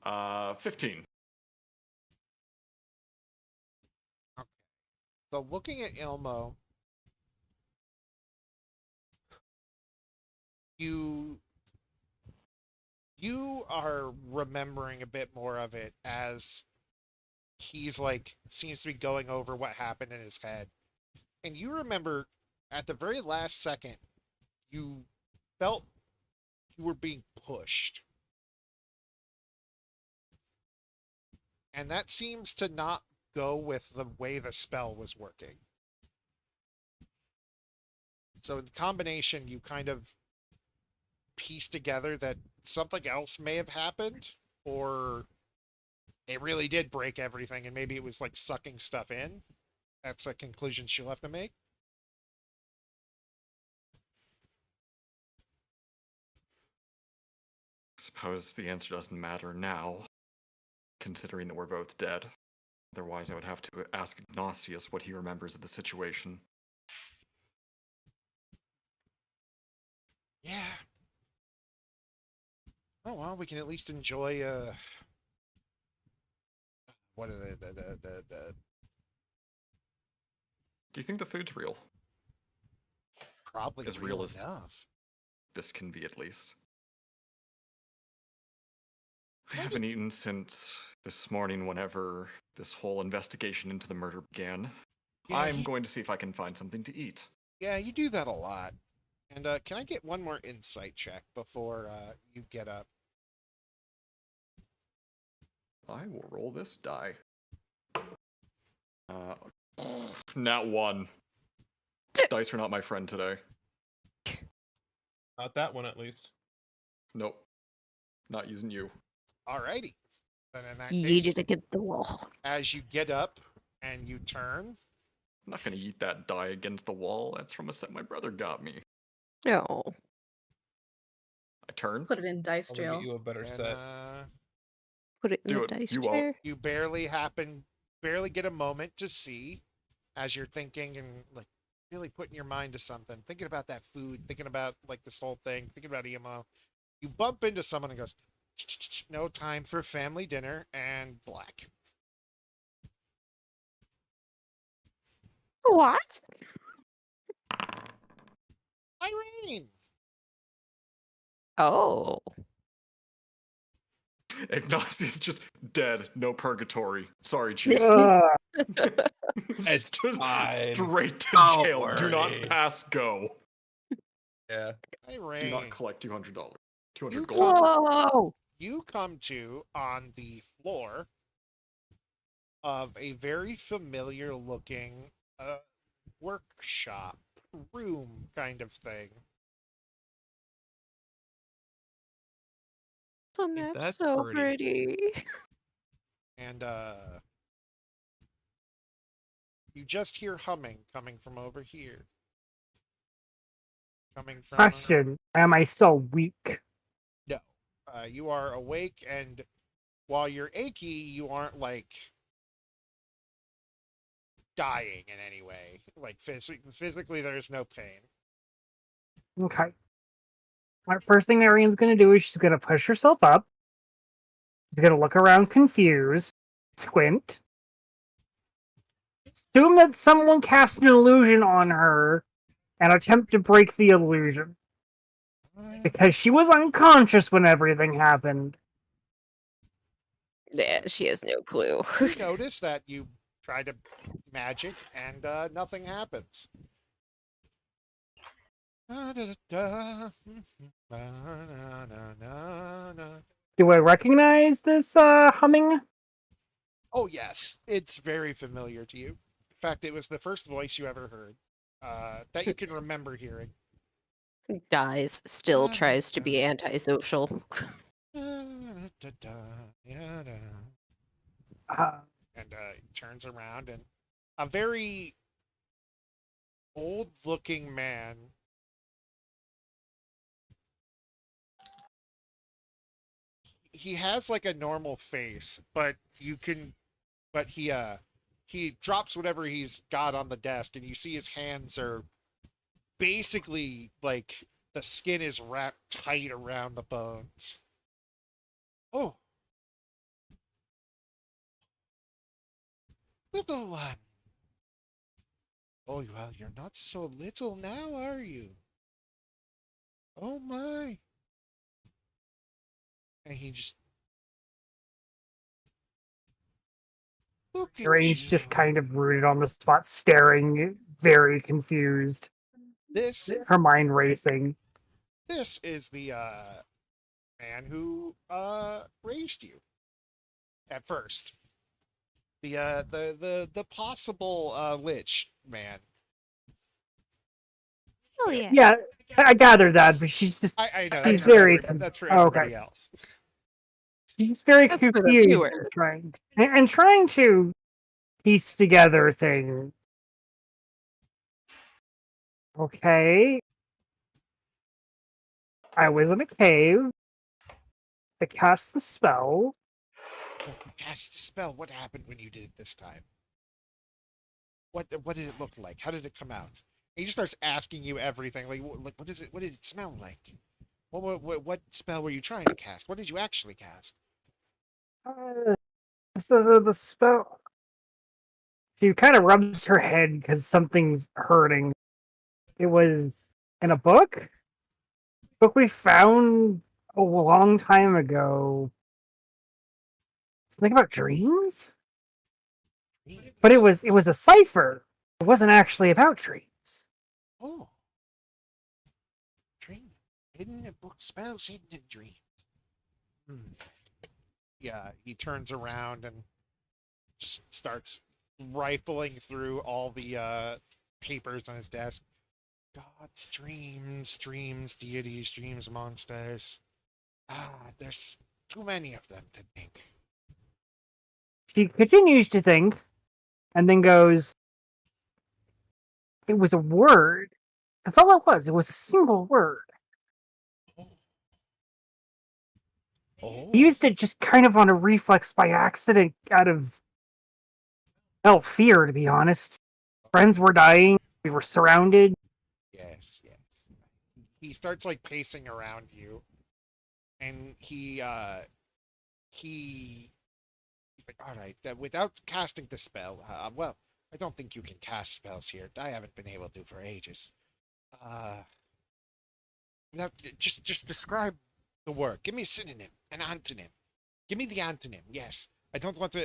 15. Okay. So looking at Ilmo, you are remembering a bit more of it as he's like seems to be going over what happened in his head. And you remember at the very last second, you felt you were being pushed. And that seems to not go with the way the spell was working. So in combination, you kind of piece together that something else may have happened, or it really did break everything and maybe it was like sucking stuff in. That's a conclusion she'll have to make. Suppose the answer doesn't matter now, considering that we're both dead. Otherwise, I would have to ask Ignatius what he remembers of the situation. Yeah. Oh well, we can at least enjoy what are Do you think the food's real? probably As real real as- enough. This can be, at least. I haven't eaten since this morning whenever this whole investigation into the murder began. Yeah, I'm going to see if I can find something to eat. Yeah, you do that a lot. And can I get one more insight check before you get up? I will roll this die. Nat 1. Dice are not my friend today. Not that one, at least. Nope. Not using you. Alrighty. Then in that Yeet case, it against the wall. as you get up and you turn, I'm not gonna eat that die against the wall. That's from a set my brother got me. No. I turn. Put it in dice I'll get jail. you a better and, set. Put it in Do the it. dice You won't. chair. you barely get a moment to see as you're thinking and like, really putting your mind to something, thinking about that food, thinking about like this whole thing, thinking about EMO. You bump into someone and goes, no time for family dinner, and black. What? Irene! Oh. Ignatius just dead, no purgatory. Sorry, Chief. Ugh. It's Just fine. straight to Don't jail. Do not worry. pass go. Yeah. Irene. Do not collect $200. 200 You gold. Whoa! You come to on the floor of a very familiar looking workshop room kind of thing. The map's that's so pretty. pretty. And you just hear humming coming from over here. Coming from Question: am I still weak? No. You are awake, and while you're achy, you aren't like dying in any way. Like physically, there's no pain. Okay. My first thing Arian's gonna do is she's gonna push herself up. She's gonna look around confused, squint. Assume that someone cast an illusion on her and attempt to break the illusion. Because she was unconscious when everything happened. Yeah, she has no clue. You notice that you try to magic and nothing happens. Do I recognize this humming? Oh yes, it's very familiar to you. In fact, it was the first voice you ever heard that you can remember hearing. Dies, still tries to be antisocial. And he turns around, and a very old-looking man. He has like a normal face, but he drops whatever he's got on the desk, and you see his hands are basically like the skin is wrapped tight around the bones. Oh, little one. Oh, well, you're not so little now, are you? Oh my. And he just look at Range you. just kind of rooted on the spot, staring, very confused. This Her mind racing. this is the man who raised you at first. The possible lich man. Oh yeah. Yeah, I gathered that, but she's just I know He's that's for very that's for oh, everybody okay. else. she's very That's for the confused viewers. and trying to piece together things. Okay. I was in a cave. I cast the spell. You cast the spell. What happened when you did it this time? What did it look like? How did it come out? And he just starts asking you everything. Like what is it? What did it smell like? What spell were you trying to cast? What did you actually cast? So the spell. She kind of rubs her head because something's hurting. It was in a book we found a long time ago. Something about dreams, but it was a cipher. It wasn't actually about dreams. Oh, dream hidden in book spells hidden in dreams. Yeah, he turns around and just starts rifling through all the papers on his desk. Gods, dreams, deities, dreams, monsters. There's too many of them to think. She continues to think, and then goes, "It was a word. That's all it was. It was a single word. Oh, He used it just kind of on a reflex by accident, out of fear, to be honest. Friends were dying. We were surrounded. Yes, yes. He starts like pacing around you, and he's like, all right, without casting the spell, well, I don't think you can cast spells here. I haven't been able to for ages. Now just describe the word. Give me a synonym, an antonym. Give me the antonym. Yes, I don't want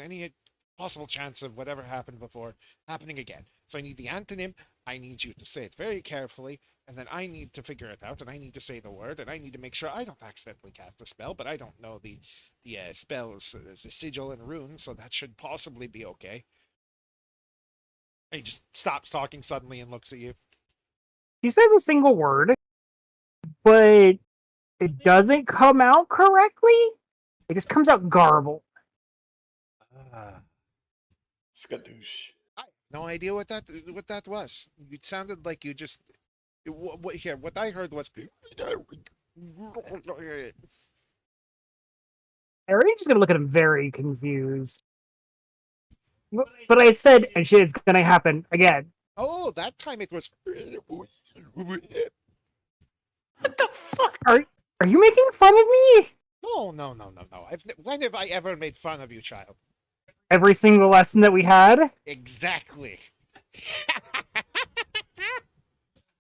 any possible chance of whatever happened before happening again. So I need the antonym. I need you to say it very carefully, and then I need to figure it out, and I need to say the word, and I need to make sure I don't accidentally cast a spell, but I don't know the spell's sigil and runes, so that should possibly be okay. And he just stops talking suddenly and looks at you. He says a single word, but it doesn't come out correctly. It just comes out garbled. Skadoosh. I have no idea what that was. It sounded like you just. What I heard was. Arian's just gonna look at him very confused. But I said, and shit's gonna happen again. Oh, that time it was. What the fuck? Are you making fun of me? No. When have I ever made fun of you, child? Every single lesson that we had? Exactly.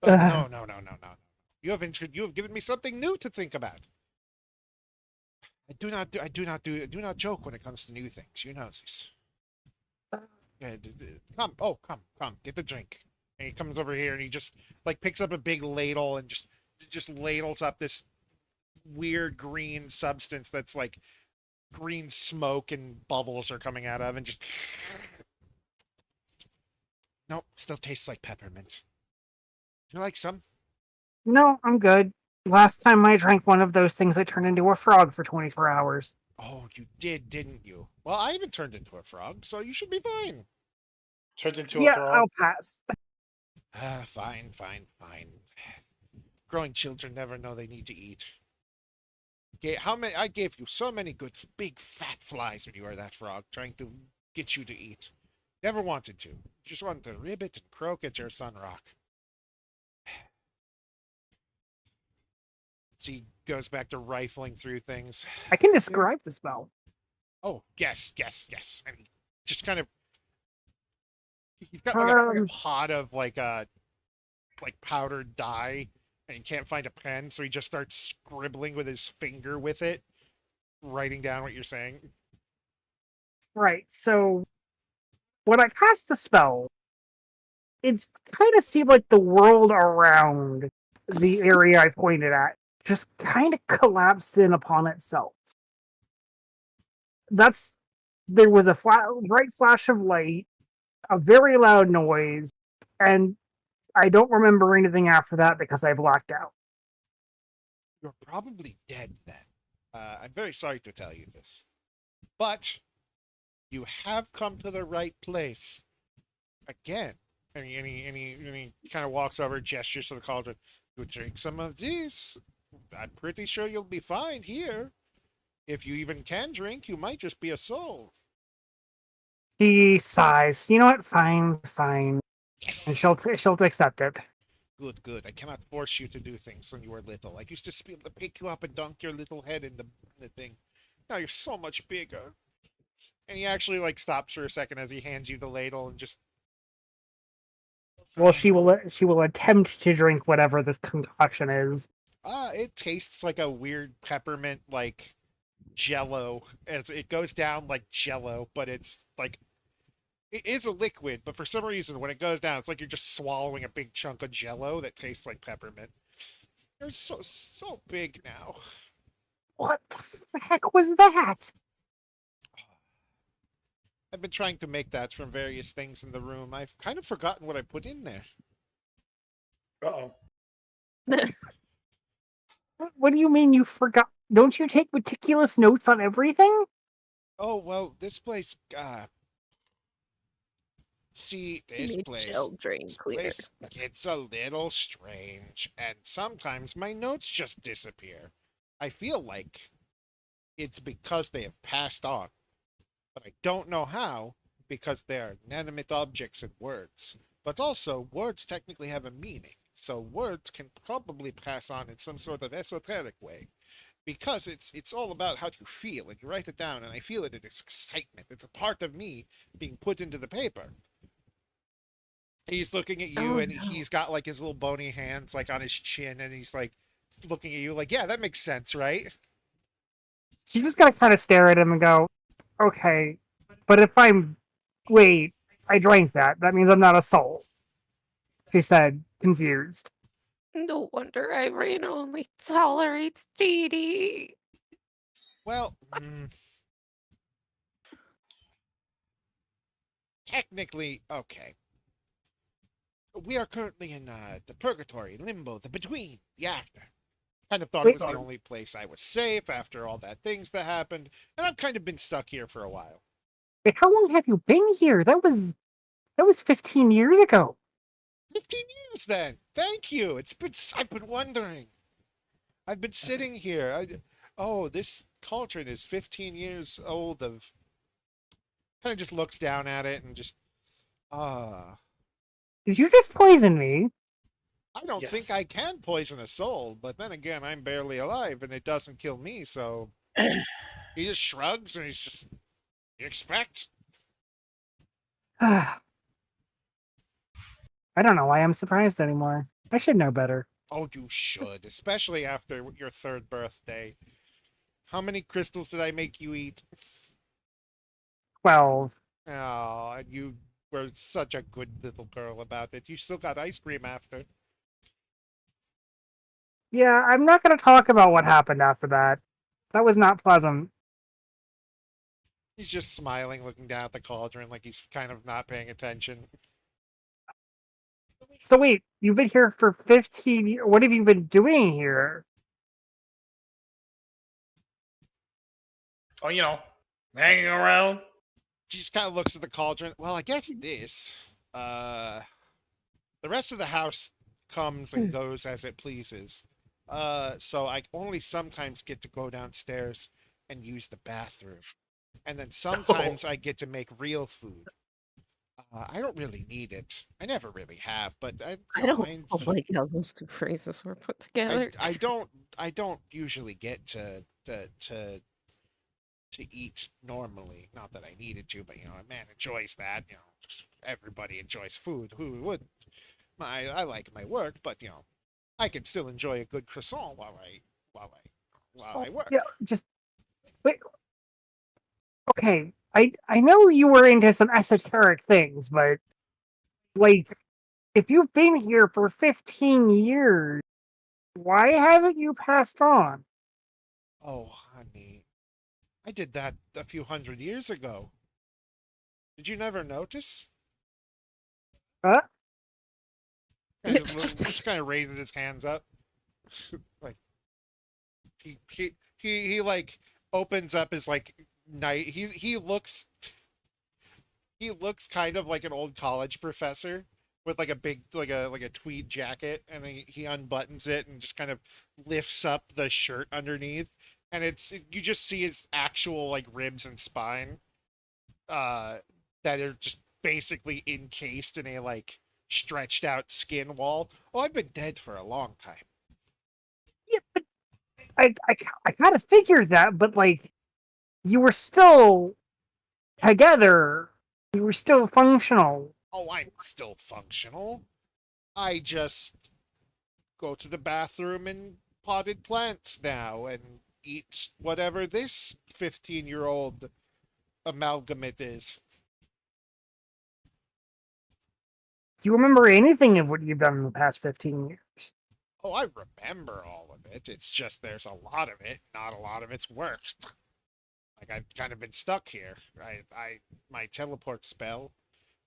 But no. You have given me something new to think about. I do not joke when it comes to new things. You know this. Come, get the drink. And he comes over here and he just like picks up a big ladle and just ladles up this weird green substance that's like green smoke and bubbles are coming out of, and just nope, still tastes like peppermint. You like some? No, I'm good. Last time I drank one of those things, I turned into a frog for 24 hours. Oh, you did, didn't you? Well, I haven't turned into a frog, so you should be fine. Turned into a frog. I'll pass. Fine. Growing children never know they need to eat. Okay, I gave you so many good big fat flies when you were that frog, trying to get you to eat. Never wanted to. Just wanted to ribbit and croak at your Sunrock. So he goes back to rifling through things. I can describe the spell. Oh, yes. And he just kind of he's got like a pot of like powdered dye, and he can't find a pen, so he just starts scribbling with his finger with it, writing down what you're saying. Right, so when I cast the spell, it's kind of seemed like the world around the area I pointed at just kind of collapsed in upon itself. There was a bright flash of light, a very loud noise, and I don't remember anything after that because I blacked out. You're probably dead then. I'm very sorry to tell you this, but you have come to the right place. Again, and he kind of walks over, gestures to the cauldron. You drink some of this. I'm pretty sure you'll be fine here. If you even can drink, you might just be a soul. She sighs. You know what? Fine. Yes. And she'll accept it. Good. I cannot force you to do things when you were little. I used to be able to pick you up and dunk your little head in the thing. Now you're so much bigger. And he actually like stops for a second as he hands you the ladle and just. Well, she will attempt to drink whatever this concoction is. It tastes like a weird peppermint like Jello. As it goes down like Jello, but it's like it is a liquid, but for some reason when it goes down, it's like you're just swallowing a big chunk of Jello that tastes like peppermint. You're so big now. What the heck was that? I've been trying to make that from various things in the room. I've kind of forgotten what I put in there. Uh-oh. What do you mean you forgot? Don't you take meticulous notes on everything? Oh, well, this place, see, this place gets a little strange, and sometimes my notes just disappear. I feel like it's because they have passed on, but I don't know how, because they are inanimate objects and words. But also, words technically have a meaning, so words can probably pass on in some sort of esoteric way. Because it's all about how you feel, and you write it down, and I feel it. It's excitement. It's a part of me being put into the paper. He's looking at you, Oh, and no. he's got like his little bony hands like on his chin, and he's like looking at you like, yeah, that makes sense, right? She's just gonna kind of stare at him and go, "Okay, but if wait, I drank that. That means I'm not a soul." She said, confused. No wonder Irene only tolerates Dee. Well, technically, okay. We are currently in the purgatory, limbo, the between, the after. Kind of thought it was the only place I was safe after all that things that happened, and I've kind of been stuck here for a while. Wait, how long have you been here? That was 15 years ago. 15 years then. Thank you. I've been wondering. I've been sitting here. This cauldron is 15 years old of kind of just looks down at it and just Did you just poison me? I don't think I can poison a soul, but then again, I'm barely alive and it doesn't kill me, so he just shrugs and he's just you expect? I don't know why I'm surprised anymore. I should know better. Oh, you should, especially after your 3rd birthday. How many crystals did I make you eat? 12. Oh, and you were such a good little girl about it. You still got ice cream after. Yeah, I'm not going to talk about what happened after that. That was not pleasant. He's just smiling, looking down at the cauldron like he's kind of not paying attention. So wait, you've been here for 15 years. What have you been doing here? Oh, hanging around. She just kind of looks at the cauldron. Well, I guess this. The rest of the house comes and goes as it pleases. So I only sometimes get to go downstairs and use the bathroom. And then sometimes I get to make real food. I don't really need it. I never really have, but I don't mind. like how those two phrases were put together. I don't usually get to eat normally. Not that I needed to, but a man enjoys that. Everybody enjoys food. Who wouldn't? I like my work, but I can still enjoy a good croissant while I work. Yeah, just wait. Okay, I know you were into some esoteric things, but like, if you've been here for 15 years, why haven't you passed on? Oh, honey, I did that a few hundred years ago. Did you never notice? Just kind of raises his hands up, like he like opens up his like night. He looks kind of like an old college professor with like a big like a tweed jacket, and he unbuttons it and just kind of lifts up the shirt underneath, and you just see his actual like ribs and spine, that are just basically encased in a like stretched out skin wall. Oh, I've been dead for a long time. Yeah, but I kind of figured that, but like, you were still together. You were still functional. Oh, I'm still functional. I just go to the bathroom and potted plants now and eat whatever this 15-year-old amalgamate is. Do you remember anything of what you've done in the past 15 years? Oh, I remember all of it. It's just there's a lot of it. Not a lot of it's worked. Like, I've kind of been stuck here. My teleport spell,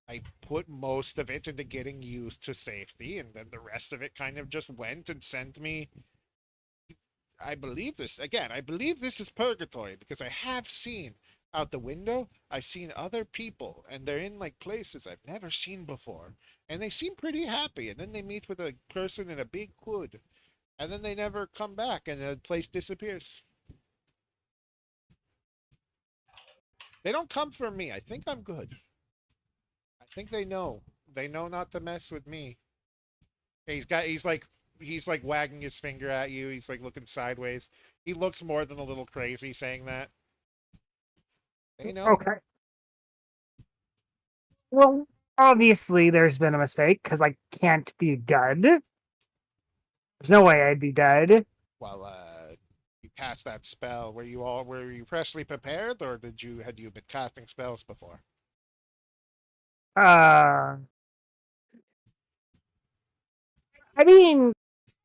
I put most of it into getting used to safety, and then the rest of it kind of just went and sent me. I believe this is purgatory, because I have seen out the window, I've seen other people, and they're in like places I've never seen before, and they seem pretty happy, and then they meet with a person in a big hood, and then they never come back, and the place disappears. They don't come for me. I think I'm good. I think they know They know not to mess with me. He's like wagging his finger at you. He's like looking sideways. He looks more than a little crazy saying that. They know. Okay. Well, obviously there's been a mistake because I can't be dead. There's no way I'd be dead. Well, you cast that spell. Were you freshly prepared, or had you been casting spells before? I mean,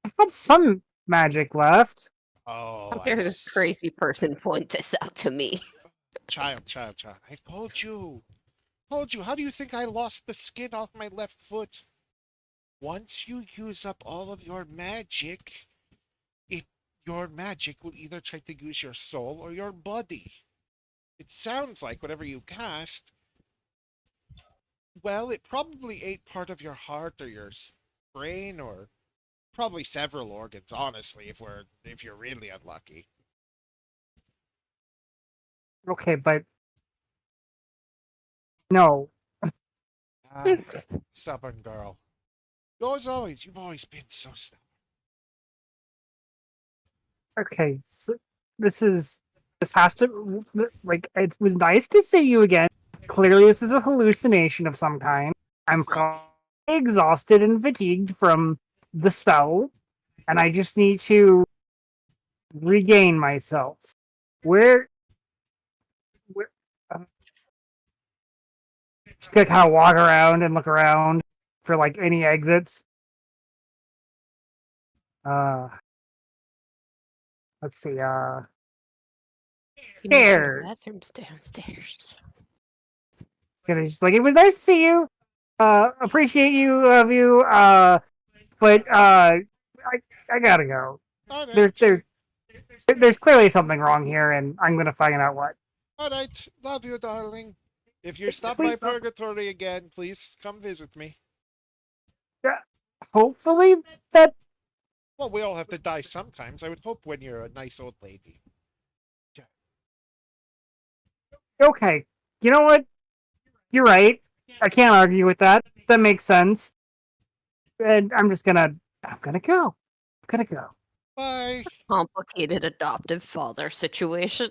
I had some magic left. Oh, How dare this crazy person point this out to me? child. I've told you. How do you think I lost the skin off my left foot? Once you use up all of your magic, your magic will either try to use your soul or your body. It sounds like whatever you cast, well, it probably ate part of your heart or your brain or probably several organs, honestly, if you're really unlucky. Okay, but no. Stubborn girl. You've always been so stubborn. Okay, so this has to, like, it was nice to see you again. Clearly this is a hallucination of some kind. I'm probably exhausted and fatigued from the spell, and I just need to regain myself. Where just gonna kind of walk around and look around for like any exits. Let's see. You know, Stairs. the bathroom's downstairs. Gonna just like, it was nice to see you. Appreciate you, love you. But I gotta go. There's clearly something wrong here, and I'm gonna find out what. All right, love you, darling. If you stop Please by don't. Purgatory again, please come visit me. Hopefully that. Well, we all have to die sometimes. I would hope when you're a nice old lady. Okay, you know what? You're right. I can't argue with that. That makes sense. And I'm gonna go. Bye. Complicated adoptive father situation.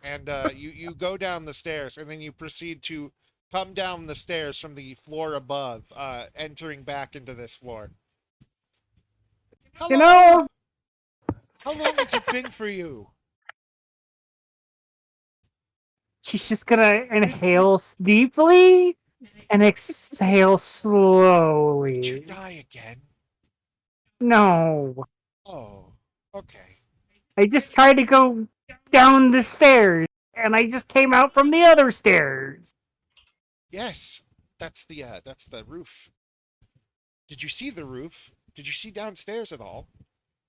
And you go down the stairs, and then you proceed to come down the stairs from the floor above, entering back into this floor. You know, How long has it been for you? she's just gonna inhale deeply and exhale slowly. Did you die again? No. Oh, okay. I just tried to go down the stairs, and I just came out from the other stairs. Yes, that's the roof. Did you see the roof? Did you see downstairs at all?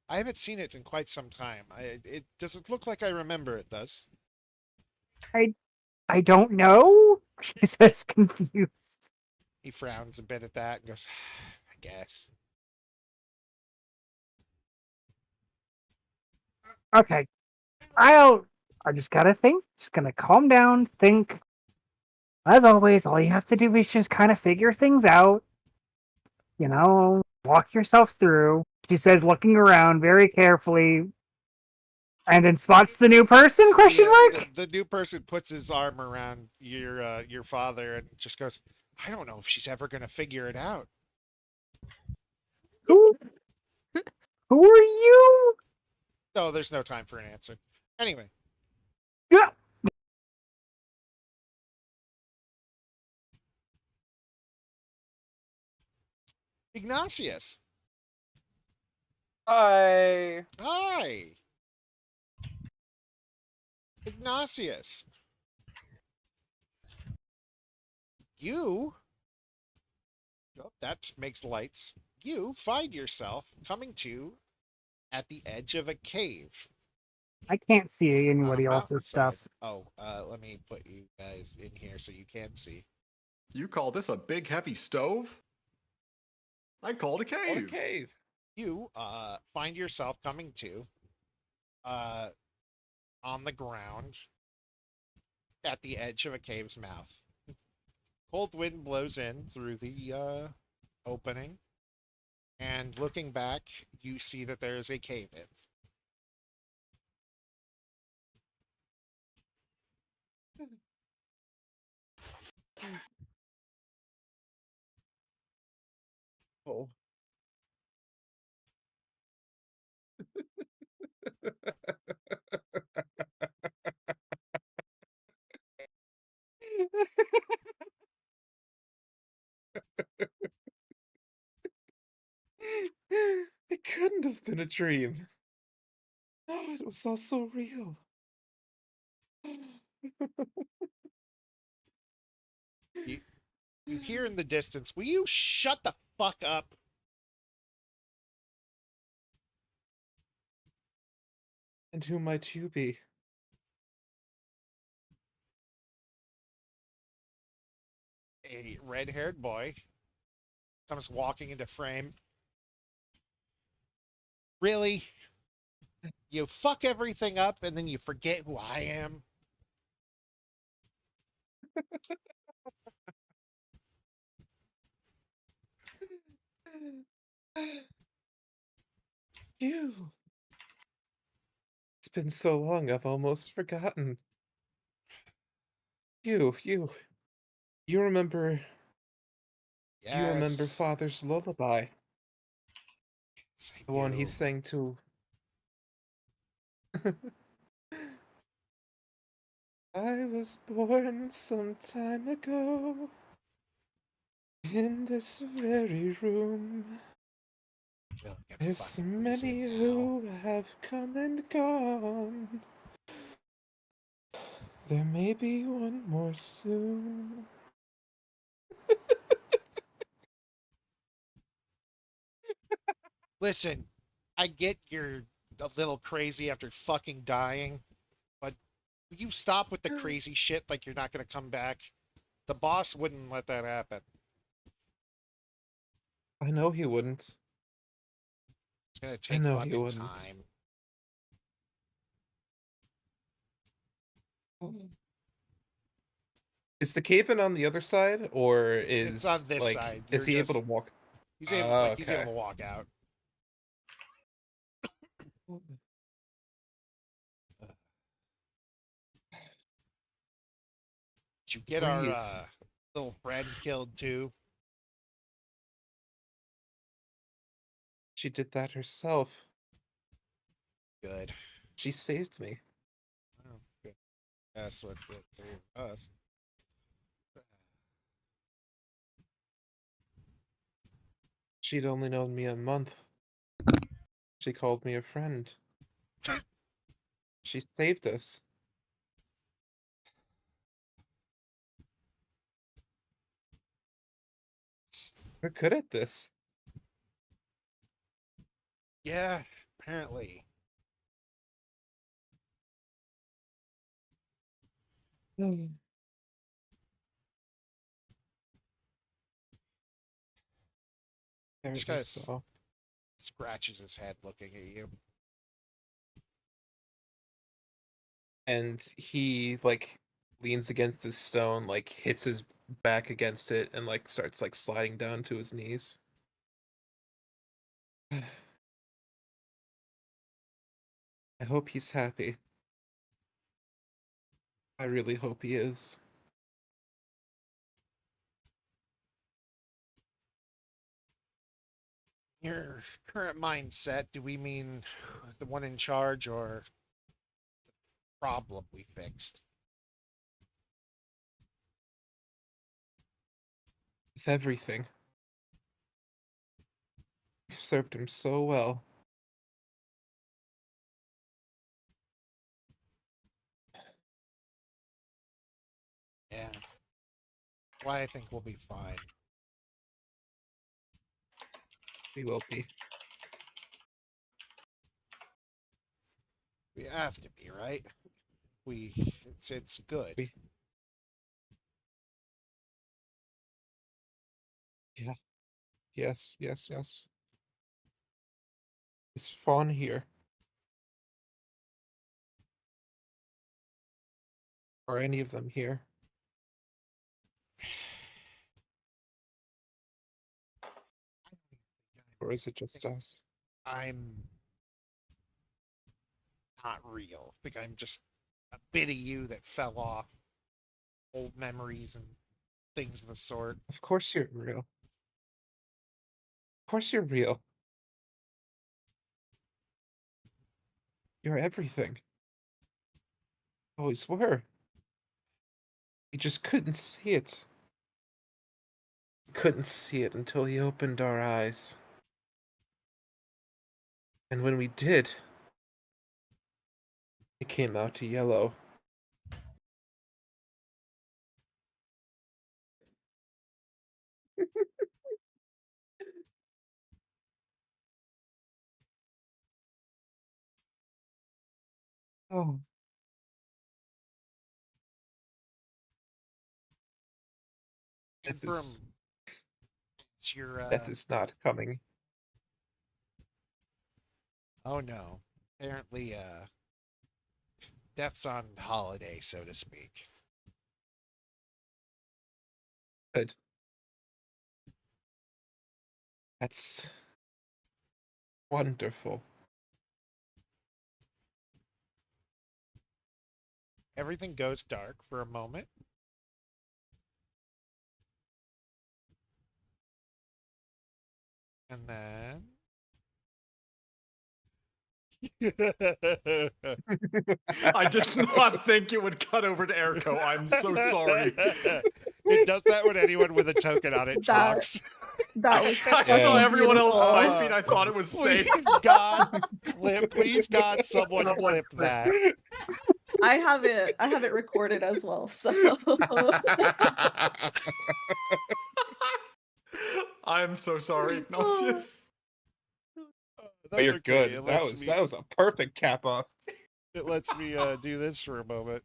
I haven't seen it in quite some time. It doesn't look like I remember it does. I don't know. She says, confused. He frowns a bit at that and goes, I guess. Okay. I just gotta think. Just gonna calm down, think. As always, all you have to do is just kind of figure things out. You know, walk yourself through. She says, looking around very carefully, and then spots the new person? Question mark. The new person puts his arm around your father and just goes, I don't know if she's ever gonna figure it out. Who are you? No, there's no time for an answer. Anyway. Yeah. Ignatius. Hi. Hi. Ignatius. You. Oh, that makes lights. You find yourself coming to at the edge of a cave. I can't see anybody On a else's mountainside. stuff. Oh, let me put you guys in here so you can see. You call this a big heavy stove? I call it a cave. You find yourself coming to on the ground at the edge of a cave's mouth. Cold wind blows in through the opening, and looking back, you see that there is a cave in. Oh. It couldn't have been a dream. Oh, it was all so real. You hear in the distance, will you shut the fuck up? And who might you be? A red-haired boy comes walking into frame. Really? You fuck everything up and then you forget who I am? You. It's been so long, I've almost forgotten. You. You remember. Yes. You remember Father's lullaby? Yes, I The one he do. sang to. I was born some time ago in this very room. Really get There's fucking many wizard now. who have come and gone. There may be one more soon. Listen, I get you're a little crazy after fucking dying, but will you stop with the crazy shit like you're not gonna come back? The boss wouldn't let that happen. I know he wouldn't. It's gonna I take know he fucking wouldn't. time. Is the cave-in on the other side, or It's on is this like side. is You're he able to just- walk? He's able, Ah, he's able okay. to walk out. Did you get our Breeze. little friend killed too? She did that herself. Good. She saved me. Oh, good. That's what it saved us. She'd only known me a month. She called me a friend. She saved us. We're good at this. Yeah, apparently. There Just it gotta is, so. scratches his head looking at you. And he like leans against his stone, like hits his back against it, and like starts like sliding down to his knees. I hope he's happy. I really hope he is. Your current mindset, do we mean the one in charge or the problem we fixed? With everything. We've served him so well. Yeah. Well, I think we'll be fine. We will be. We have to be, right? It's good. Yeah. Yes. Is Fawn here? Are any of them here? Or is it just us? I'm not real. I think I'm just a bit of you that fell off. Old memories and things of the sort. Of course you're real. Of course you're real. You're everything. Always were. We just couldn't see it. Couldn't see it until he opened our eyes. And when we did, it came out to yellow. Oh. And Death is, it's your death is not coming. oh no. Apparently death's on holiday, so to speak. Good. That's wonderful. Everything goes dark for a moment. And then I did not think it would cut over to Eriko. I'm so sorry. It does that when anyone with a token on it That- talks. That was I Yeah. saw everyone else beautiful. typing. I thought it was safe. Please God, please God, someone clip that. I have it recorded as well. So I'm so sorry, Ignatius. But you're That's good. okay. It That lets was a perfect cap off. It lets me do this for a moment.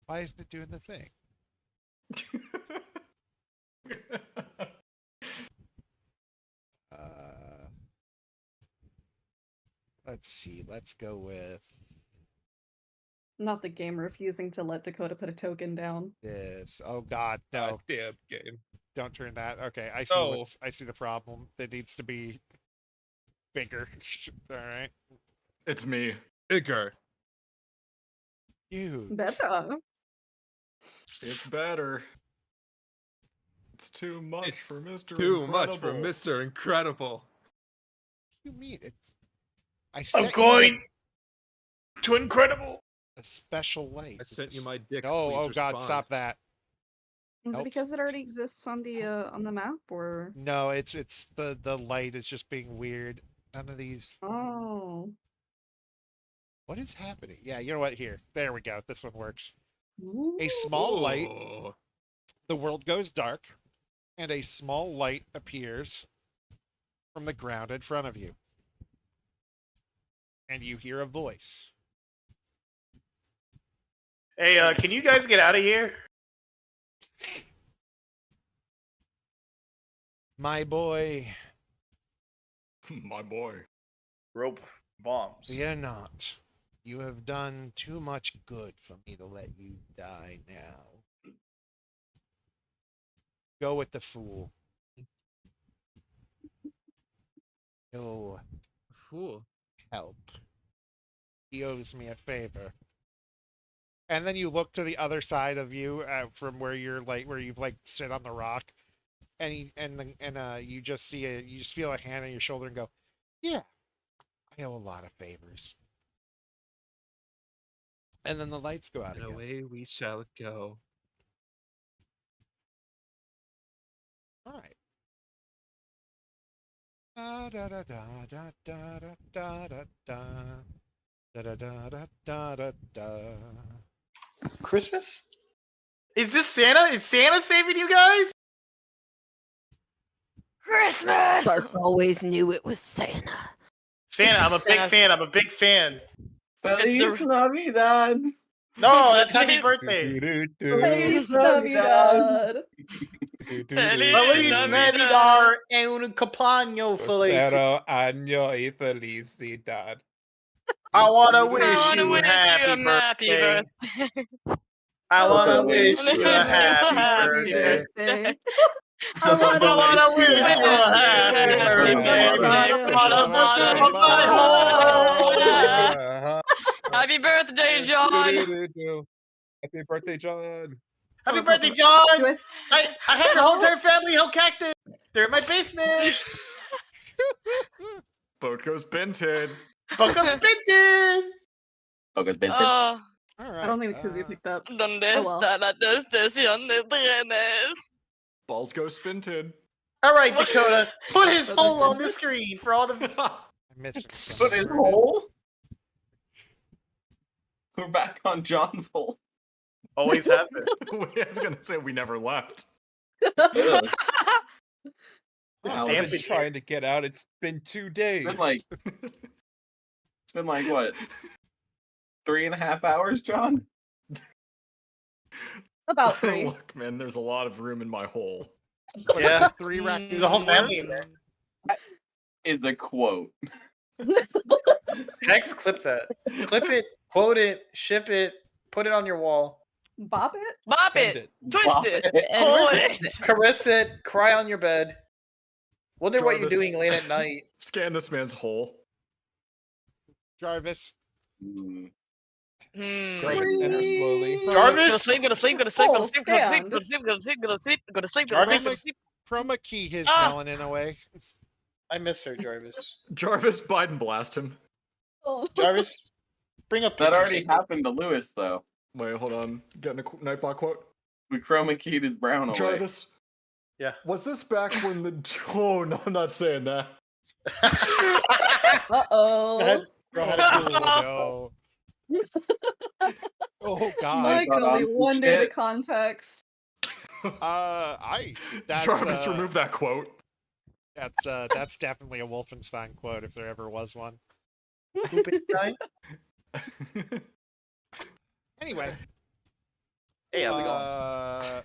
Why isn't it doing the thing? Let's see. Let's go with not the game refusing to let Dakota put a token down. this. Oh God, no! Damn game. Don't turn that. Okay, I see. No. I see the problem. It needs to be bigger. All right. It's me. Bigger. You. Better. It's better. It's too much It's for Mr. Too much for Incredible. Mr. Incredible. You mean it's? I I'm sent you going to Incredible. a special light. I sent you my dick. Oh, please oh God! respond. Stop that. Is it Helps. because it already exists on the map, or No, it's the light is just being weird. None of these. oh? What is happening? Yeah, you know what? Here, there we go. This one works. A small light. Ooh. The world goes dark, and a small light appears from the ground in front of you. And you hear a voice. Hey, can you guys get out of here? My boy, My boy. Rope bombs. fear not. You have done too much good for me to let you die now. Go with the fool. He'll Fool. help. He owes me a favor. And then you look to the other side of you from where you're like where you've like sit on the rock, and you just feel a hand on your shoulder and go, "Yeah, I owe a lot of favors." And then the lights go out And again. away we shall go. All right. Da da da da da da da da da da da da da da da da. Christmas? Is this Santa? Is Santa saving you guys? Christmas. Clark always knew it was Santa. Santa, I'm a big Yes. fan. I'm a big fan. Feliz Navidad. No, that's happy Feliz- birthday. Feliz Navidad. Navidad. Feliz Navidad e un compagno feliz. Prospero año y felicidad. I wanna I wish wanna you wish a you happy a happy birthday. birthday. I wanna Okay. wish you a happy Happy birthday. birthday. I wanna wish you a happy Happy birthday, John! Happy birthday, John. Happy birthday, John! Do I have your whole entire family held cactus. They're in my basement. Boat goes Benton. Bocas Benton. Focus Benton. Oh, All right. I don't think Kazoo picked up. ¿Dónde Oh, well. está la estación de trenes? Balls go Spinton. All right, Dakota, put his hole on the screen for all the. I missed Put his hole. We're back on John's hole. Always happen. I was gonna say we never left. Ugh. It's Wow, damn I've been trying to get out. It's been 2 days. It's been like what? 3.5 hours, John? About 3. Look, man, there's a lot of room in my hole. Yeah. 3 raccoons. There's a whole family in there. Is a quote. Hex, clip that. Clip it, quote it, ship it, put it on your wall. Bop it? Bop Send it, twist Bop it, it. pull it. Caress it, cry on your bed. Wonder what you're Jarvis. doing late at night. Scan this man's hole. Jarvis. Hmm. Jarvis, enter slowly. Go to Jarvis, sleep, go to sleep, go to sleep, go to Oh, sleep, go to sleep, stand. go to sleep, go to sleep, go to sleep, go to sleep, go to sleep, go to Jarvis. sleep. Chroma key his Ah! melanin away. I miss her, Jarvis. Jarvis Biden blast him. Oh. Jarvis, bring up That pictures already of- happened to Lewis, though. Wait, hold on. Getting a Nightbot quote. We chroma keyed his brown away. Jarvis. Yeah. Was this back when the? Oh no, I'm not saying that. Uh-oh. Go ahead. Go ahead. Oh no. Oh god. I can God, only I'm wonder the shit. context. That's Jarvis, remove that quote. That's definitely a Wolfenstein quote if there ever was one. Anyway. Hey, how's it going?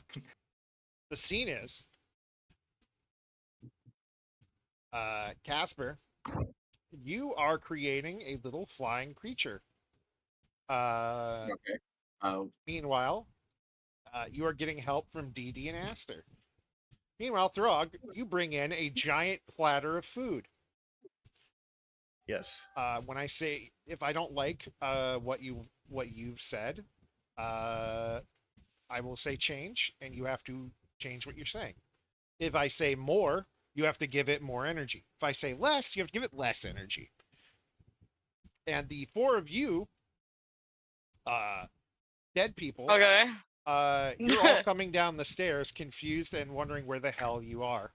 The scene is Casper, you are creating a little flying creature. Okay. Meanwhile, you are getting help from Dee Dee and Aster. Meanwhile, Throg, you bring in a giant platter of food. Yes. When I say if I don't like what you've said, I will say change, and you have to change what you're saying. If I say more, you have to give it more energy. If I say less, you have to give it less energy. And the 4 of you, dead people, Okay. you're all coming down the stairs, confused and wondering where the hell you are.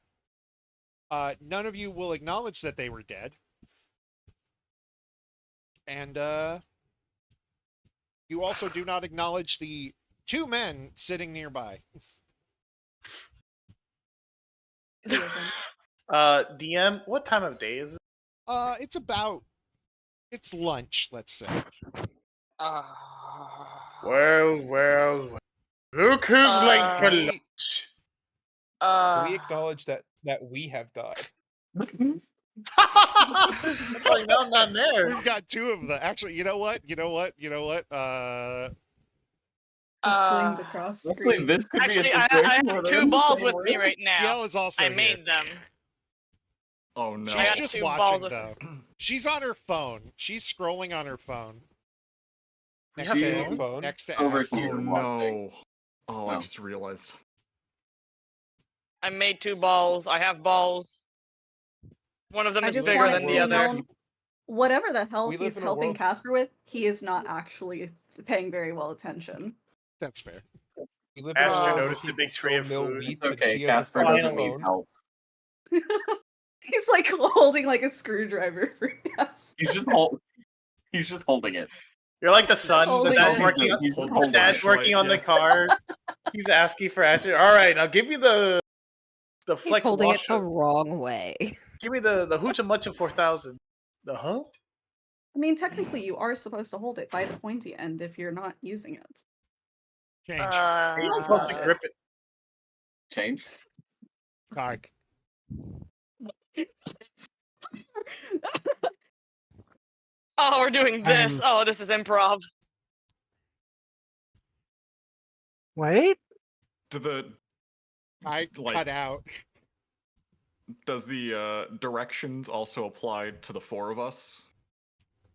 None of you will acknowledge that they were dead. And you also do not acknowledge the 2 men sitting nearby. DM, what time of day is it? It's lunch, let's say. Well. Look who's late for lunch. Can we acknowledge that we have died? That's why now I'm not there. We've got 2 of them. Actually, you know what? Flamed across Luckily, screen. this could Actually, be a I situation have where they're 2 in the balls same with me room. right now. Ciel is also I here. made them. Oh no. I She's got just 2 watching, balls of- though. She's on her phone. She's scrolling on her phone. We Next have to- a phone. Next to Over Aster. here. Oh no. Oh, I No. just realized. I made 2 balls. I have balls. One of them I is just bigger want than it to the be other. known, whatever the hell We live he's in a helping world- Casper with, he is not actually paying very well attention. That's fair. We live in a Aster world where noticed a people big tray sell of mill food. wheat, It's and okay, she has a Casper phone. doesn't need help. He's like holding like a screwdriver for Casper. He's just holding it. You're like the son. Oh The my dad's God. working on, He's Hold holding the dad's it. flashlight, working on the yeah. car. He's asking for Aster. All right, now give me the He's flex holding it washer. the wrong way. Give me the Hoocha Mucha 4000. The huh? I mean, technically, you are supposed to hold it by the pointy end if you're not using it. Change. You're supposed to grip it. Change. Cog. Oh, we're doing this. Oh, this is improv. Wait. Do the I Like- cut out. Does the directions also apply to the four of us?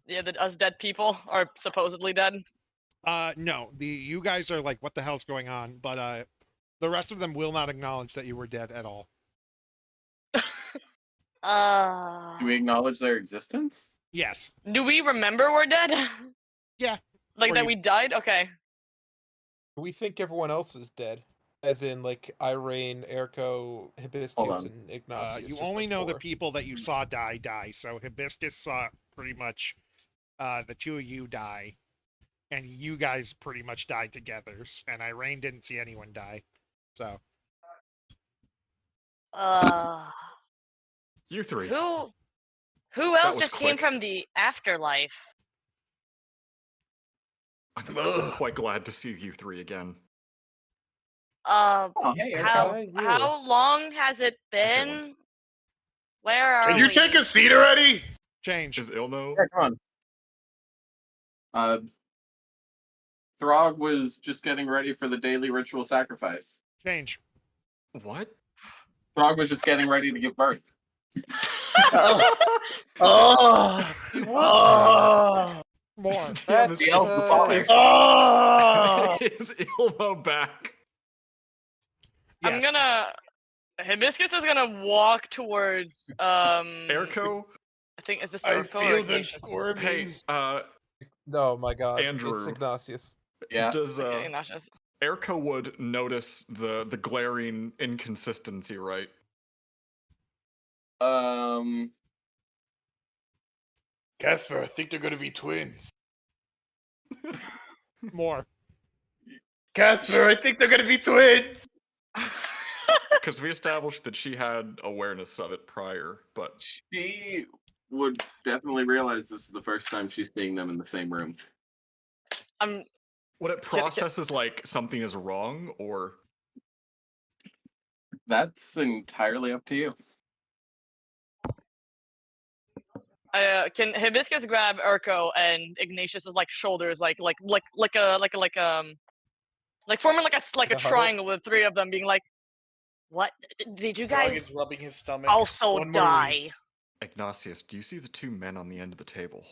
Yeah, us dead people are supposedly dead. No, you guys are like, what the hell's going on? But the rest of them will not acknowledge that you were dead at all. Do we acknowledge their existence? Yes. Do we remember we're dead? Yeah. Like Or that you- we died? Okay. We think everyone else is dead. As in, like, Irene, Erko, Hibiscus, on. and Ignacius. You just only us know the four. people that you saw die. So Hibiscus saw pretty much the two of you die. And you guys pretty much died together. And Irene didn't see anyone die. So You three. Who That else was just came quick. from the afterlife? I'm quite glad to see you three again. Oh, hey, Erica. How long has it been? Everyone. Where are Can you we? take a seat already? change. Is Ilno? Yeah, come on. Throg was just getting ready for the daily ritual sacrifice. Change. What? Throg was just getting ready to give birth. Oh, More. Damn, The elf of fire. oh. Is Ilmo back? I'm Yes. gonna. Hibiscus is gonna walk towards. Erko? I think is this I Erko or feel them Ignatius? squirming. Hey, No, my God. Andrew. It's Ignacius. Yeah. does Okay, Ignatius. Erko would notice the glaring inconsistency, right? Casper, I think they're gonna be twins. More. Casper, I think they're gonna be twins. Because we established that she had awareness of it prior, but She would definitely realize this is the first time she's seeing them in the same room. I'm. what it processes like something is wrong, or That's entirely up to you. Can Hibiscus grab Urko and Ignatius's like shoulders, like forming like a Like a huddle? triangle with three of them, being like, "What did you Frog guys is rubbing his stomach. also One more die?" Ignatius, do you see the two men on the end of the table?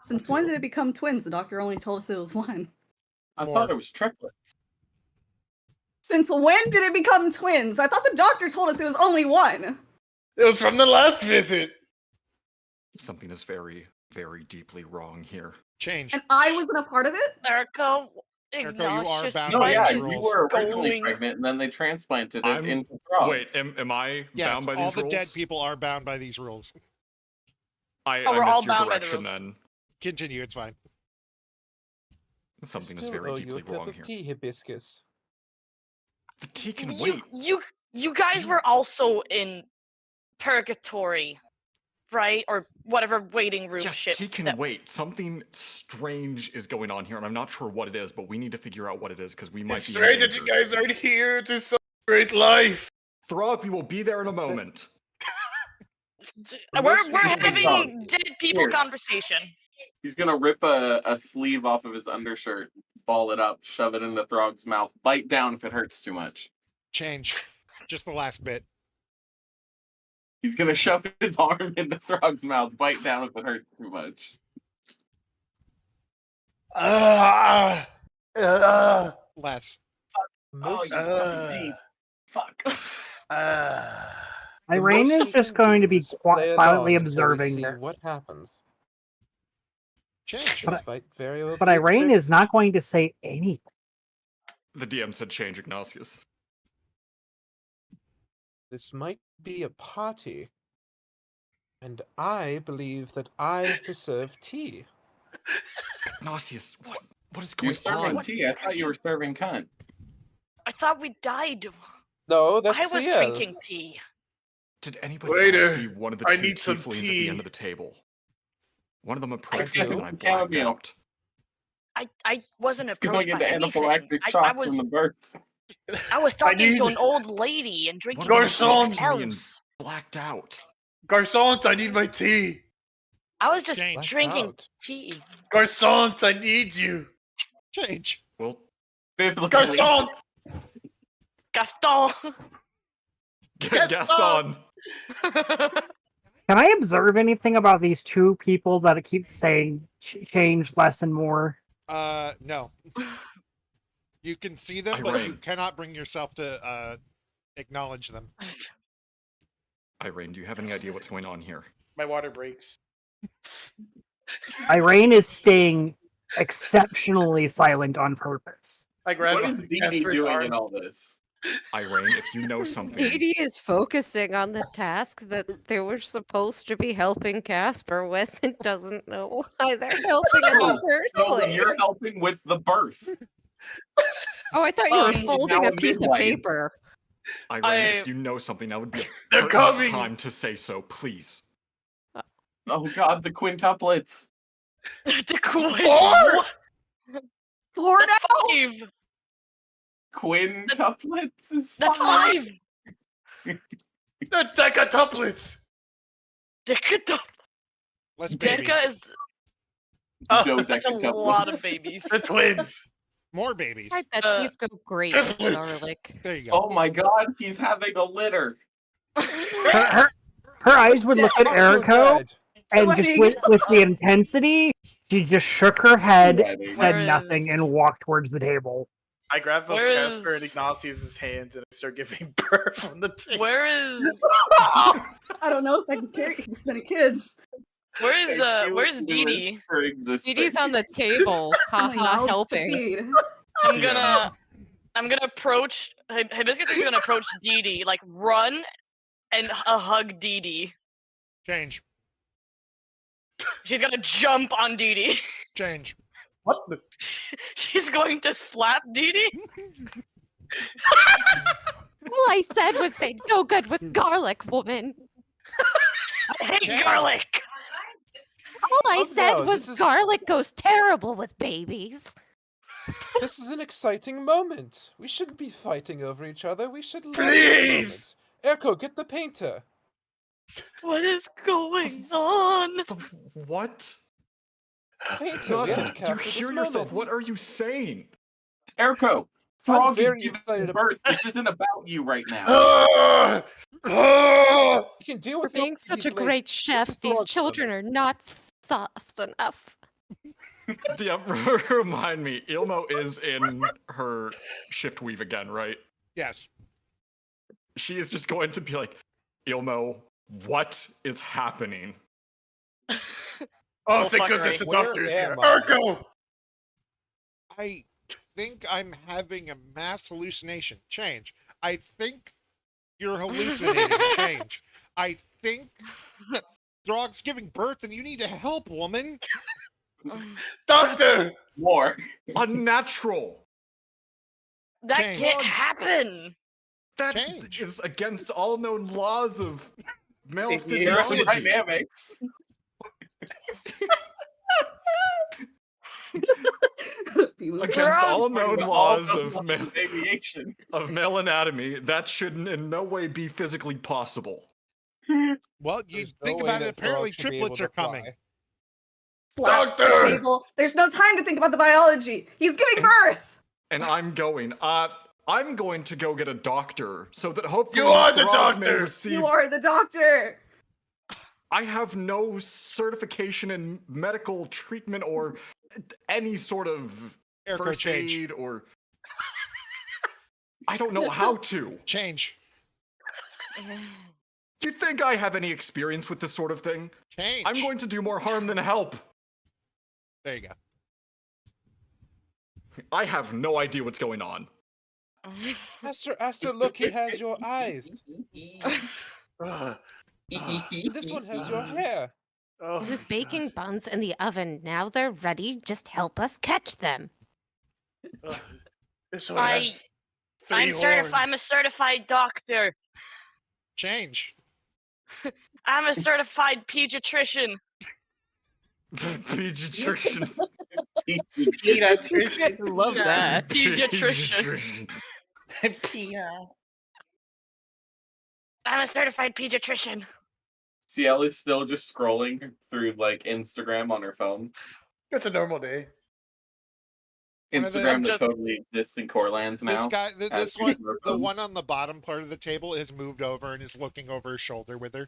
Since when did it become twins? The doctor only told us it was one. I More. thought it was triplets. Since when did it become twins? I thought the doctor told us it was only one. It was from the last visit. Something is very, very deeply wrong here. Change. And I wasn't a part of it? Urko, you are Ignatius, bound No, by yeah, these you rules. were originally Going- pregnant, and then they transplanted it I'm- into Throg. Wait, am I Yes, bound by all these the rules? dead people are bound by these rules. I Oh, we're all missed your bound by the direction rules. then. Continue, it's fine. Something is Still very owe you deeply a cup wrong of here. tea, Hibiscus. The tea can you, wait. you guys were also in purgatory, right? Or whatever waiting room Yes, shit. tea can that- wait. Something strange is going on here, and I'm not sure what it is, but we need to figure out what it is because we might It's be. strange that you endangered. guys aren't here to celebrate life. Throg, we will be there in a moment. We're most having Throg. dead people Here. conversation. He's gonna rip a sleeve off of his undershirt, ball it up, shove it into Throg's mouth, bite down if it hurts too much. Change. Just the last bit. He's gonna shove his arm into Throg's mouth, bite down if it hurts too much. Less. Oh, you fucking deep. Fuck. Irene is just going to be silently observing this. What happens? Change. This fight very well. But be a Irene trick. is not going to say anything. The DM said change Ignatius. This might be a party. And I believe that I deserve tea. Ignatius, what is You're going serving on? tea. I thought you were serving cunt. I thought we died. No, that's I was Ciel. drinking tea. Did anybody Waiter, else see one of the I two need some tieflings at tea. the end of the table? One of them I approached do. me and I blacked Chamomile. out. I wasn't It's approached going by into anything. anaphylactic I shock was from the birth. I was talking to need- an old lady and drinking One of them Garçon! approached me and else. blacked out. Garçon, I need my tea. I was just Change. drinking Out. tea. Garçon, I need you. Change. Well, Biblically, Garçon! Gaston. Gaston. Can I observe anything about these two people that keep saying change less and more? No. You can see them, but you Irene. cannot bring yourself to acknowledge them. Irene, do you have any idea what's going on here? My water breaks. Irene is staying exceptionally silent on purpose. I grab What is Dee Dee Casper's doing arm. in all this? Irene, if you know something. Dee Dee is focusing on the task that they were supposed to be helping Casper with and doesn't know why they're helping in the first No, place. you're helping with the birth. Oh, I thought you were She's folding now a piece of midwife. paper. Irene, if you know something, that would be a They're pertinent coming! time to say so, please. Oh god, the quintuplets. The Queen. Four? Four That's now? 5. Quintuplets is That's fine. 5. The decatuplets. Less babies. Deca is. No That's a decaduplets. lot of babies. The twins. More babies. I bet Uh, these go great with triplets. garlic. There you go. Oh my god, he's having a litter. Her eyes would look at Eriko, and just Sweating. with the intensity, she just shook her head, Sweating. said Where nothing, is- and walked towards the table. I grab both Where Casper and is- Ignatius's hands and I start giving birth from the table. Where is I don't know if I can carry this many kids. Thank you, where's Dee Lewis, Dee? for Dee existing. Dee's on the table, My haha, mouth's helping. feed. I'm gonna approach Hibiscus is gonna approach Dee Dee, like run and hug Dee Dee. Change. She's gonna jump on Dee Dee. Change. What the? She's going to slap Dee Dee. All I said was they go good with garlic, woman. I hate Change. garlic. All I Oh, said no, was this is- garlic goes terrible with babies. This is an exciting moment. We shouldn't be fighting over each other. We should love Please! this moment. Erko, get the painter. What is going on? What? Painter, we have to Ignatius, do you capture this hear yourself? moment. What are you saying? Erko, Frog is very giving excited you about- birth. This isn't about you right now. Ah! Ah! You can deal For with it being such a easily. great This chef, is these Frog's children moment. are not sauced enough. Yeah, remind me, Ilmo is in her shift weave again, right? Yes. She is just going to be like, Ilmo, what is happening? Oh, Oh, thank fuck, goodness right. the Where doctor's here. am I? Ergo! I think I'm having a mass hallucination. Change. I think you're hallucinating. Change. I think Throg's giving birth and you need to help, woman. Doctor! More. Unnatural! That Change. can't happen. That Change. is against all known laws of male It is. physiology. Aerodynamics. Against all known laws of male, aviation. of male anatomy, that shouldn't in no way be physically possible. Well, you There's no think way about it. that Apparently, Frog should be able triplets to are coming. fly. Slaps the Doctor! table. There's no time to think about the biology. He's giving birth. And I'm going to go get a doctor so that hopefully You are the Throg may doctor! receive. You are the doctor. I have no certification in medical treatment or any sort of Erko, first change. aid or. I don't know how to. Change. Do you think I have any experience with this sort of thing? Change. I'm going to do more harm than help. There you go. I have no idea what's going on. Aster, look, he has your eyes. Ugh. This one has your hair. Oh, I was my baking buns in the oven. Now they're ready. Just help us catch them. God. Ugh. This one I- has 3 I'm a horns. certified doctor. Change. I'm a certified pediatrician. Pediatrician. Pediatrician. Love that. Pediatrician. Pia. I'm a certified pediatrician. CL is still just scrolling through like Instagram on her phone. It's a normal day. One of the- Instagram that just- totally exists in Corelands now. This guy, has this one, super the fun. one on the bottom part of the table has moved over and is looking over his shoulder with her.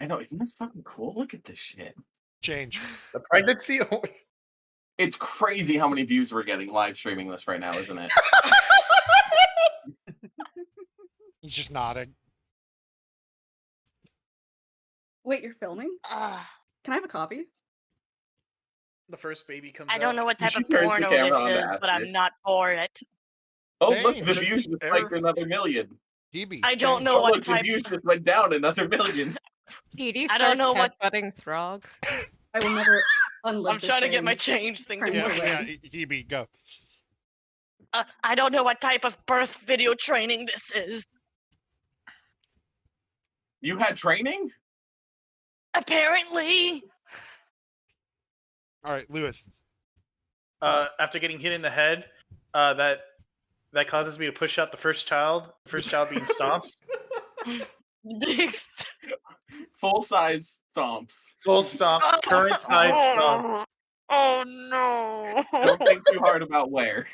I know, isn't this fucking cool? Look at this shit. Change. The pregnancy. It's crazy how many views we're getting live streaming this right now, isn't it? He's just nodding. Wait, you're filming? Ah, Can I have a copy? The first baby comes I out. don't know what You type of should turn the porno camera on to this is, ask but her. I'm not for it. Oh, Hey, look, the look, views just spiked another million. Hebe. I don't change. know Oh, what look, the type. views just went down another million. Edie I don't starts know what- headbutting Throg. I will never unlive I'm this trying to get my shame. change thing to Friends Yeah, work. away. yeah, Hebe, go. I don't know what type of birth video training this is. You had training? Apparently. All right, Lewis. After getting hit in the head, that causes me to push out the first child. First child being Stomps. Full size stomps. Full Stomps. Current size Stomp. Oh no. Don't think too hard about where.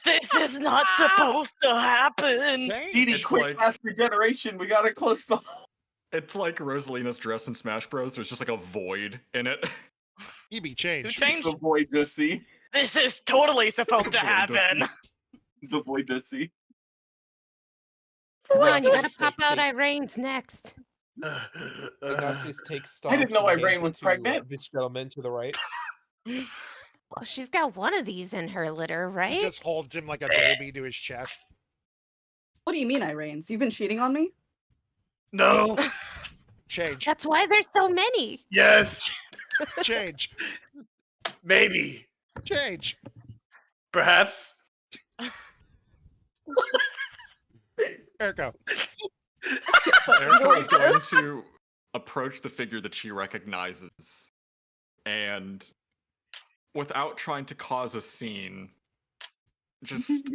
This is not supposed to happen. Edie, It's quick like- mass regeneration. We gotta close the. It's like Rosalina's dress in Smash Bros. There's just like a void in it. Hebe, Who change. changed? The void Dussy. This is totally supposed to Void happen. Dussy. The void Dussy. Come on, you gotta Ignacius pop out take- Irene's next. Ignatius takes I didn't Stomps know and Irene hands it was to, pregnant. this gentleman to the right. Well, she's got one of these in her litter, He right? just holds him like a baby to his chest. What do you mean, Irenes? You've been cheating on me? No. Change. That's why there's so many. Yes. Change. Maybe. Change. Perhaps. Erko. Eriko is going to approach the figure that she recognizes and, without trying to cause a scene, just.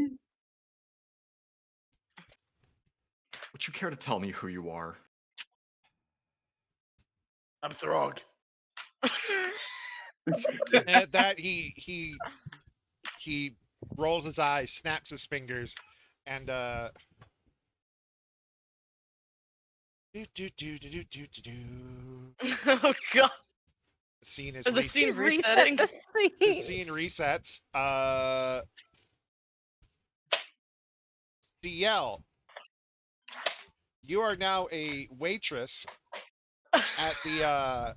Would you care to tell me who you are? I'm Throg. And at that, he rolls his eyes, snaps his fingers, and Oh god. the scene is Is the reset. scene Reset resetting? the The scene. scene resets. CL, you are now a waitress at the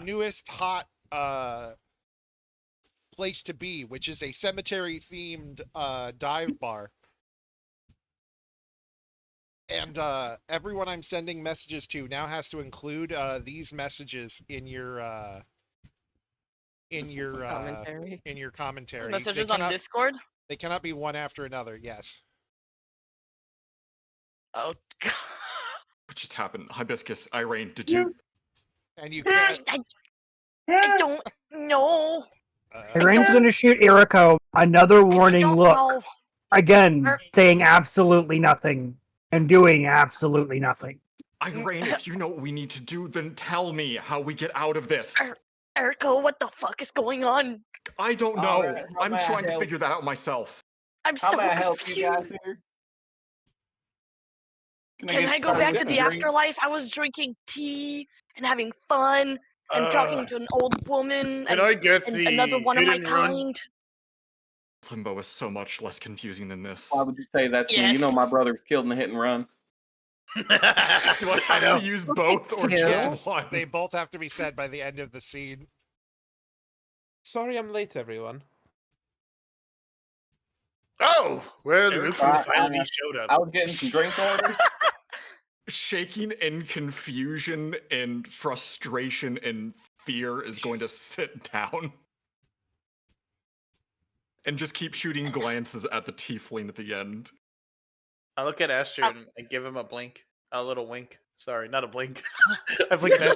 newest hot place to be, which is a cemetery themed dive bar. And everyone I'm sending messages to now has to include these messages in your Commentary. in your commentary. Messages they on cannot, Discord? They cannot be one after another. Yes. Oh god. What just happened? Hibiscus, Irene, did you? And you can't. I don't know. Irene's going to shoot Eriko another I warning don't look. know. Again, Er- saying absolutely nothing and doing absolutely nothing. Irene, if you know what we need to do, then tell me how we get out of this. Eriko, what the fuck is going on? I don't know. Alright, how I'm may I trying to help? figure that out myself. I'm How so may I help you guys confused. here? Can get I go started back to with the dinner? afterlife? I was drinking tea and having fun and talking to an old woman Can and, I get and the another one of my hidden run? kind. Limbo is so much less confusing than this. Why would you say that's me? You Yes. know my brother was killed in a hit and run. Do I have know. to use Look both at or you. Yes, just one? they both have to be said by the end of the scene. Sorry I'm late, everyone. Oh, well, look who I- finally I- showed up. I was getting some drink orders. Shaking in confusion and frustration and fear is going to sit down and just keep shooting glances at the tiefling at the end. I look at Astrid and give him a blink. A little wink. Sorry, not a blink. I blink at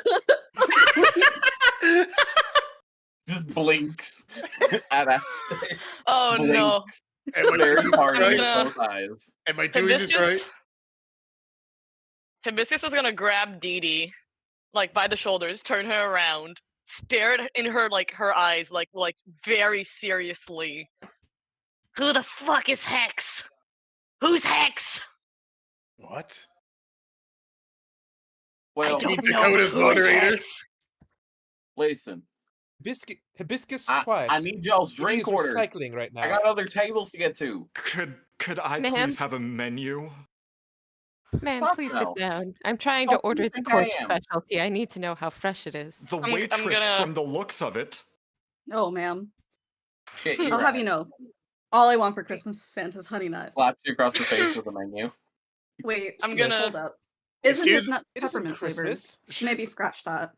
Astrid. Just blinks at us. Oh no. Am I Very doing hard this in right? both eyes. Am I doing this right? Hibiscus is gonna grab Dee Dee, like by the shoulders, turn her around, stared in her eyes, like very seriously. Who the fuck is Hex? Who's Hex? What? Well, I don't know. Dakota's Who is moderator? Hex? listen, Hibiscus, I quiet. need y'all's Judy drink is order. recycling right now. I got other tables to get to. Could I Ma'am? please have a menu? Man, Fuck please no. sit down. I'm trying to Fuck you order the think I corpse am? specialty. I need to know how fresh it is. The I'm waitress, gonna- from the looks of it. Oh, ma'am. Shit, I'll you're have you know, all I want for Christmas is Santa's honey nut. Slapped you across the face with a menu. Wait, I'm gonna- hold up. Isn't Excuse- his nut It isn't peppermint flavored? Christmas. Maybe scratch that.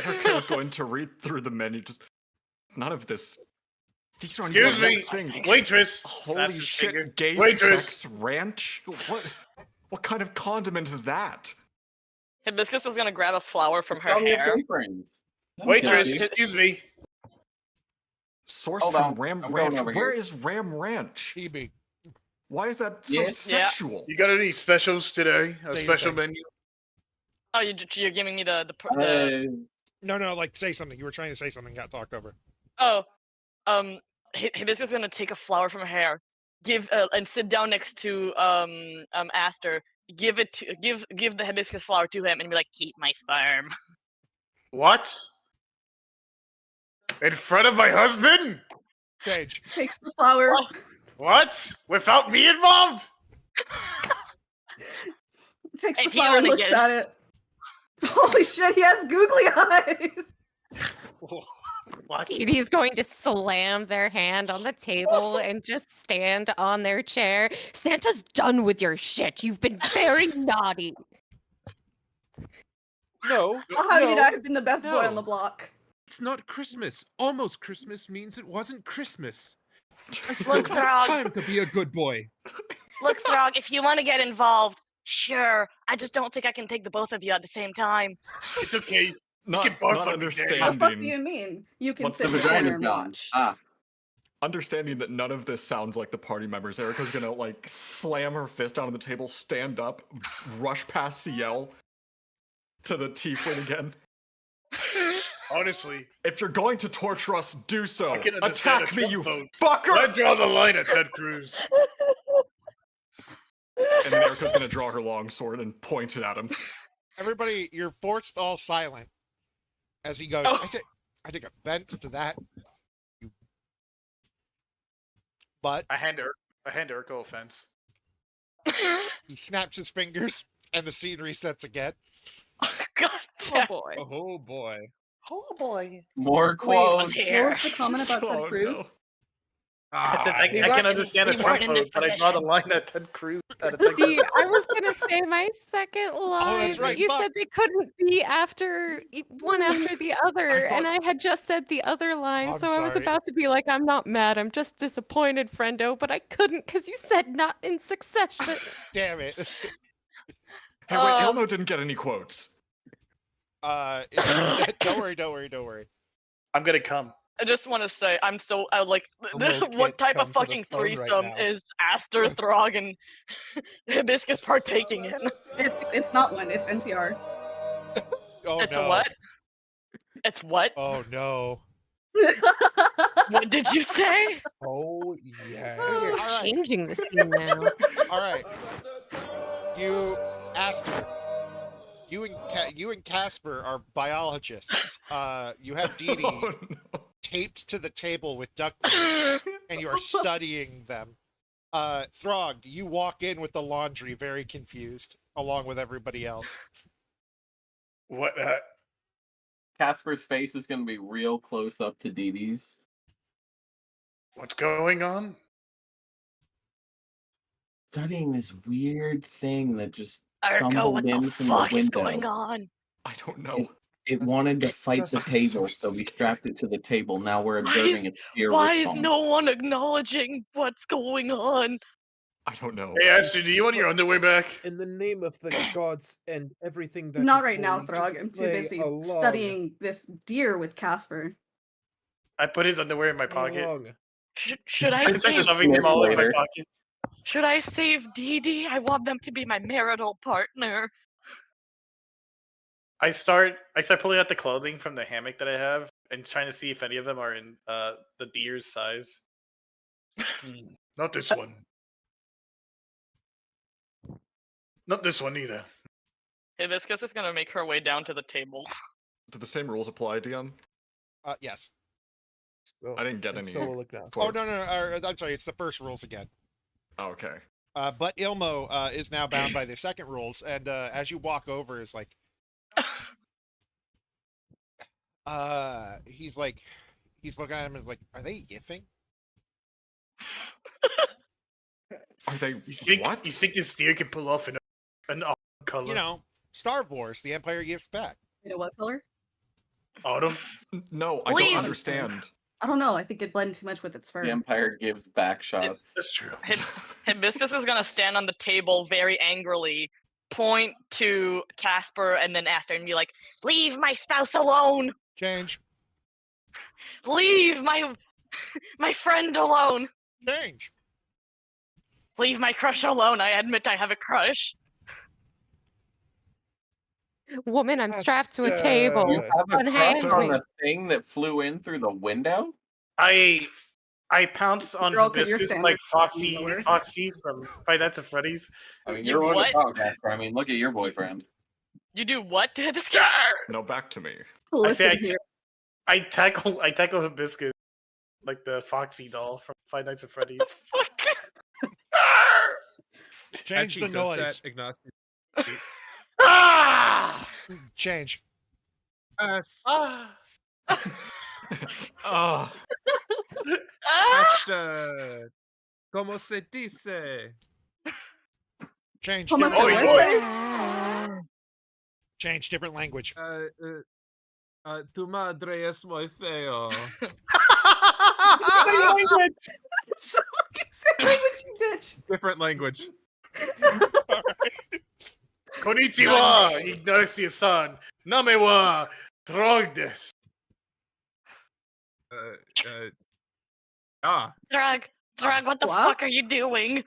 Erica's going to read through the menu. Just none of this. These aren't Excuse even me, right things. waitress. Holy Snaps his shit! finger. Gay Waitress. sex ranch. What kind of condiment is that? Hibiscus is gonna grab a flower from her Tell me your hair. boyfriends. No, Waitress, dude. excuse me. Source Hold from on, Ram I'm going Ranch. over Where here. is Ram Ranch? EB. Why is that so Yeah. sexual? You got any specials today? A you special go. menu? Oh, you're giving me the No, like say something. You were trying to say something. Got talked over. oh, Hibiscus is gonna take a flower from her hair, give and sit down next to Aster. Give the hibiscus flower to him and be like, keep my sperm. What? In front of my husband? Sage. Takes the flower. What? Without me involved? Takes the If you flower, wanna looks get at it. Holy shit, he has googly eyes. What? He's going to slam their hand on the table and just stand on their chair. Santa's done with your shit. You've been very naughty. No, I'll have you know no, I've been the best boy on no. the block. It's not Christmas. Almost Christmas means it wasn't Christmas. I still Look, have Throg. time to be a good boy. Look, Throg, if you want to get involved, sure. I just don't think I can take the both of you at the same time. It's okay. Not, can both not of me, Daddy. The fuck do understanding. you mean? You can What's sit The in the corner vagina and gun. watch. Ah, Understanding that none of this sounds like the party members, Erica's gonna like slam her fist down on the table, stand up, rush past CL to the tiefling again. Honestly, If you're going to torture us, do so. I can understand Attack a me, Trump you vote. fucker! I draw the line at Ted Cruz. And then Erica's gonna draw her longsword and point it at him. Everybody, you're forced all silent as he goes. Oh. I take offense to that. But I hand Urko a fence. he snaps his fingers, and the scene resets again. God Oh damn. boy. Oh boy. Oh boy. more Wait, quotes. was What here. was the comment about Ted Oh, Cruz? no. I said I We can weren't- understand a we Trump weren't in this vote, but I draw the position. line at Ted Cruz. At a Ted See, Cruz. I was gonna say my second line, that's but right, you fuck. said they couldn't be after one after the other, and I had just said the other line, I'm so I was sorry. about to be like, "I'm not mad, I'm just disappointed, friendo," but I couldn't because you said not in succession. Damn it. Hey, wait, Um, Ilno didn't get any quotes. Don't worry. I'm gonna come. I just want to say, I'm so like, Elmo what can't type of come to the fucking phone right threesome now. is Aster, Throg, and Hibiscus partaking in? It's not one. It's NTR. Oh It's no. a what? It's what? Oh no. What did you say? Oh yeah. You're All right. changing the scene now. All right. You, Aster. You and Casper are biologists. You have Dee Dee Oh, no. taped to the table with duct tape, and you are studying them. Throg, you walk in with the laundry, very confused, along with everybody else. What? Casper's face is gonna be real close up to Dee Dee's. What's going on? Studying this weird thing that just Urko, stumbled what in the from fuck the is window. going on? I don't know. It That's- wanted to it fight just- the I'm so table, so we scared. strapped it to the table. Now we're Why observing is- its fear Why response. is no one acknowledging what's going on? I don't know. Hey, Aster, do you want your underwear back? In the name of the gods and everything that Not is right now, holy, Throg. just I'm too play busy along. studying this deer with Casper. I put his underwear in my pocket. Along. Should I I start save? shoving them all in my Later. pocket. Should I save Dee Dee? I want them to be my marital partner. I start pulling out the clothing from the hammock that I have and trying to see if any of them are in the deer's size. Not this one. Not this one either. Hibiscus is gonna make her way down to the table. Do the same rules apply, DM? Yes. So, I didn't get and any. so will Ignacio. Oh no, I'm sorry. It's the first rules again. Oh, okay. But Ilmo is now bound by the second rules, and as you walk over, is like, he's looking at him and like, are they yiffing? Are they You think what? you think this deer can pull off an autumn color? You know, Star Wars, the Empire Gifts Back. You know what color? Autumn. No, I Leave. don't understand. I don't know. I think it blended too much with its fur. The Empire gives back shots. That's true. Hibiscus is gonna stand on the table very angrily, point to Casper, and then Aster and be like, "Leave my spouse alone! Change. Leave my friend alone! Change. Leave my crush alone! I admit I have a crush." Woman, I'm strapped to a Aster. table. You have a Unhand crush on me. a thing that flew in through the window? I pounce on Girl, could your Hibiscus standards like be lower? Foxy from Five Nights at Freddy's. I mean, You you're one what? to talk, Casper. I mean, look at your boyfriend. You do what to Hibiscus? No, back to me. Listen I here. I tackle Hibiscus like the Foxy doll from Five Nights at Freddy's. As Change he the does noise. that, Ignacio. Ah! Change. Ah! Ah, Ah! Aster. Como se dice? Change. ¿Cómo Different se Oh, language. dice? Change different language. Tu madre es muy feo. So fucking same language, you bitch. Different language. Konnichiwa, Ignacio-san. Name wa Trogdes. Drag, what the What? fuck are you doing?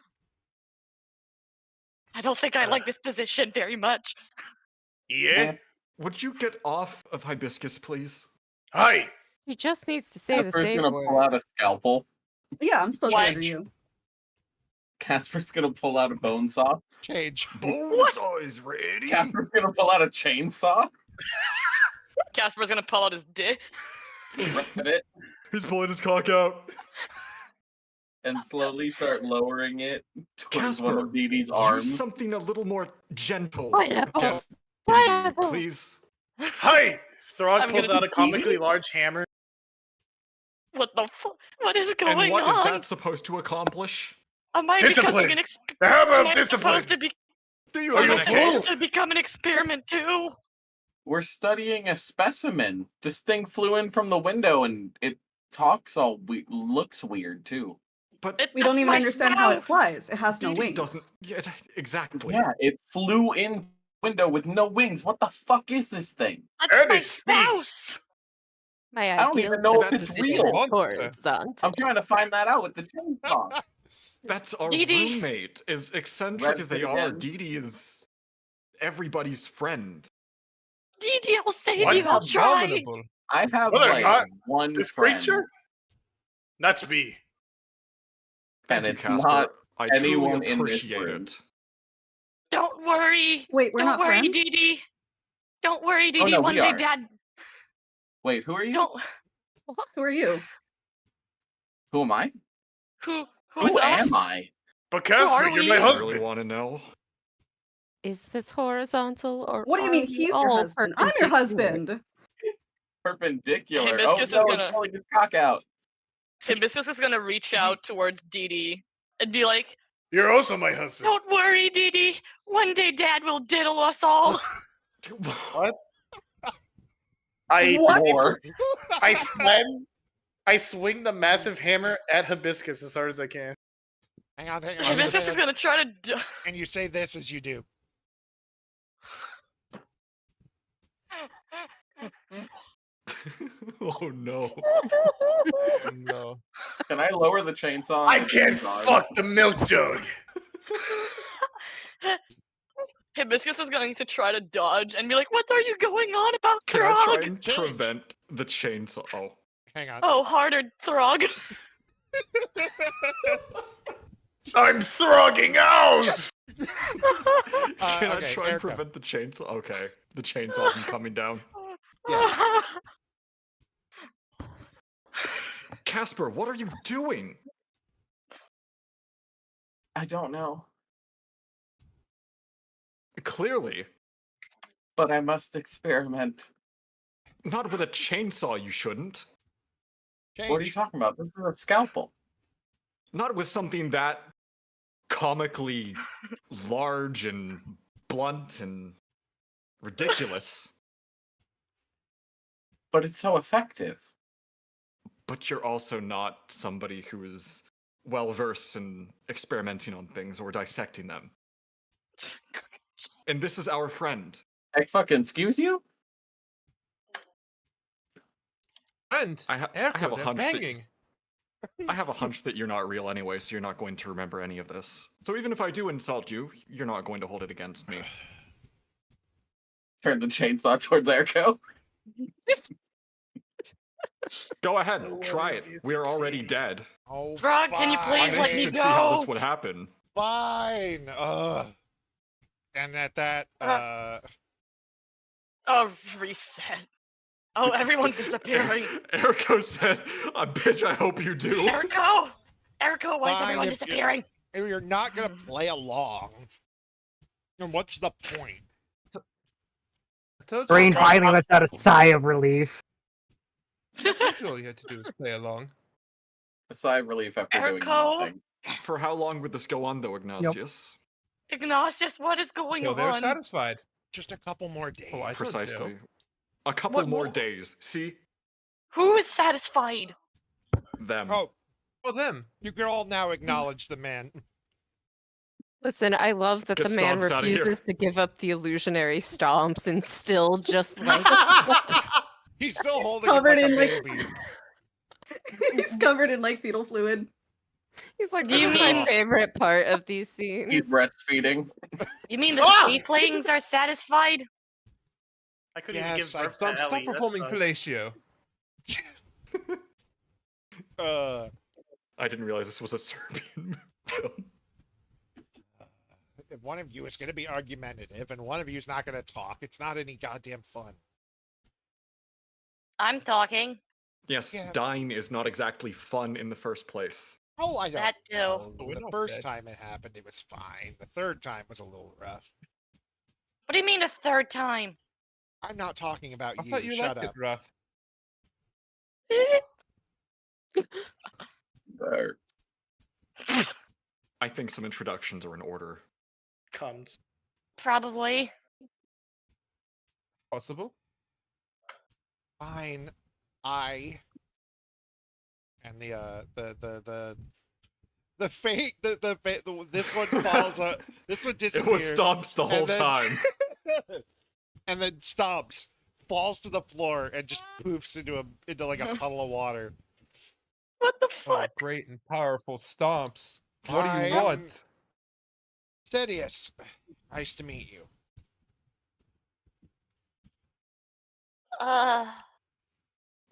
I don't think I like this position very much. Yeah? would you get off of Hibiscus, please? Hi. He just needs to say the Casper's safe gonna word. pull out a scalpel. Yeah, I'm supposed to be under Watch. you. Casper's gonna pull out a bone saw. Change. Bonesaw is ready. Casper's gonna pull out a chainsaw. Casper's gonna pull out his dick. Rip it, He's pulling his cock out. and slowly start lowering it towards one Casper, of Dee Dee's use arms. something a little more gentle. Pineapple. against Dee Dee, Pineapple. please. Hi. Throg I'm pulls gonna out a comically large hammer. What the fuck? What is And going what is on? that supposed to accomplish? Am I Discipline. becoming an The hammer am of I discipline. supposed to be Do you Are have you an a fool? account? supposed to become an experiment too? We're studying a specimen. This thing flew in from the window, and it talks all looks weird too. But It- We don't That's even my understand how it spouse. flies. It has no Dee Dee wings. doesn't. Yeah, exactly. Yeah, it flew in the window with no wings. What the fuck is this thing? That's And my it speaks. spouse. My I don't ideal even know if That's it's position real. is horizontal. I'm trying to find that out with the chainsaw. That's our Dee Dee. roommate. As eccentric Read as they it are, again. Dee Dee is everybody's friend. Dee Dee, I'll save What? you. I'll try. Abominable. I have No, they're like not. one This friend, creature? That's me. and Thank you, it's Casper. not I anyone truly in this appreciate room. it. Don't worry. Wait, we're Don't not worry, friends? Dee Dee. Don't worry, Dee Oh, Dee. no, One we day, are. Dad. Wait, who are you? Don't. Who are you? Who am I? Who Who is am us? I? But Casper, are you're we? my I really husband. want to know. Is this horizontal or What do you are mean we he's your all husband? I'm your perpendicular? husband. Perpendicular. Hibiscus Oh is no, gonna- he's pulling his cock out. Hibiscus is gonna reach out towards Dee Dee and be like, You're also my husband. "Don't worry, Dee Dee. One day, Dad will diddle us all." What? I More. I swing the massive hammer at Hibiscus as hard as I can. Hang on. Hibiscus is gonna try to. And you say this as you do. Oh no. No. Can I lower the chainsaw? on I the can't thing's arm? fuck the milk jug. Hibiscus is going to try to dodge and be like, "What are you going on about, Can I try Throg? and prevent the chainsaw? Oh. Hang on. Oh, harder, Throg." I'm throgging out. Can I okay, try and Erica. prevent the chainsaw? Okay, the chainsaw from coming down. Yeah. Casper, what are you doing? I don't know, Clearly, but I must experiment. not with a chainsaw. You shouldn't. What are you Change. talking about? This is a scalpel. Not with something that comically large and blunt and ridiculous. But it's so effective. But you're also not somebody who is well versed in experimenting on things or dissecting them. And this is our friend. I fucking excuse you? And I have Erica, a they're hunch banging. I have a hunch that you're not real anyway, so you're not going to remember any of this. So even if I do insult you, you're not going to hold it against me. Turn the chainsaw towards Erico. Go ahead, try it. We are already dead. Oh, Throg, can you fine. please I'm let me interested to see how go? this would happen. Fine. And at that, Oh, reset. Oh, everyone's disappearing. Erico said, bitch, I hope you do. Erico! Erico, why is Fine, everyone if you- disappearing? if you're not gonna play along, then what's the point? I told you Brain it was finally lets out a possible. sigh of relief. I told you all you had to do was play along. A sigh of relief after doing Erico? nothing. For how long would this go on, though, Ignatius? Ignatius, what is going So they're on? satisfied. Just a couple more days. Oh, I thought so. Precisely. A couple What more more? days. See? Who is satisfied? Them. Oh, Well, them. you can all now acknowledge the man. Listen, I love that Get the man stomps outta here. refuses to give up the illusionary stomps and still just like He's still holding it covered like a in, like- baby. He's covered in like fetal fluid. he's like, Do this you is my mean- favorite part of these scenes. He's breastfeeding. You mean the Ah! tieflings are satisfied? I couldn't Yes, even give I- birth Stop, to stop Ellie. That performing sucks. fellatio. I didn't realize this was a Serbian film. If one of you is going to be argumentative and one of you is not going to talk, it's not any goddamn fun. I'm talking. Yes, Yeah. dying is not exactly fun in the first place. Oh, I don't That too. know. But we're The not first dead. time it happened, it was fine. The third time was a little rough. What do you mean a third time? I'm not talking about I you. thought you Shut liked up. it rough. There. I think some introductions are in order. Comes. Probably. Possible. Fine. And the fate this one falls this one It disappears. was stomps the whole and then- time. and then stomps, falls to the floor, and just poofs into like a puddle of water. What the Oh, fuck? great and powerful stomps. What do you I am- want? Sidious, nice to meet you.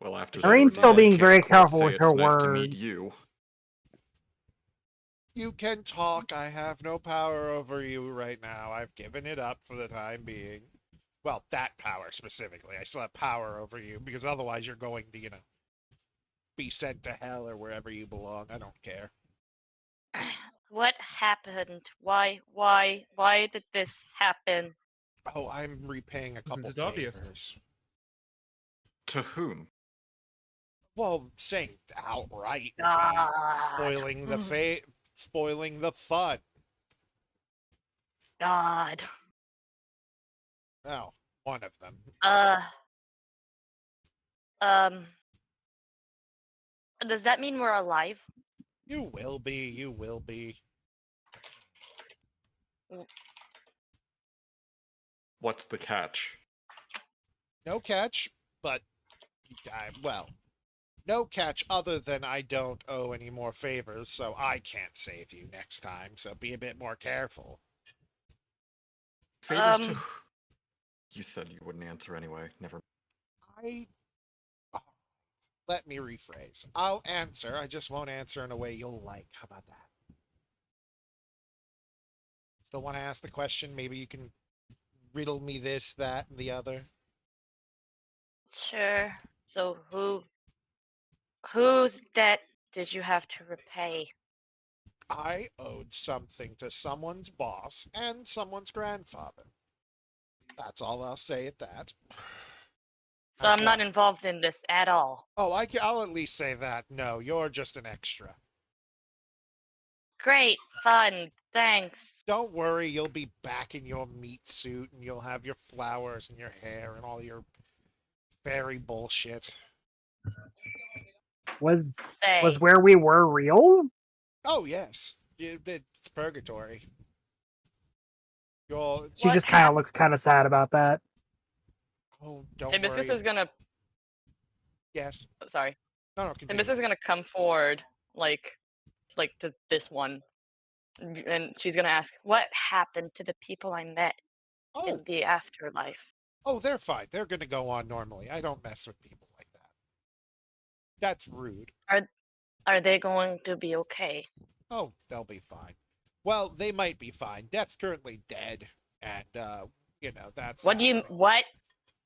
Well, after Noreen's that, still I being can't very quite careful say with it's her nice to meet words. you. You can talk. I have no power over you right now. I've given it up for the time being. Well, that power specifically. I still have power over you because otherwise you're going to, be sent to hell or wherever you belong. I don't care. What happened? Why did this happen? Oh, I'm repaying a couple Isn't it obvious? favors. To whom? Well, saying outright, God. spoiling the fun. God. Oh, one of them. Does that mean we're alive? You will be. You will be. What's the catch? No catch, but well, no catch other than I don't owe any more favors, so I can't save you next time. So be a bit more careful. Favors to. You said you wouldn't answer anyway. Never. Let me rephrase. I'll answer. I just won't answer in a way you'll like. How about that? Still want to ask the question? Maybe you can riddle me this, that, and the other. Sure. So whose debt did you have to repay? I owed something to someone's boss and someone's grandfather. That's all I'll say at that. So I'm not involved in this at all. Oh, I'll at least say that. No, you're just an extra. Great, fun, thanks. Don't worry, you'll be back in your meat suit and you'll have your flowers and your hair and all your fairy bullshit. Was Faye. where we were real? Oh, yes. It's purgatory. You're... She just kind of looks kind of sad about that. Oh, don't Hibiscus worry. is gonna. Yes. Sorry. No, continue. Hibiscus is gonna come forward, like to this one, and she's gonna ask, "What happened to the people I met in the afterlife?" Oh, they're fine. They're going to go on normally. I don't mess with people like that. That's rude. Are they going to be okay? Oh, they'll be fine. Well, they might be fine. Death's currently dead, and that's. What?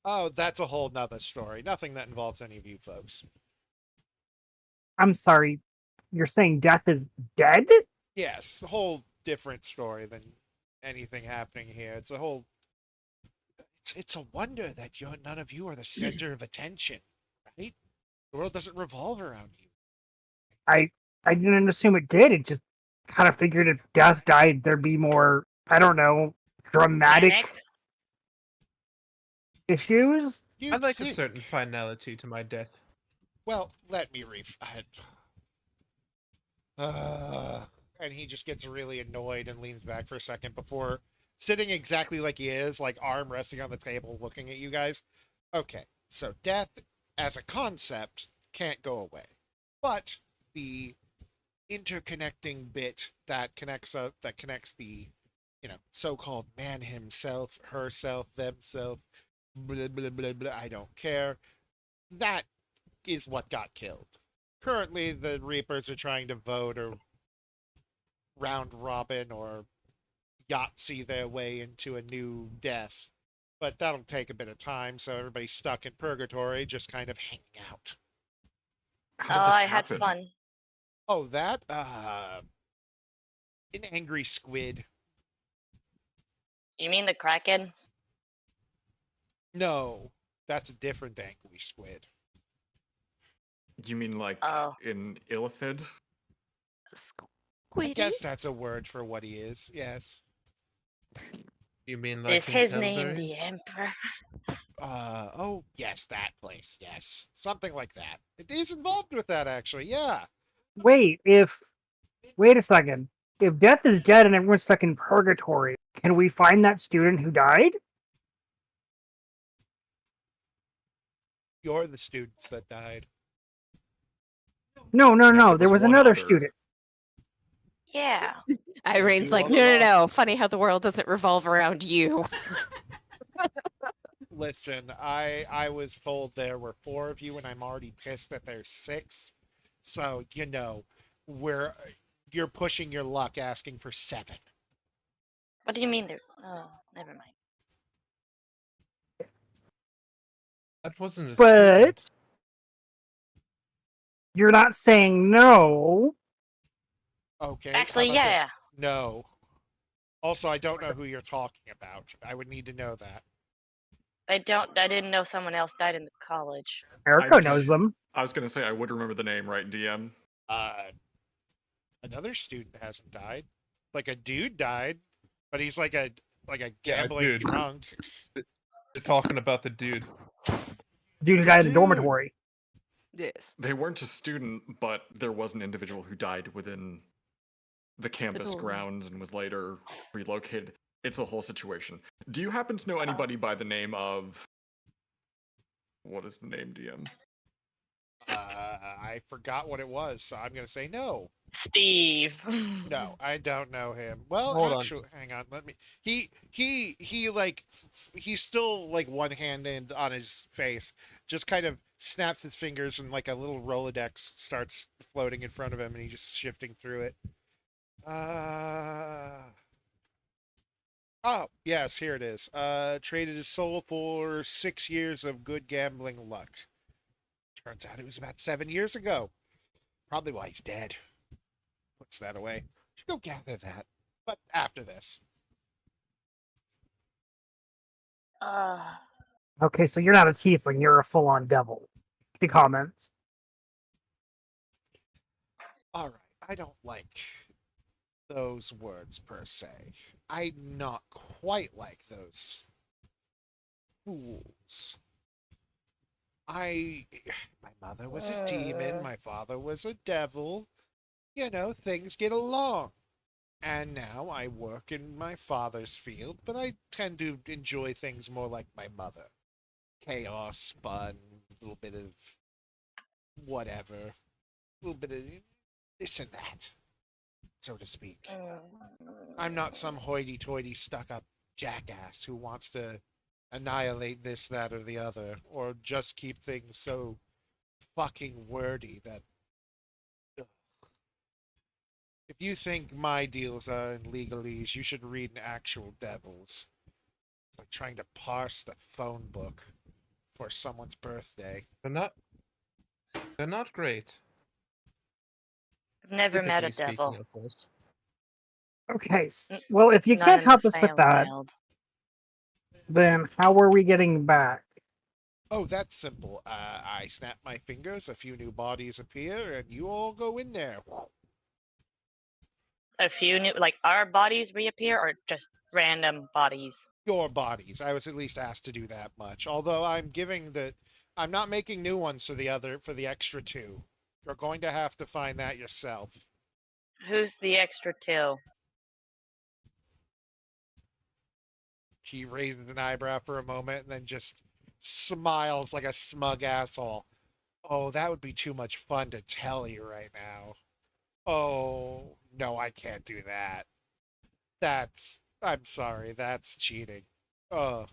Oh, that's a whole nother story. Nothing that involves any of you folks. I'm sorry, you're saying Death is dead? Yes, a whole different story than anything happening here. It's a whole. It's a wonder that none of you are the center of attention, right? The world doesn't revolve around you. I didn't assume it did. It just kind of figured if Death died, there'd be more, I don't know, dramatic issues. I'd like a certain finality to my death. Well, let me and he just gets really annoyed and leans back for a second before sitting exactly like he is, like arm resting on the table, looking at you guys. Okay, so death as a concept can't go away, but the interconnecting bit that connects the so-called man himself, herself, themself, blah, blah, blah, blah, I don't care, that is what got killed. Currently the Reapers are trying to vote or round robin or Yahtzee their way into a new death, but that'll take a bit of time, so everybody's stuck in purgatory just kind of hanging out. I had fun. Oh, that? An angry squid. You mean the Kraken? No, that's a different angry squid. You mean like in Illithid? I guess that's a word for what he is, yes. You mean like Is his name the Emperor? Oh, yes, that place, yes. Something like that. He's involved with that, actually, yeah. Wait a second. If Death is dead and everyone's stuck in purgatory, can we find that student who died? You're the students that died. No. There was another student. Yeah. Irene's like, no. Funny how the world doesn't revolve around you. Listen, I was told there were 4 of you, and I'm already pissed that there's 6. So, you're pushing your luck asking for 7. What do you mean there? Oh, never mind. That wasn't a But student. you're not saying no. Okay. Actually, how about yeah. this? No. Also, I don't know who you're talking about. I would need to know that. I didn't know someone else died in the college. Erica knows them. I was gonna say I would remember the name, right, DM? Another student hasn't died. Like a dude died, but he's like a Yeah, gambling dude. drunk. They're talking about the dude. Dude who died in the dormitory. Yes. They weren't a student, but there was an individual who died within the campus dorm. grounds and was later relocated. It's a whole situation. Do you happen to know anybody by the name of... What is the name, DM? I forgot what it was, so I'm gonna say no. Steve. No, I don't know him. Well, Hold on. actually, hang on. Let me. He like he's still like one handed on his face. Just kind of snaps his fingers and like a little Rolodex starts floating in front of him, and he's just shifting through it. Oh, yes, here it is. Traded his soul for 6 years of good gambling luck. Turns out it was about 7 years ago. Probably why he's dead. Puts that away. Should go gather that. But after this. Okay, so you're not a tiefling, you're a full-on devil. He comments. Alright, I don't like those words per se. I'm not quite like those fools. My mother was a demon, my father was a devil. You know, things get along. And now I work in my father's field, but I tend to enjoy things more like my mother. Chaos, fun, a little bit of whatever, a little bit of this and that, so to speak. I'm not some hoity-toity stuck-up jackass who wants to annihilate this, that, or the other, or just keep things so fucking wordy that... Ugh. If you think my deals are in legalese, you should read an actual devil's. It's like trying to parse the phone book for someone's birthday. They're not great. I've never met a Typically devil. speaking, of course. Okay, well, if you Not can't in the help us with that, Failed. then how are we getting back? Oh, that's simple. I snap my fingers, a few new bodies appear, and you all go in there. A few new, like our bodies reappear, or just random bodies. Your bodies. I was at least asked to do that much. Although I'm not making new ones for the extra 2. You're going to have to find that yourself. Who's the extra 2? He raises an eyebrow for a moment and then just smiles like a smug asshole. Oh, that would be too much fun to tell you right now. Oh, no, I can't do that. I'm sorry, that's cheating. Oh.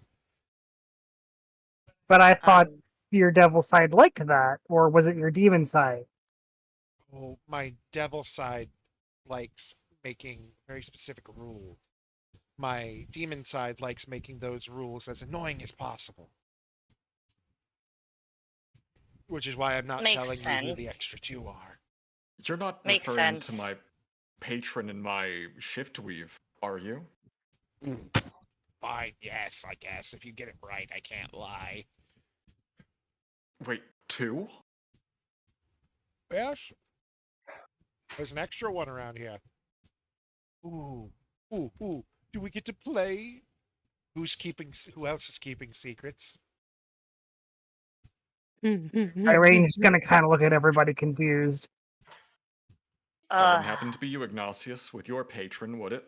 But I thought your devil side liked that, or was it your demon side? Oh, my devil side likes making very specific rules. My demon side likes making those rules as annoying as possible. Which is why I'm not Makes telling you who the sense. extra 2 are. You're not Makes referring to sense. my patron and my shift weave, are you? Fine, yes, I guess. If you get it right, I can't lie. Wait, 2? Yes? There's an extra one around here. Ooh. Do we get to play? Who else is keeping secrets? Irene's gonna kind of look at everybody confused. That wouldn't happen to be you, Ignatius, with your patron, would it?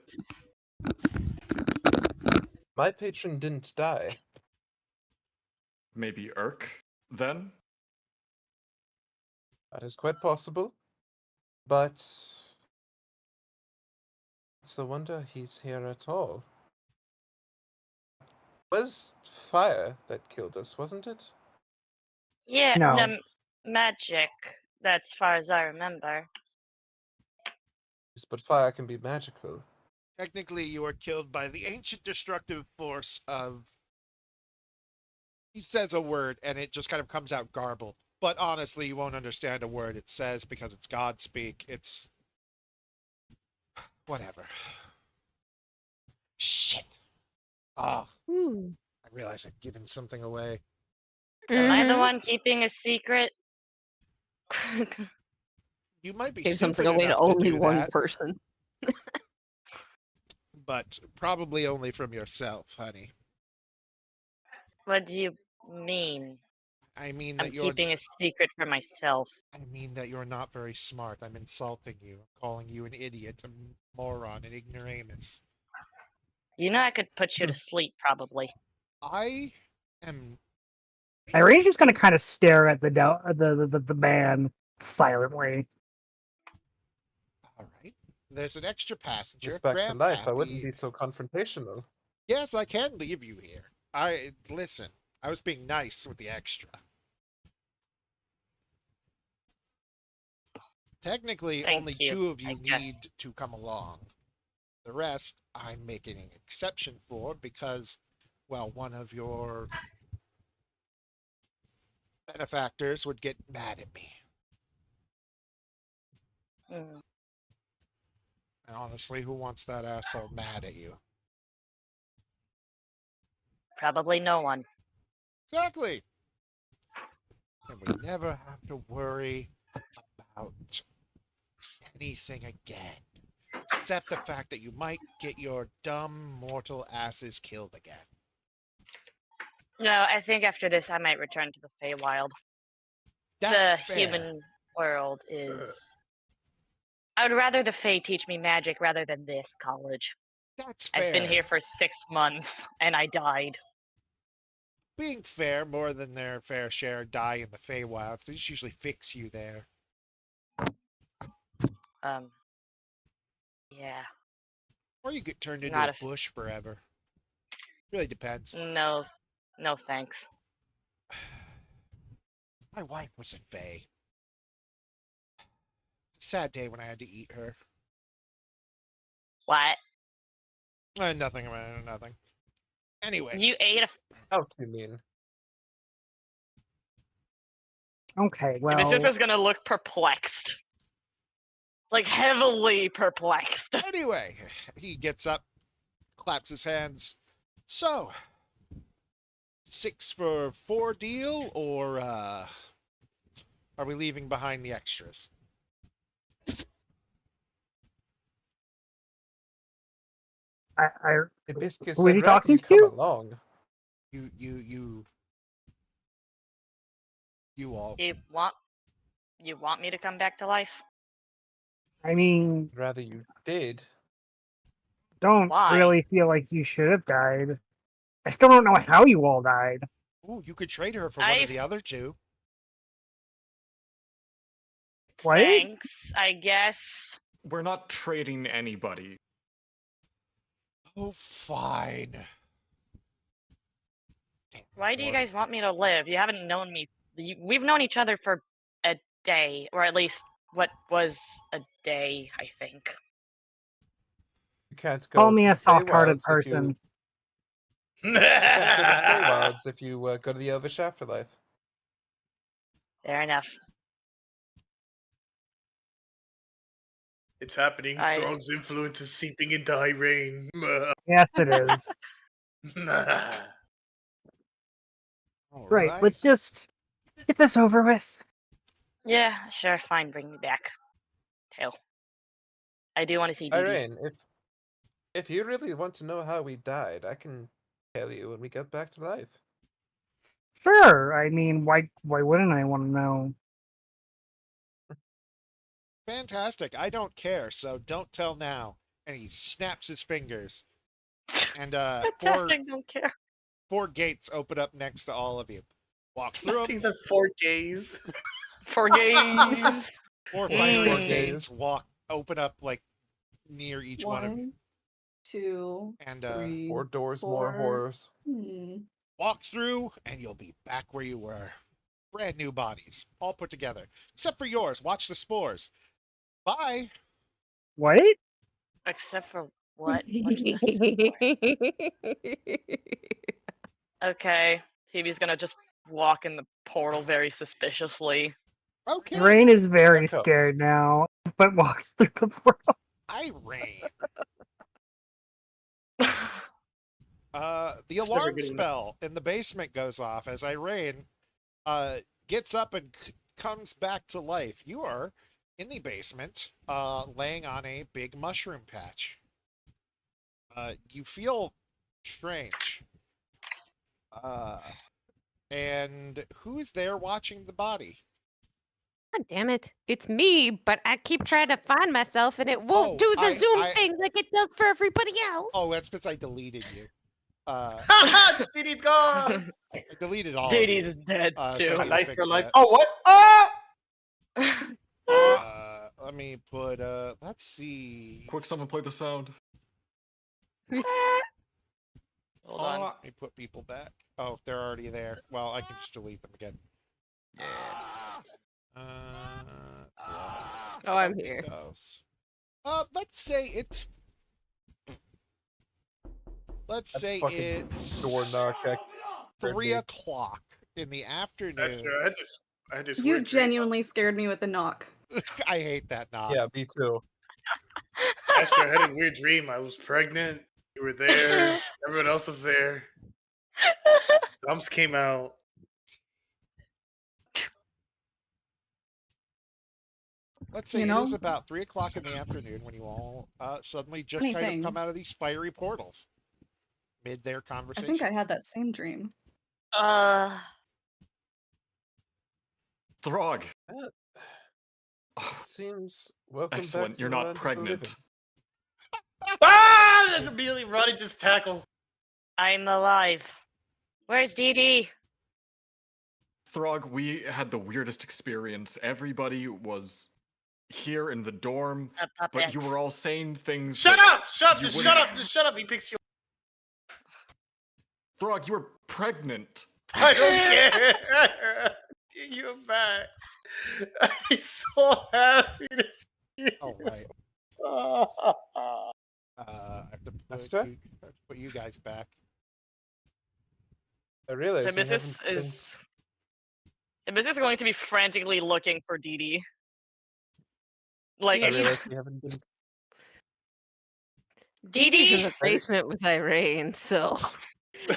My patron didn't die. Maybe Urk, then? That is quite possible. But it's a wonder he's here at all. It was fire that killed us, wasn't it? Yeah, No. the magic. That's far as I remember. Yes, but fire can be magical. Technically, you are killed by the ancient destructive force of... He says a word, and it just kind of comes out garbled. But honestly, you won't understand a word it says because it's God speak. It's... whatever. Shit. Ah. I realize I've given something away. Am I the one keeping a secret? You might be Gave something stupid away to enough only do one that, person. but probably only from yourself, honey. What do you mean? I mean I'm that you're... keeping a secret for myself. I mean that you're not very smart. I'm insulting you. I'm calling you an idiot, a moron, an ignoramus. You know I could put you to sleep, probably. I am Irene's just gonna kind of stare at the man silently. All right. There's an extra passenger. Just back to life. I wouldn't Grandpappy. be so confrontational. Yes, I can leave you here. Listen. I was being nice with the extra. Technically, Thank only you, 2 of I you guess. need to come along. The rest, I'm making an exception for because, well, one of your benefactors would get mad at me. Mm. And honestly, who wants that asshole mad at you? Probably no one. Exactly. And we never have to worry about anything again. Except the fact that you might get your dumb mortal asses killed again. No, I think after this I might return to the Feywild. That's The fair. human world is. I would rather the Fae teach me magic rather than this college. That's fair. I've been here for 6 months and I died. Being fair, more than their fair share die in the Feywild. They just usually fix you there. Yeah. Or you get turned into Not a a f- bush forever. Really depends. No, no thanks. My wife was a Fae. Sad day when I had to eat her. What? Nothing. Nothing. Anyway. You ate a. How do you mean? Okay, well, Nemesis gonna look perplexed. Like heavily perplexed. Anyway, he gets up, claps his hands. So, 6 for 4 deal, or are we leaving behind the extras? Hibiscus, who is he I'd rather talking you come to? along. You all. You want me to come back to life? I mean, I'd rather you did. don't Why? really feel like you should have died. I still don't know how you all died. Ooh, you could trade her for one of the other 2. What? Thanks, I guess. We're not trading anybody. Oh, fine. Why do you guys want me to live? You haven't known me. We've known each other for a day, or at least what was a day, I think. You can't go Call me to a the soft-hearted Feywilds if you- person. You can't go to the Feywilds if you go to the Elvish Afterlife. Fair enough. It's happening. I- Throg's influence is seeping into Irene. Yes, it is. Right, Alright. let's just get this over with. Yeah, sure, fine, bring me back. Tail. I do want to see Dee Dee. Irene, if you really want to know how we died, I can tell you when we get back to life. Sure. I mean, why wouldn't I want to know? Fantastic. I don't care, so don't tell now. And he snaps his fingers. And Fantastic, don't care. 4 gates open up next to all of you. Walk through them. These are 4 gays. 4 gays. 4 Mm. fire Four gates open up like near each one of you. 1, 2, And 3, 4 doors, more 4. horrors. walk through, and you'll be back where you were. Brand new bodies, all put together. Except for yours. Watch the spores. Bye. What? Except for what? What's this? Okay. Phoebe's gonna just walk in the portal very suspiciously. Okay. Rain is very Back up. scared now, but walks through the portal. Irene. The It's never alarm good enough. spell in the basement goes off as Irene gets up and comes back to life. You are in the basement, laying on a big mushroom patch. You feel strange. And who's there watching the body? God damn it. It's me, but I keep trying to find myself and it won't Oh, do the I- Zoom I- thing like it does for everybody else. Oh, that's because I deleted you. Diddy's gone. I deleted all. Diddy's of you, dead so I too. need to Life fix for life. that. Oh what? Ah! Let me put. Let's see. Quick, someone play the sound. Hold on. Let me put people back. Oh, they're already there. Well, I can just delete them again. Oh, I'm here. Goes. Let's say it's. Let's That say fucking it's door knock. 3 o'clock in the afternoon. That's true. I had this You weird dream. genuinely scared me with the knock. I hate that knock. Yeah, me too. Esther, I had a weird dream. I was pregnant. You were there. Everyone else was there. Thumbs came out. Let's say You it know? is about 3 o'clock in the afternoon when you all suddenly just Funny kind thing. of come out of these fiery portals mid their I conversation. think I had that same dream. Throg. It seems welcome Excellent. back to You're the not land of the pregnant. living. Ah! That's immediately Roddy just tackle. I'm alive. Where's Dee Dee? Throg, we had the weirdest experience. Everybody was here in the dorm, A but puppet. you were all saying things. Shut that up! Shut up! you Just wouldn't- shut up! Just shut up! He picks you. Throg, you were pregnant. I don't care. You're back. I'm so happy to see you. Oh, right. Oh. I have to Esther? put you guys back. I realize we Nemesis haven't been- is. Nemesis is going to be frantically looking for Dee Dee. Like, I realize we haven't been. Dee Dee Dee's in Dee? the basement with Irene, so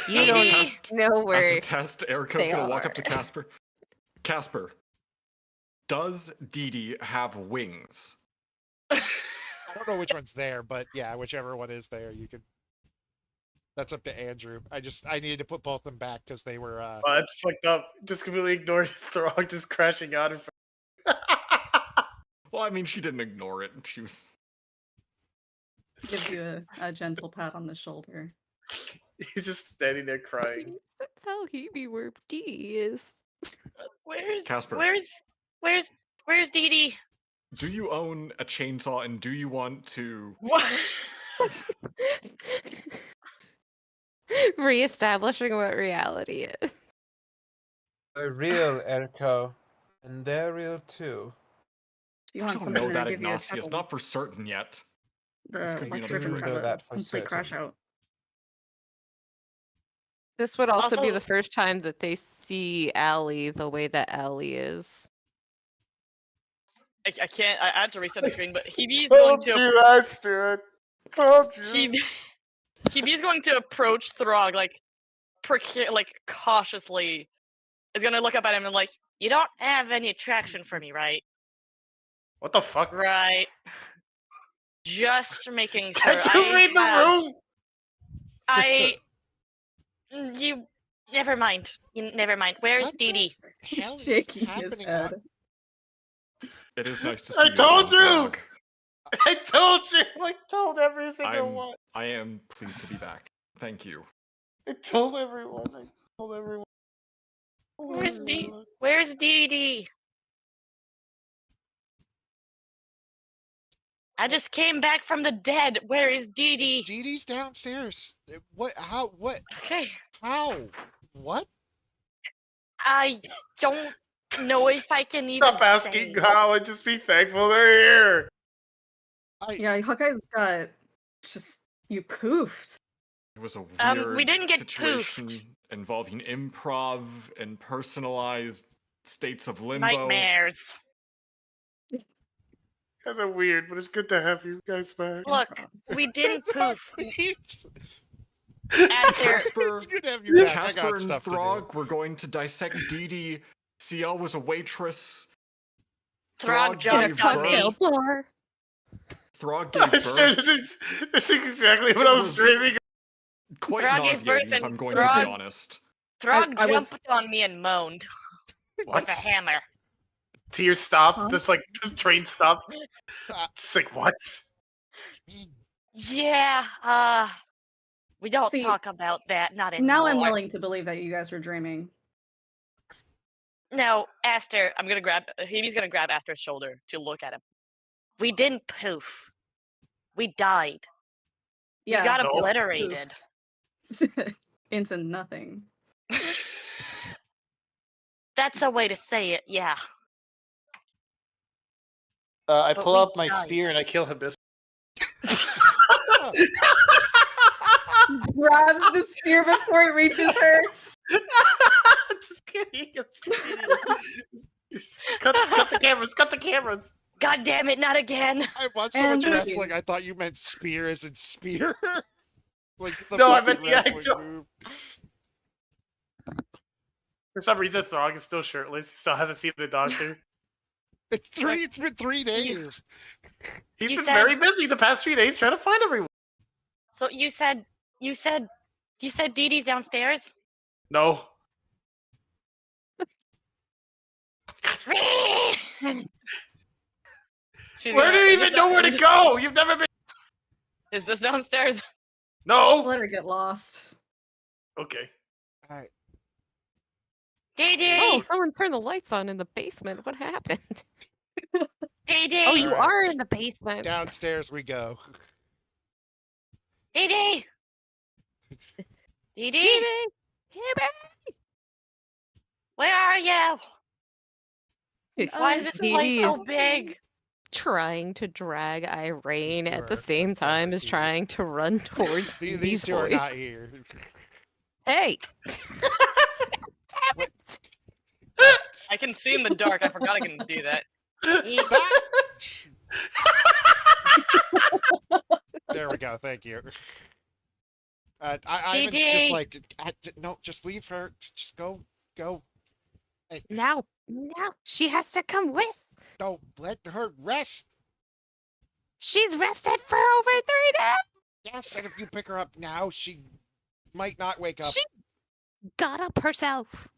you As a don't test- know As where a test, Erica's they gonna walk up to are. Casper. Casper, does Dee Dee have wings? I don't know which one's there, but yeah, whichever one is there, you can. That's up to Andrew. I needed to put both of them back because they were. Oh, that's fucked up. Just completely ignored Throg just crashing out in front. Well, I mean, she didn't ignore it. She was. Gives you a gentle pat on the shoulder. He's just standing there crying. Please tell Hebe where Dee is. Where's Casper. Where's Dee Dee? Do you own a chainsaw and do you want to? What? Reestablishing what reality is. They're real, Eriko. And they're real too. Do you I want don't something know to that, give you a Ignacio. It's chuckle? not for certain yet. This The could be another electricians dream. have Know a that for complete crash certain. out. This would also be Also- the first time that they see Allie the way that Allie is. I can't. I had to reset the screen, but Hebe's going Told to. you, Esther. Told you. Hebe's going to approach Throg like cautiously. Is gonna look up at him and like, you don't have any attraction for me, right? What the fuck? Right. Just making sure. Can't you I read the have- room? You. Never mind. Never mind. Where's What Dee Dee? He's Hell's shaking his happening head. It is nice to see I you. told again, you! Throg. I told you. I told every single I'm- one. I am pleased to be back. Thank you. I told everyone. I told everyone. Where's Dee Dee? I just came back from the dead. Where is Dee Dee? Dee Dee's downstairs. What? How? What? Okay. How? What? I don't know if I can even. Stop asking say. how and just be thankful they're here. Yeah, Hawkeye's got just you poofed. It was a We weird didn't get situation poofed. involving improv and personalized states of limbo. Nightmares. You guys are weird, but it's good to have you guys back. Look, we didn't poof. Please. After Casper, It's good to have you back. I Casper got and stuff to do. Throg, we're going to dissect Dee Dee. CL was a waitress. Throg In a jumped gave on cocktail me. bar. Throg gave birth. This is exactly what I was dreaming. Quite Throg gave birth nauseating, if and I'm going to Throg- be honest. Throg I was- jumped on me and moaned What? with a hammer. Tears stopped. Huh? Just like the train stopped. It's like what? Yeah, We don't See, talk about that, not anymore. Now I'm willing to believe that you guys were dreaming. Now, Aster, Hebe's gonna grab Aster's shoulder to look at him. We didn't poof. We died. Yeah, We got No. obliterated. into nothing. That's a way to say it, yeah. I But pull we out my died. spear and I kill Hibiscus. Grabs the spear before it reaches her. Just kidding. I'm just kidding. Cut the cameras. Cut the cameras. God damn it, not again. I watched so And much thank you. wrestling. I thought you meant spear as in spear. Like the No, I fucking meant the wrestling actual- move. For some reason, Throg is still shirtless. He still hasn't seen the doctor. It's been 3 days. He's You been said- very busy the past 3 days trying to find everyone. So you said Dee Dee's downstairs? No. She's Where gonna- do you is even this know where to go? You've never been. Is this downstairs? No. Let her get lost. Okay. Alright. Dee Dee! Oh, someone turned the lights on in the basement. What happened? Dee Dee! Oh, you Alright. are in the basement. Downstairs we go. Dee Dee! Dee Dee! Hebe! Where are you? Why is this Dee place Dee so is big? trying to drag Irene at the Sure, same time as Dee Dee. trying to run towards These Hebe's two are voice. not here. Hey! Damn it! I can see in the dark. I forgot I can do that. There we go. Thank you. Ivan's just DD. like, no, just leave her. Just go. Hey, Now, she has to come with. no, let her rest. She's rested for over 3 days. Yes, and if you pick her up now, she might not wake up. She got up herself.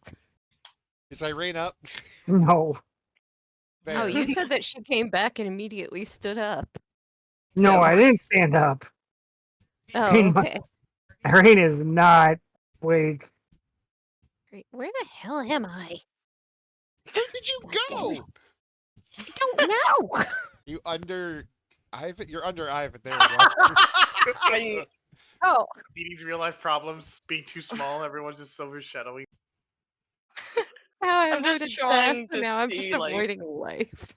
Is Irene up? No. Oh, There. you said that she came back and immediately stood up. No, So- I didn't stand up. Oh, mean, my- okay. Irene is not awake. Wait, where the hell am I? Where did you God damn go? it. I don't know. You under Ivan? You're under Ivan. There we go. Oh, Dee Dee's real life problems being too small. Everyone's just overshadowing. that's how I I'm just avoided trying death. to Now I'm just see, like- avoiding life.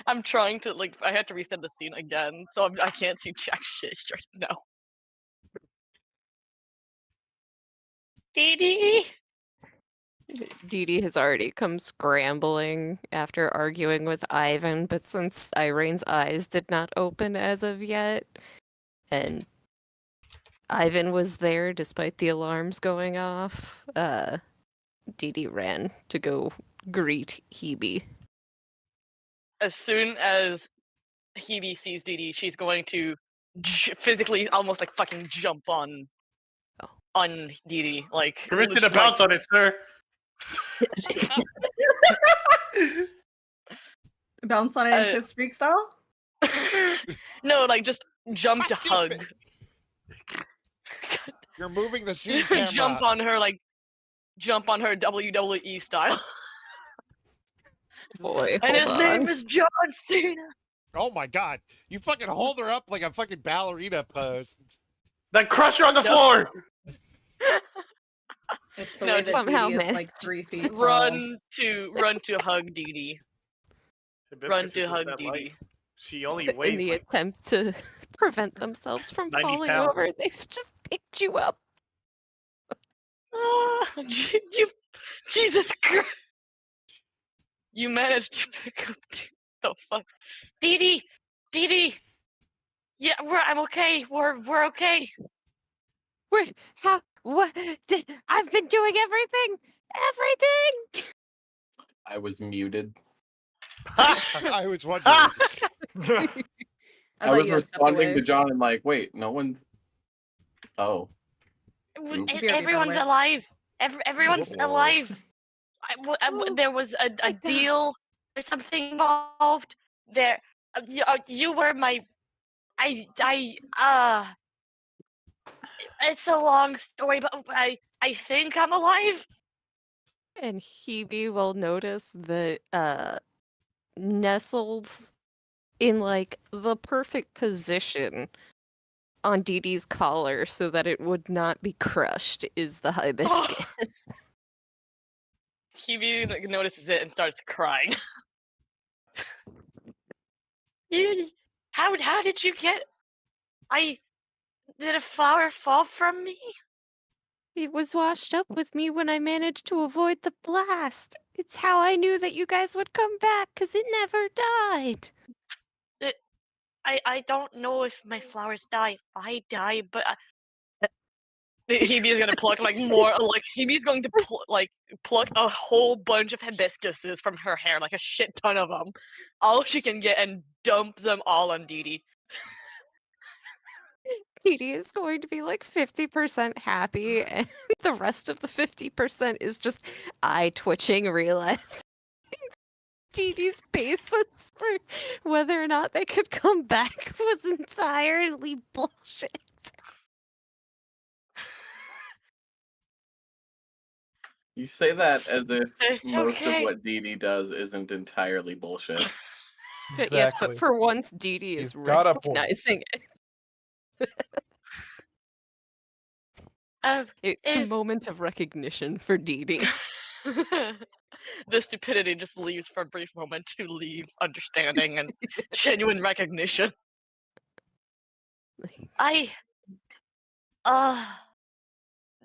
I'm trying to I had to reset the scene again, so I can't see jack shit right now. Dee Dee! Dee Dee has already come scrambling after arguing with Ivan, but since Irene's eyes did not open as of yet, and Ivan was there despite the alarms going off, Dee Dee ran to go greet Hebe. As soon as Hebe sees Dee Dee, she's going to physically almost like fucking jump on Dee Dee. Like, Permission to bounce on it, sir. Bounce on it in Uh, Twist Freak style? No, like just jump to hug. You're moving the scene camera. Jump on her WWE style. Boy, And his hold name on. is John Cena. Oh my god. You fucking hold her up like a fucking ballerina pose. Then crush her on the floor. It's the No, way just that somehow Dee Dee is like managed 3 feet to tall. Run to hug Dee Dee. Hibiscus Run is to just hug that Dee light. Dee. She only In weighs the like attempt to prevent themselves from 90 falling pounds. over, they've just picked you up. Jesus Christ! You managed to pick up the fuck, Dee Dee, Dee Dee. Yeah, I'm okay. We're okay. I've been doing everything. I was muted. I was wondering. I thought was you had stepped responding away. to John and like, wait, no one's. Oh. Oops. Here, by the Everyone's way. alive. Everyone's Whoa. alive. There was a God. deal or something involved. There, you were my. It's a long story, but I think I'm alive. And Hebe will notice that nestled in like the perfect position on Dee Dee's collar so that it would not be crushed is the hibiscus. Hebe notices it and starts crying. How did you get? Did a flower fall from me? It was washed up with me when I managed to avoid the blast. It's how I knew that you guys would come back, 'cause it never died. I don't know if my flowers die. If I die, but Hebe is gonna pluck like more. Like Hebe's going to pluck a whole bunch of hibiscuses from her hair, like a shit ton of them, all she can get, and dump them all on Dee Dee. Dee Dee is going to be like 50% happy, and the rest of the 50% is just eye twitching, realizing Dee Dee's basis for whether or not they could come back was entirely bullshit. You say that as if It's most okay. of what Dee Dee does isn't entirely bullshit. But yes, but for once, Dee Dee is He's got a point. recognizing it. It's a moment of recognition for Dee Dee. The stupidity just leaves for a brief moment to leave understanding and genuine recognition.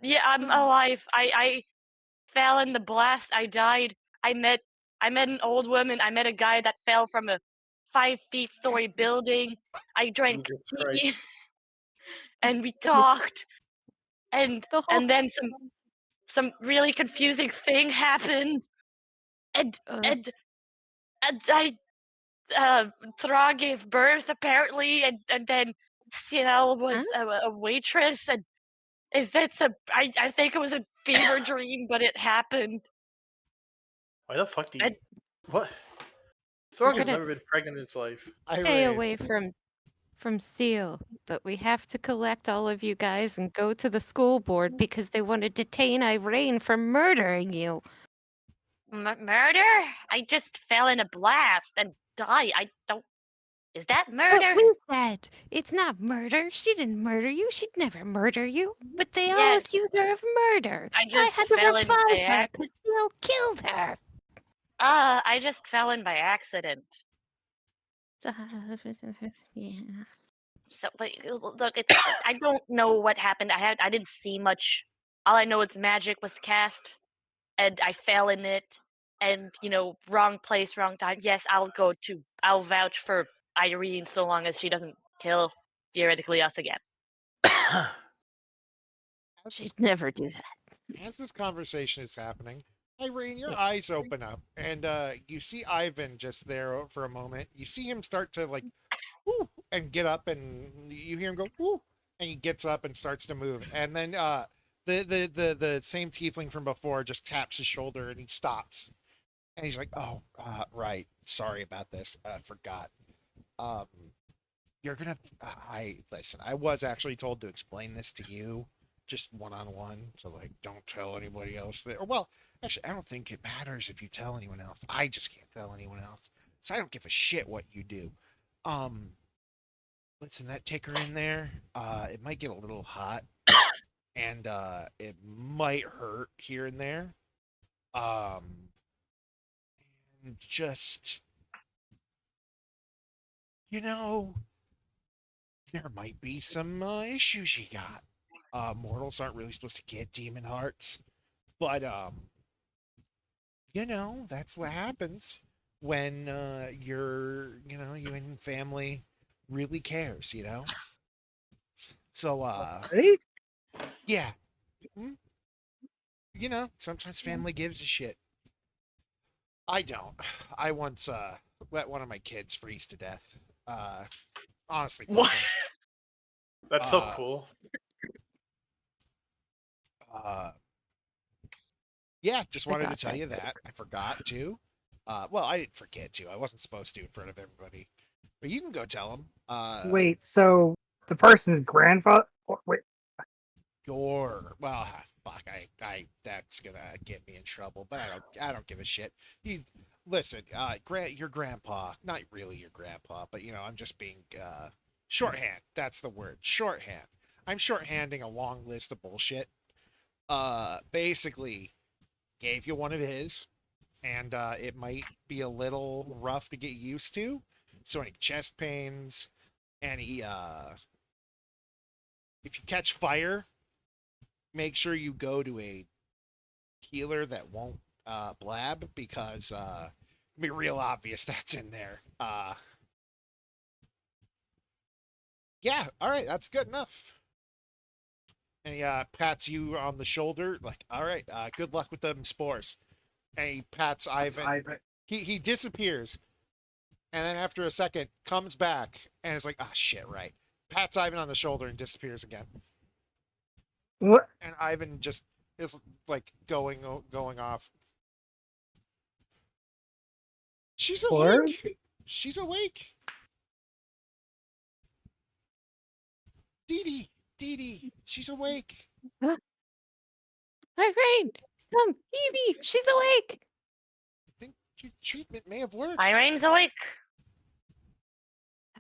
Yeah, I'm alive. I fell in the blast. I died. I met an old woman. I met a guy that fell from a 5-story building. I drank Jesus tea, Christ. and we talked, and then some really confusing thing happened, and I Thra gave birth apparently, and then Ciel was a waitress, and I think it was a fever dream, but it happened. Why the fuck do you? And- What? Throg has gonna- never been pregnant in his life. Stay away from Seal, but we have to collect all of you guys and go to the school board because they want to detain Irene for murdering you. Murder? I just fell in a blast and died. I don't. Is that murder? What we said. It's not murder. She didn't murder you. She'd never murder you. But they all Yes. accuse her of murder. I just had to fell in revive by her because Seal killed her. I just fell in by accident. Yeah. So, but look, it's I don't know what happened. I didn't see much. All I know is magic was cast, and I fell in it. And wrong place, wrong time. Yes, I'll vouch for Irene so long as she doesn't kill theoretically us again. She'd never do that. As this conversation is happening, Irene, your Yes. eyes open up, and you see Ivan just there for a moment. You see him start to like, whoo, and get up, and you hear him go, whoo, and he gets up and starts to move, and then the same tiefling from before just taps his shoulder, and he stops, and he's like, oh, right, sorry about this, forgot. You're gonna, listen. I was actually told to explain this to you, just one-on-one, so like, don't tell anybody else that. Or well, actually, I don't think it matters if you tell anyone else. I just can't tell anyone else, so I don't give a shit what you do. Listen, that ticker in there, it might get a little hot, and it might hurt here and there. And just, there might be some issues you got. Mortals aren't really supposed to get demon hearts, but that's what happens when your and family really cares, So Right? yeah. Mhm. Sometimes family gives a shit. I don't. I once let one of my kids freeze to death. Honestly. What? fucking, That's so Uh, cool. Yeah, just wanted to got tell that you that. I forgot to. Well, I didn't forget to. I wasn't supposed to in front of everybody. But you can go tell them. Wait, so the person's grandfather? Wait, Gore. Well, fuck. That's gonna get me in trouble. But I don't give a shit. You listen. Your grandpa. Not really your grandpa, but I'm just being shorthand. That's the word. Shorthand. I'm shorthanding a long list of bullshit. Basically, gave you one of his, and it might be a little rough to get used to. So any chest pains, any if you catch fire, make sure you go to a healer that won't blab because it'll be real obvious that's in there. Yeah, all right, that's good enough. And he pats you on the shoulder, like, all right, good luck with them spores. And he pats Ivan. He disappears, and then after a second comes back and is like, ah, shit, right. Pats Ivan on the shoulder and disappears again. What? And Ivan just is like going off. She's awake. She's awake. Dee Dee, she's awake. Irene, come, Evie, she's awake. I think your treatment may have worked. Irene's awake.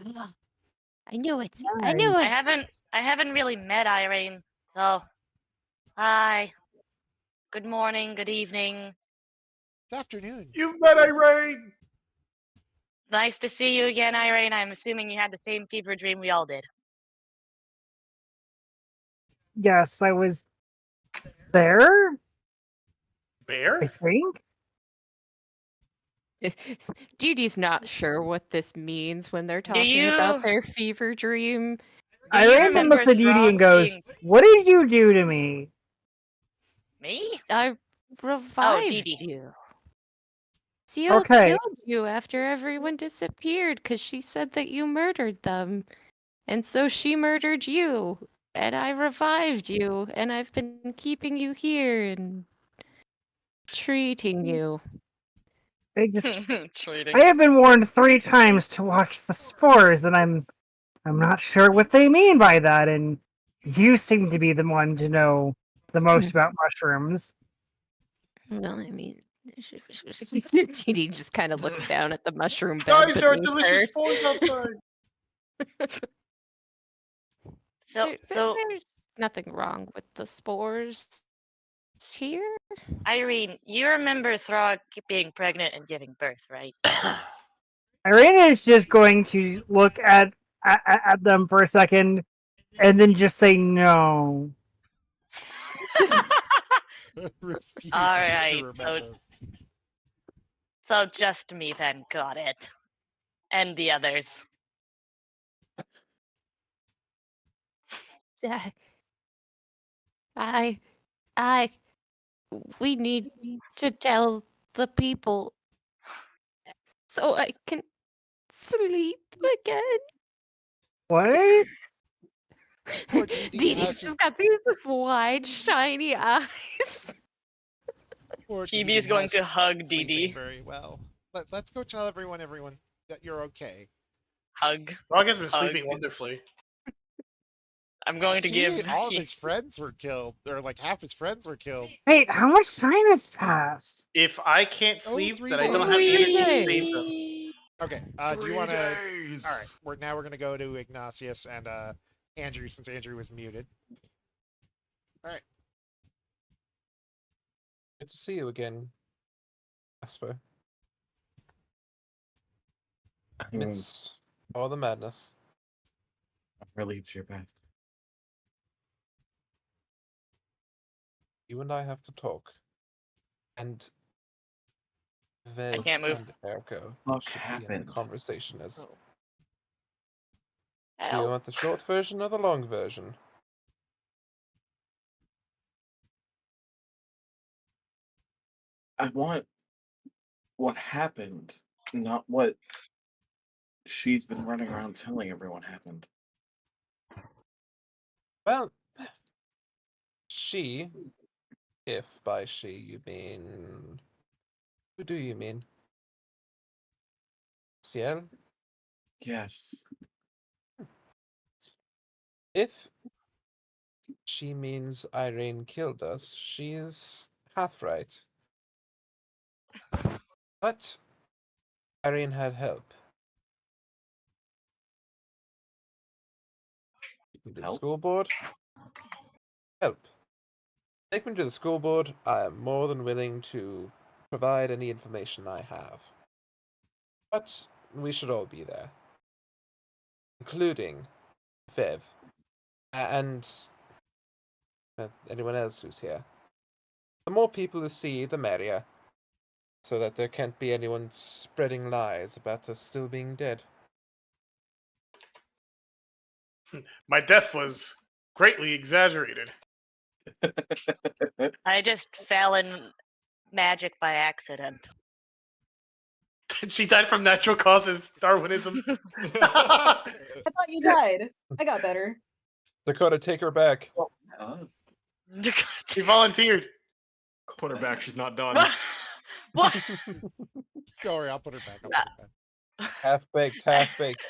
Ugh, I knew it. I knew it. I haven't really met Irene, so hi. Good morning, good evening. It's afternoon. You've met Irene. Nice to see you again, Irene. I'm assuming you had the same fever dream we all did. Yes, I was there. Bear? I think. Dee Dee's not sure what this means when they're talking about their fever dream. I random looks at Dee Dee and goes, "What did you do to me?" Me? I revived Dee Dee. you. Seal Okay. killed you after everyone disappeared because she said that you murdered them. And so she murdered you. And I revived you. And I've been keeping you here and treating you. I just Treating. I have been warned 3 times to watch the spores, and I'm not sure what they mean by that, and you seem to be the one to know the most about mushrooms. Well, I mean, Dee just kind of looks down at the mushroom bed. Guys, there are beneath delicious her. spores outside. So There's nothing wrong with the spores here. Irene, you remember Throg being pregnant and giving birth, right? Irina is just going to look at them for a second, and then just say no. All right, so just me then, got it, and the others. We need to tell the people so I can sleep again. What? Dee Dee's just got these wide, shiny eyes. Phoebe is going to hug Dee Dee. Very well. Let's go tell everyone that you're okay. Hug. Frog has been Hug. sleeping wonderfully. I'm going to See, give all of his friends were killed, or like half his friends were killed. Wait, how much time has passed? If I can't sleep, 3 then I don't days. have the energy to 3 save days. them. Okay. Do you want to? days. All right. We're gonna go to Ignatius and Andrew, since Andrew was muted. All right. Good to see you again, Asper. It's all the madness. I'm relieved you're back. You and I have to talk. And Ved can't move. and Erko What should be in happened? the conversation as Oh. do you want the short version or the long version? I want what happened, not what she's been running around telling everyone happened. Well, she, if by she you mean, who do you mean? Ciel? Yes. If she means Irene killed us, she is half right. But Irene had help. Take me to the Help? school board. Help. Take me to the school board. I am more than willing to provide any information I have. But we should all be there. Including Fev. And anyone else who's here. The more people who see, the merrier. So that there can't be anyone spreading lies about us still being dead. My death was greatly exaggerated. I just fell in magic by accident. She died from natural causes, Darwinism. I thought you died. I got better. Dakota, take her back. She volunteered. Put her back. She's not done. What? Don't worry, I'll put her back. I'll put her back. Half baked, half baked.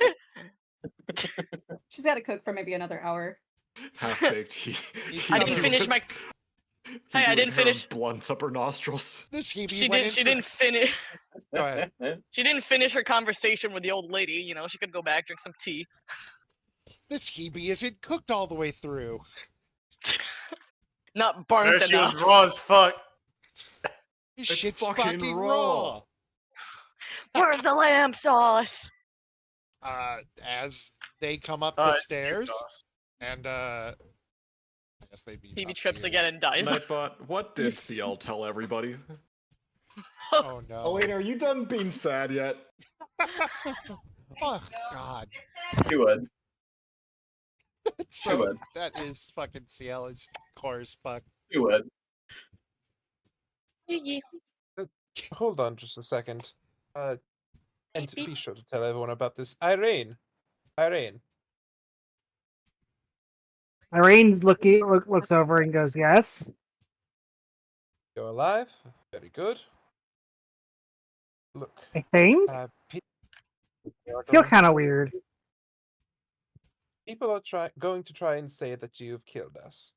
She's got to cook for maybe another hour. Half baked. I didn't finish my. Hey, I didn't finish. Blunts up her nostrils. This Hebe She went didn't. She in for- didn't finish. Go ahead. She didn't finish her conversation with the old lady. You know, she could go back, drink some tea. This Hebe isn't cooked all the way through. Not burnt There she enough. was raw as fuck. This It's shit's fucking raw. Where's the lamb sauce? As they come up Uh, the it's stairs, sauce. and I guess they'd be. Phoebe up trips here. again and dies. Nightbot, what did CL tell everybody? Oh no! Oh wait, are you done being sad yet? Oh god! She would. So would. that is fucking CL is core as fuck. She would. Hold on just a second. And be sure to tell everyone about this. Irene. Irene's looks over and goes, "Yes." You're alive. Very good. Look. I think. Feel kind of weird. People are going to try and say that you've killed us.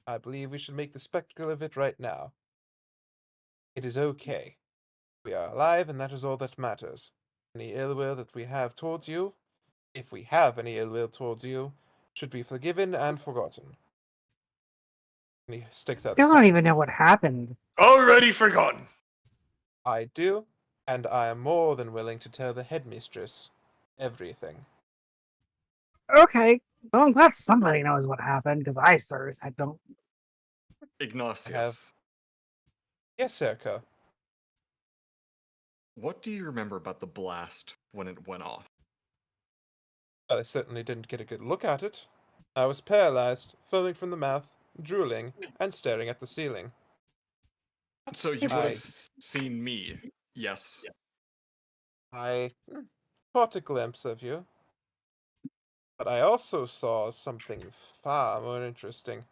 I believe we should make the spectacle of it right now. It is okay. We are alive, and that is all that matters. Any ill will that we have towards you, if we have any ill will towards you, should be forgiven and forgotten. And he sticks out. Still his don't hand. even know what happened. Already forgotten. I do, and I am more than willing to tell the headmistress everything. Okay. Well, I'm glad somebody knows what happened because I don't. Ignatius, Yes, Serka. what do you remember about the blast when it went off? But I certainly didn't get a good look at it. I was paralyzed, foaming from the mouth, drooling, and staring at the ceiling. So you would I- have seen me, yes. I caught a glimpse of you. But I also saw something far more interesting.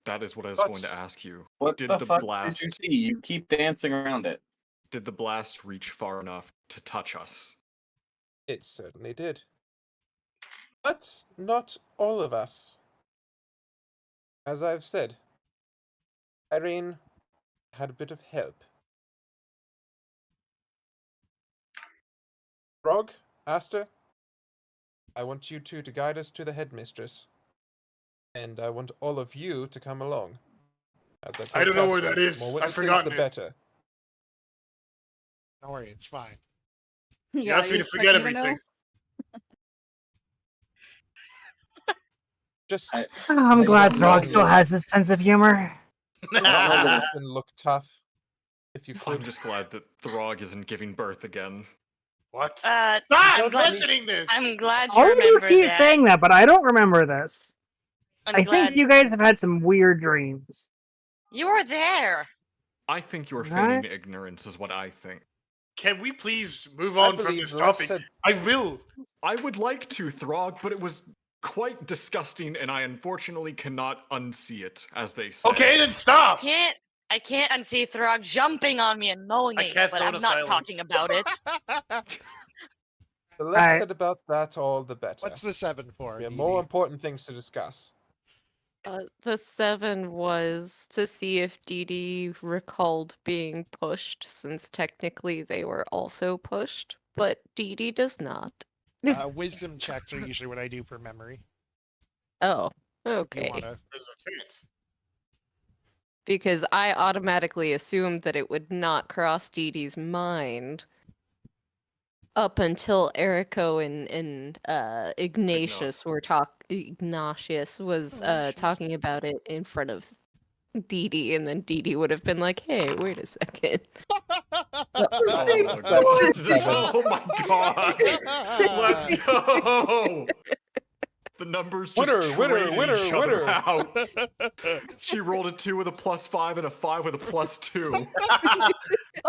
That is what I was But- going to ask you. What Did the the fuck blast- did you see? You keep dancing around it. Did the blast reach far enough to touch us? It certainly did. But not all of us. As I've said, Irene had a bit of help. Frog, Aster, I want you two to guide us to the headmistress. And I want all of you to come along. As I told don't know where Casper, that is. more I've witnesses, forgotten the it. better. Don't worry, it's fine. You asked me to forget everything. Just I'm glad don't Throg know. still has his sense of humor. listen, look tough. If you I'm could. just glad that Throg isn't giving birth again. What? Stop Stop glad- mentioning this. I'm glad you All of you remember keep that. saying that, but I don't remember this. I'm I glad think you guys have had some weird dreams. you were there. I think you're Right. feigning ignorance, is what I think. Can we please move I on from believe this Russ topic? said- I will. I would like to, Throg, but it was quite disgusting, and I unfortunately cannot unsee it, as they say. Okay, then stop. I can't unsee Throg jumping on me and mowing I me, cast but I'm Zone not of talking about it. The less Alright. said about that, all the better. What's the 7 for? We have Edie? more important things to discuss. The 7 was to see if Dee Dee recalled being pushed, since technically they were also pushed, but Dee Dee does not. Wisdom checks are usually what I do for memory. Oh, If you okay. wanna... There's a chance. Because I automatically assumed that it would not cross Dee Dee's mind up until Eriko and Ignatius were Ignatius was talking about it in front of Dee Dee, and then Dee Dee would have been like, "Hey, wait a second." Oh my god! Let's go! The numbers just traded each other out. She rolled a 2 with a +5 and a 5 with a +2.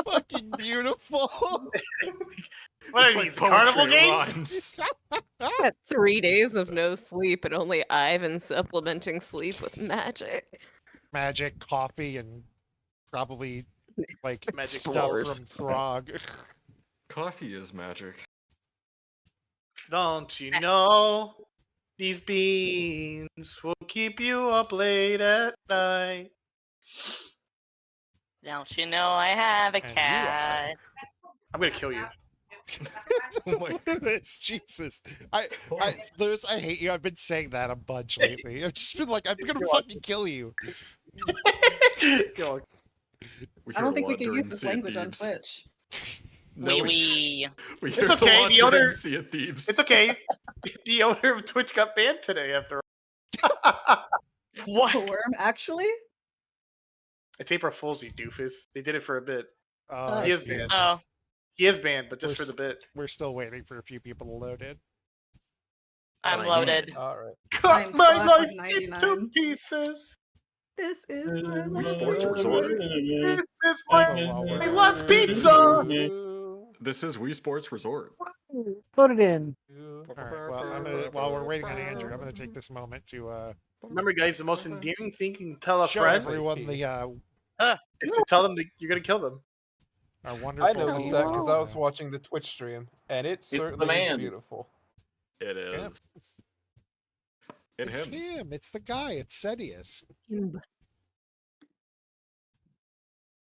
Fucking beautiful. What are It's like these carnival poetry games? rhymes. Had 3 days of no sleep, and only Ivan supplementing sleep with magic. Magic, coffee, and probably like Magic stuff s'mores. from Throg. Coffee is magic. Don't you know these beans will keep you up late at night? Don't you know I have a And you are. cat? I'm gonna kill you. Oh my goodness, Jesus! Lewis, I hate you. I've been saying that a bunch lately. I've just been like, I'm gonna fucking kill you. Go on. We I heard don't a think we lot can during use this Sea of language on Thieves. Twitch. No, Wee we, wee. we It's heard a okay, lot the during owner- Sea of Thieves. It's okay. The owner of Twitch got banned today after all. What? A worm, actually? It's April Fool's, you doofus. They did it for a bit. He is banned. Oh. He is banned, but just We're for the bit. We're still waiting for a few people to load in. I'm loaded. All right. Cut I'm my caught life on into 99. pieces. This is my Wii life. Sports Resort. This is Also, my while we're lunch pizza. This is Wii Sports Resort. Put it in. Alright, well, while we're waiting on Andrew, I'm gonna take this moment to Remember, guys, the most endearing thing you can tell a show friend everyone the is to tell them that you're gonna kill them. our I wonderful. noticed that because I was watching the Twitch stream, and it the certainly is man. beautiful. It is. It It's him. him. It's the guy. It's Sedius.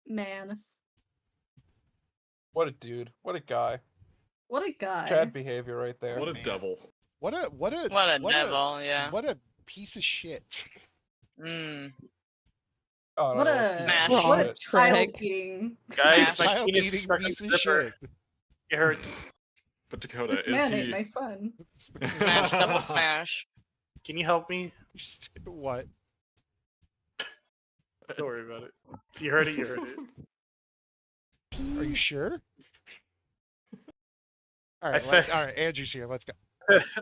Man. What a dude. What a guy. What a guy. Chad behavior right there. What a Man. devil. What a What a devil, yeah. What a piece of shit. Mm. Oh, no, What no, a piece Smash. of what a shit. child Craig. being. Guys, my Child penis eating is stuck in piece the of zipper. shit. It hurts. But Dakota, This is man he... ain't my son. Smash, double smash. Can you help me? What? Don't worry about it. If you heard it, you heard it. Are you sure? All I right, said- all right. Andrew's here. Let's go.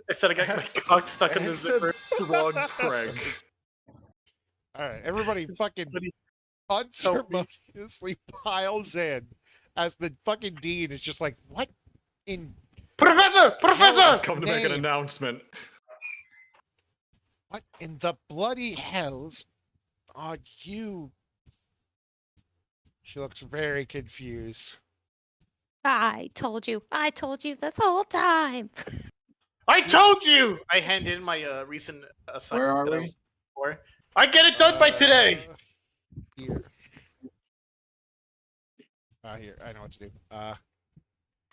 I said I got my cock stuck in the I said zipper. Throg Craig. All right, everybody, fucking Somebody- unceremoniously piles in as the fucking dean is just like, what in Professor! Professor! I've come to make an Name. announcement. what in the bloody hells are you? She looks very confused. I told you this whole time. I told you! I hand in my recent Where assignment are that I we? was for. I get it done by today! Here. Here, I know what to do.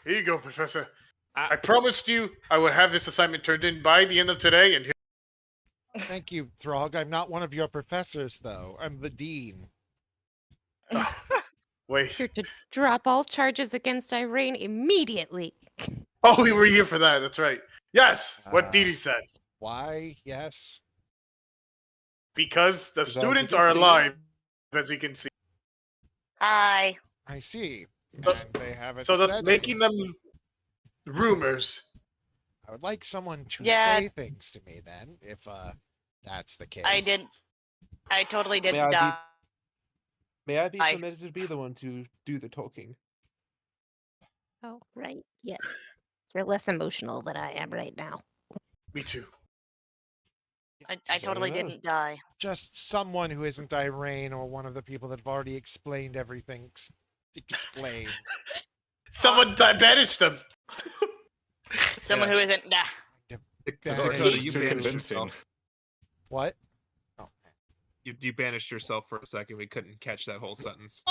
Here you go, Professor. I promised you I would have this assignment turned in by the end of today, and here. Thank you, Throg. I'm not one of your professors, though. I'm the dean. Wait. You're to drop all charges against Irene immediately. Oh, we were here for that. That's right. Yes, what Dee Dee said. Why? Yes. Because the As you students can are see. alive, as you can see. Hi. I see. So- And they haven't So that's said making anything. them rumors. I would like someone to Yeah. say things to me then, if that's the case. I totally May didn't I die. be, may I be I- permitted to be the one to do the talking? Oh, right. Yes. You're less emotional than I am right now. Me too. I Yes. totally Yeah. didn't die. Just someone who isn't Irene or one of the people that have already explained everything. Explain. Someone banished them. Someone who isn't. Nah. Because Dakota, Dakota's you too banished convincing. yourself. What? Oh, You banished yourself for a second. We couldn't catch that whole sentence.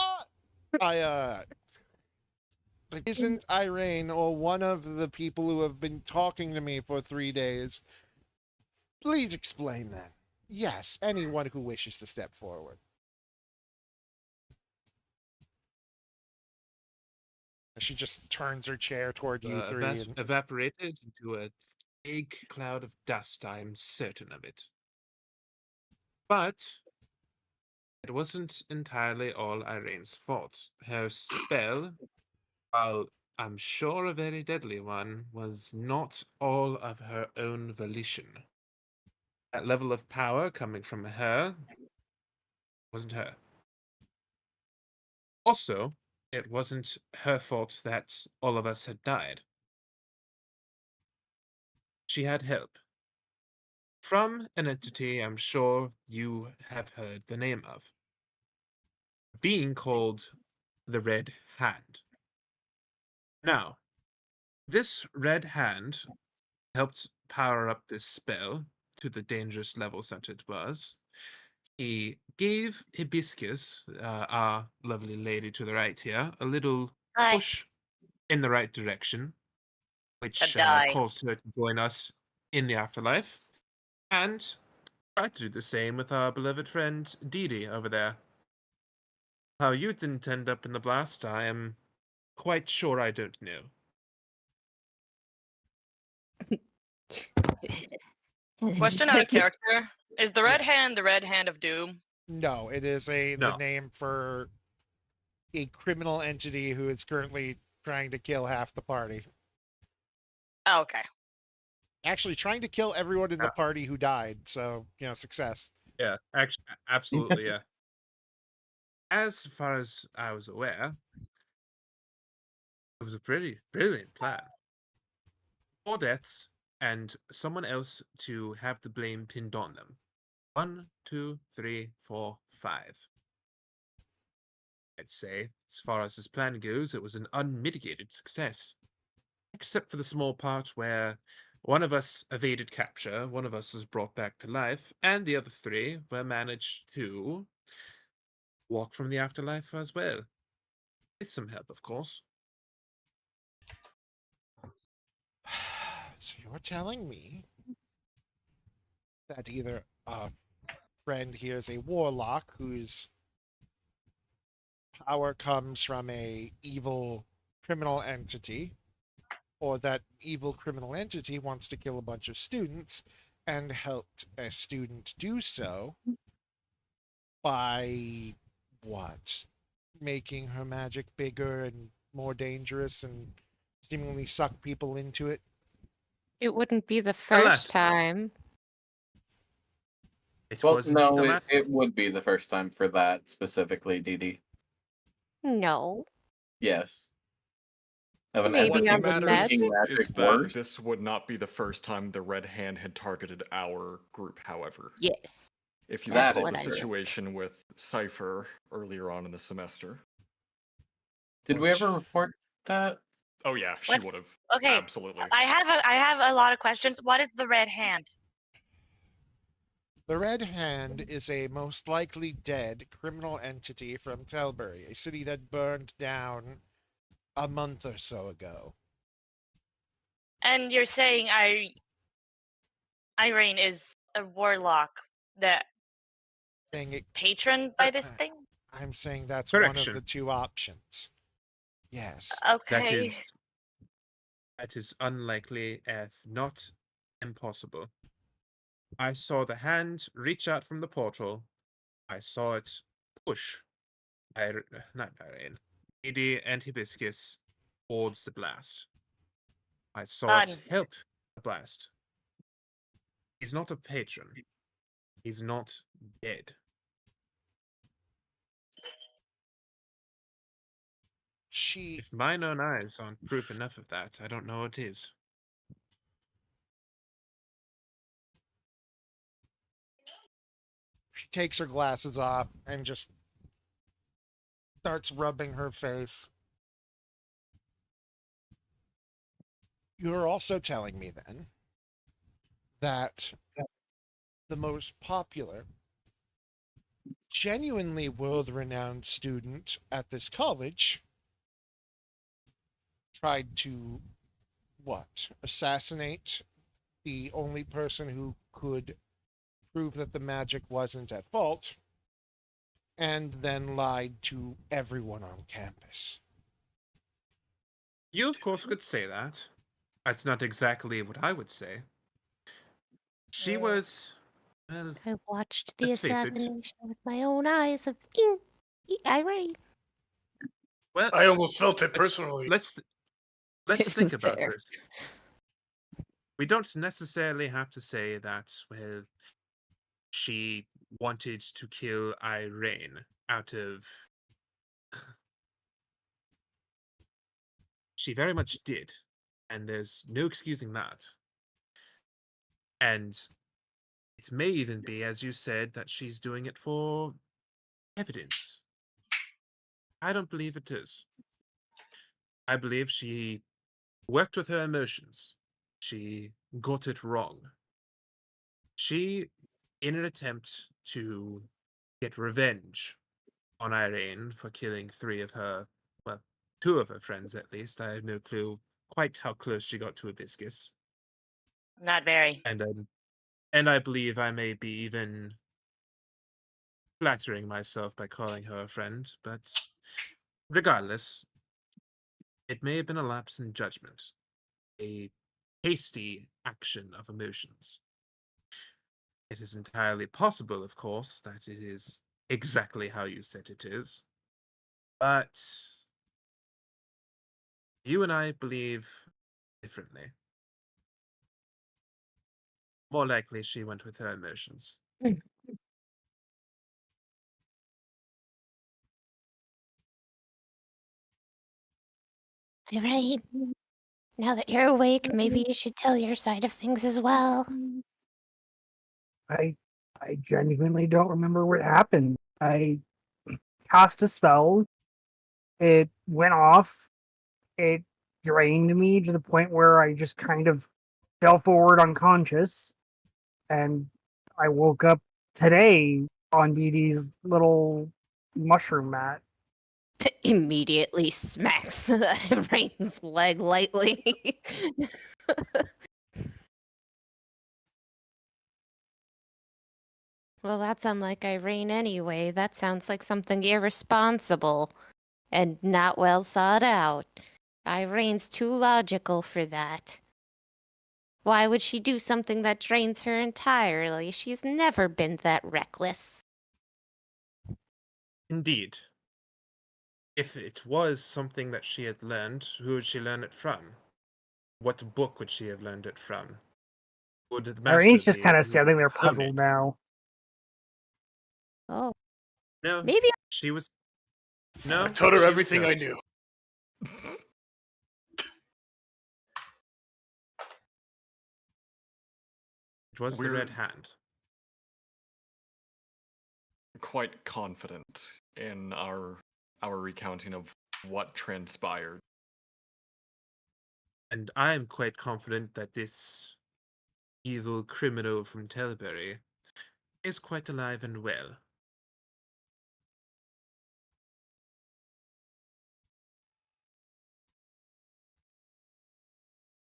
Isn't Irene or one of the people who have been talking to me for 3 days? Please explain that. Yes, anyone who wishes to step forward. She just turns her chair toward you three. And... Evaporated into a big cloud of dust, I'm certain of it. But it wasn't entirely all Irene's fault. Her spell, while I'm sure a very deadly one, was not all of her own volition. That level of power coming from her wasn't her. Also, it wasn't her fault that all of us had died. She had help. From an entity I'm sure you have heard the name of. A being called the Red Hand. Now, this Red Hand helped power up this spell to the dangerous levels that it was. He gave Hibiscus, our lovely lady to the right here, a little push in the right direction, which caused her to join us in the afterlife, and tried to do the same with our beloved friend Didi over there. How you didn't end up in the blast, I am quite sure I don't know. Question out of character. Is the Red Hand the Red Hand of Doom? No, it is the name for a criminal entity who is currently trying to kill half the party. Oh, okay. Actually, trying to kill everyone in the party who died. So, success. Yeah, actually, absolutely, yeah. As far as I was aware, it was a pretty brilliant plan. 4 deaths and someone else to have the blame pinned on them. 1, 2, 3, 4, 5. I'd say, as far as this plan goes, it was an unmitigated success. Except for the small part where one of us evaded capture, one of us was brought back to life, and the other 3 were managed to walk from the afterlife as well. With some help, of course. So you're telling me that either a friend here is a warlock whose power comes from a evil criminal entity, or that evil criminal entity wants to kill a bunch of students and helped a student do so by what? Making her magic bigger and more dangerous and seemingly suck people into it? It wouldn't be the first time. Well, no, it would be the first time for that specifically, Didi. No. Yes. Of an Maybe entity on the making med. magic Is that worse. this would not be the first time the Red Hand had targeted our group, however. Yes. If you That's recall what the I meant. situation with Cypher earlier on in the semester. Did we ever report that? Oh yeah, she What's- would have. Okay. Absolutely. I have a lot of questions. What is the Red Hand? The Red Hand is a most likely dead criminal entity from Telbury, a city that burned down a month or so ago. And you're saying Irene is a warlock that Saying it, patroned by this thing? I'm saying that's one of Correction. the 2 options. Yes. Okay. That is unlikely, if not impossible. I saw the hand reach out from the portal. I saw it push not Irene, Didi and Hibiscus towards the blast. I saw it help the blast. He's not a patron. He's not dead. If mine own eyes aren't proof enough of that, I don't know what is. She takes her glasses off and just starts rubbing her face. You're also telling me then that the most popular genuinely world-renowned student at this college tried to assassinate the only person who could prove that the magic wasn't at fault, and then lied to everyone on campus. You, of course, could say that. That's not exactly what I would say. She was. Well, I watched the let's face it. assassination with my own eyes of Irene. Well, I almost felt it let's- personally. Let's think about Fair. this. We don't necessarily have to say that, well, she wanted to kill Irene out of. She very much did, and there's no excusing that. And it may even be, as you said, that she's doing it for evidence. I don't believe it is. I believe she worked with her emotions. She got it wrong. She, in an attempt to get revenge on Irene for killing two of her friends at least. I have no clue quite how close she got to Hibiscus. Not very. And I believe I may be even flattering myself by calling her a friend, but regardless, it may have been a lapse in judgment, a hasty action of emotions. It is entirely possible, of course, that it is exactly how you said it is, but you and I believe differently. More likely she went with her emotions. Irene, now that you're awake, maybe you should tell your side of things as well. I genuinely don't remember what happened. I cast a spell. It went off. It drained me to the point where I just kind of fell forward unconscious. And I woke up today on Dee Dee's little mushroom mat. Immediately smacks Irene's leg lightly. Well, that's unlike Irene anyway. That sounds like something irresponsible and not well thought out. Irene's too logical for that. Why would she do something that drains her entirely? She's never been that reckless. Indeed. If it was something that she had learned, who would she learn it from? What book would she have learned it from? Would the master Irene's just be kind the of standing there hermit? puzzled now. Oh, No, maybe she was. No, I taught her she was everything I good. knew. It was the We're Red Hand. quite confident in our recounting of what transpired. And I am quite confident that this evil criminal from Telbury is quite alive and well.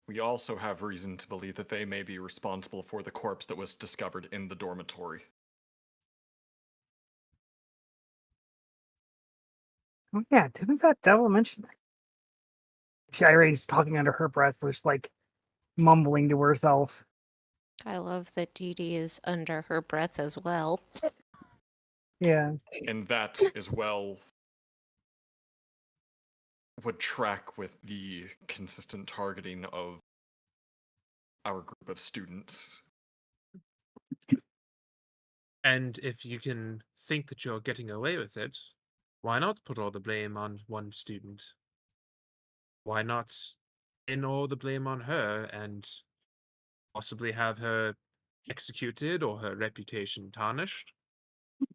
We also have reason to believe that they may be responsible for the corpse that was discovered in the dormitory. Oh yeah, didn't that devil mention that? Irene's talking under her breath, just like mumbling to herself. I love that Dee Dee is under her breath as well. Yeah. And that as well would track with the consistent targeting of our group of students. And if you can think that you're getting away with it, why not put all the blame on one student? Why not pin all the blame on her and possibly have her executed or her reputation tarnished?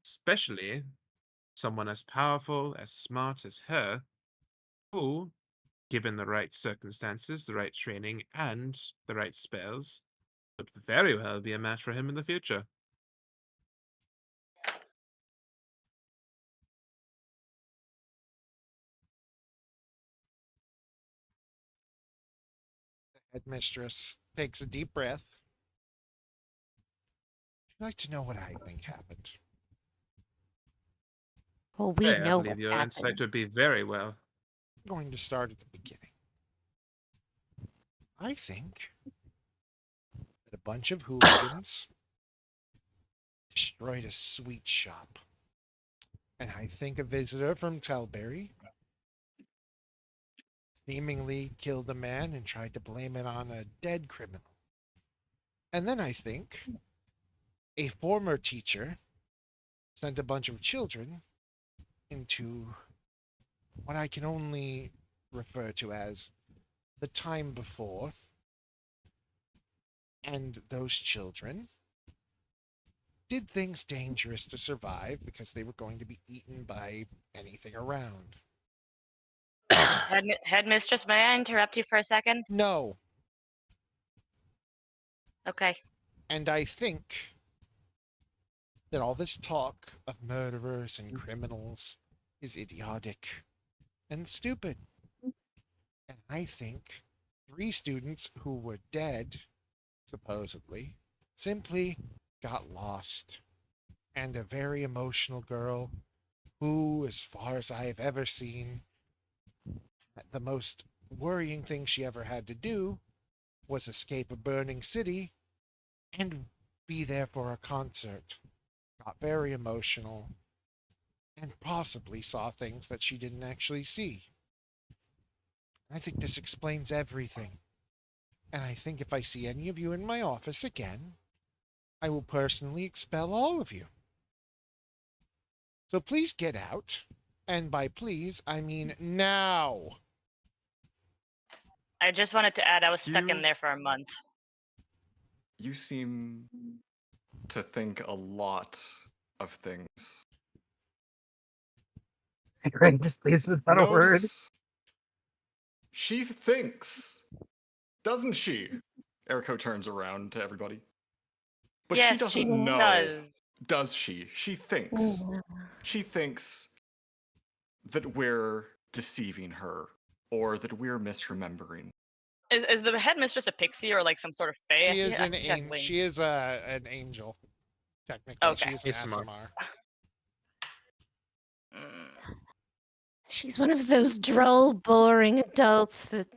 Especially someone as powerful, as smart as her, who, given the right circumstances, the right training, and the right spells, could very well be a match for him in the future. Headmistress takes a deep breath. I'd like to know what I think happened. Well, we Hey, I know believe what your insight happened. would be very well. I'm going to start at the beginning. I think that a bunch of hooligans destroyed a sweet shop. And I think a visitor from Telberry seemingly killed a man and tried to blame it on a dead criminal. And then I think a former teacher sent a bunch of children into what I can only refer to as the time before. And those children did things dangerous to survive because they were going to be eaten by anything around. Headmistress, may I interrupt you for a second? No. Okay. And I think that all this talk of murderers and criminals is idiotic and stupid. And I think 3 students who were dead, supposedly, simply got lost. And a very emotional girl who, as far as I have ever seen, the most worrying thing she ever had to do was escape a burning city and be there for a concert. Got very emotional and possibly saw things that she didn't actually see. I think this explains everything. And I think if I see any of you in my office again, I will personally expel all of you. So please get out. And by please, I mean now. I just wanted to add I was stuck in You- there for a month. You seem to think a lot of things. Ren just leaves without a word. Notice she thinks, doesn't she? Eriko turns around to everybody. But Yes, she doesn't she know. does. Does she? She thinks. She thinks that we're deceiving her or that we're misremembering. Is the headmistress a pixie or like some sort of fae? She I is see, I an see she has wings. she is an angel. Technically, Okay. she is an ASMR. ASMR. She's one of those droll, boring adults that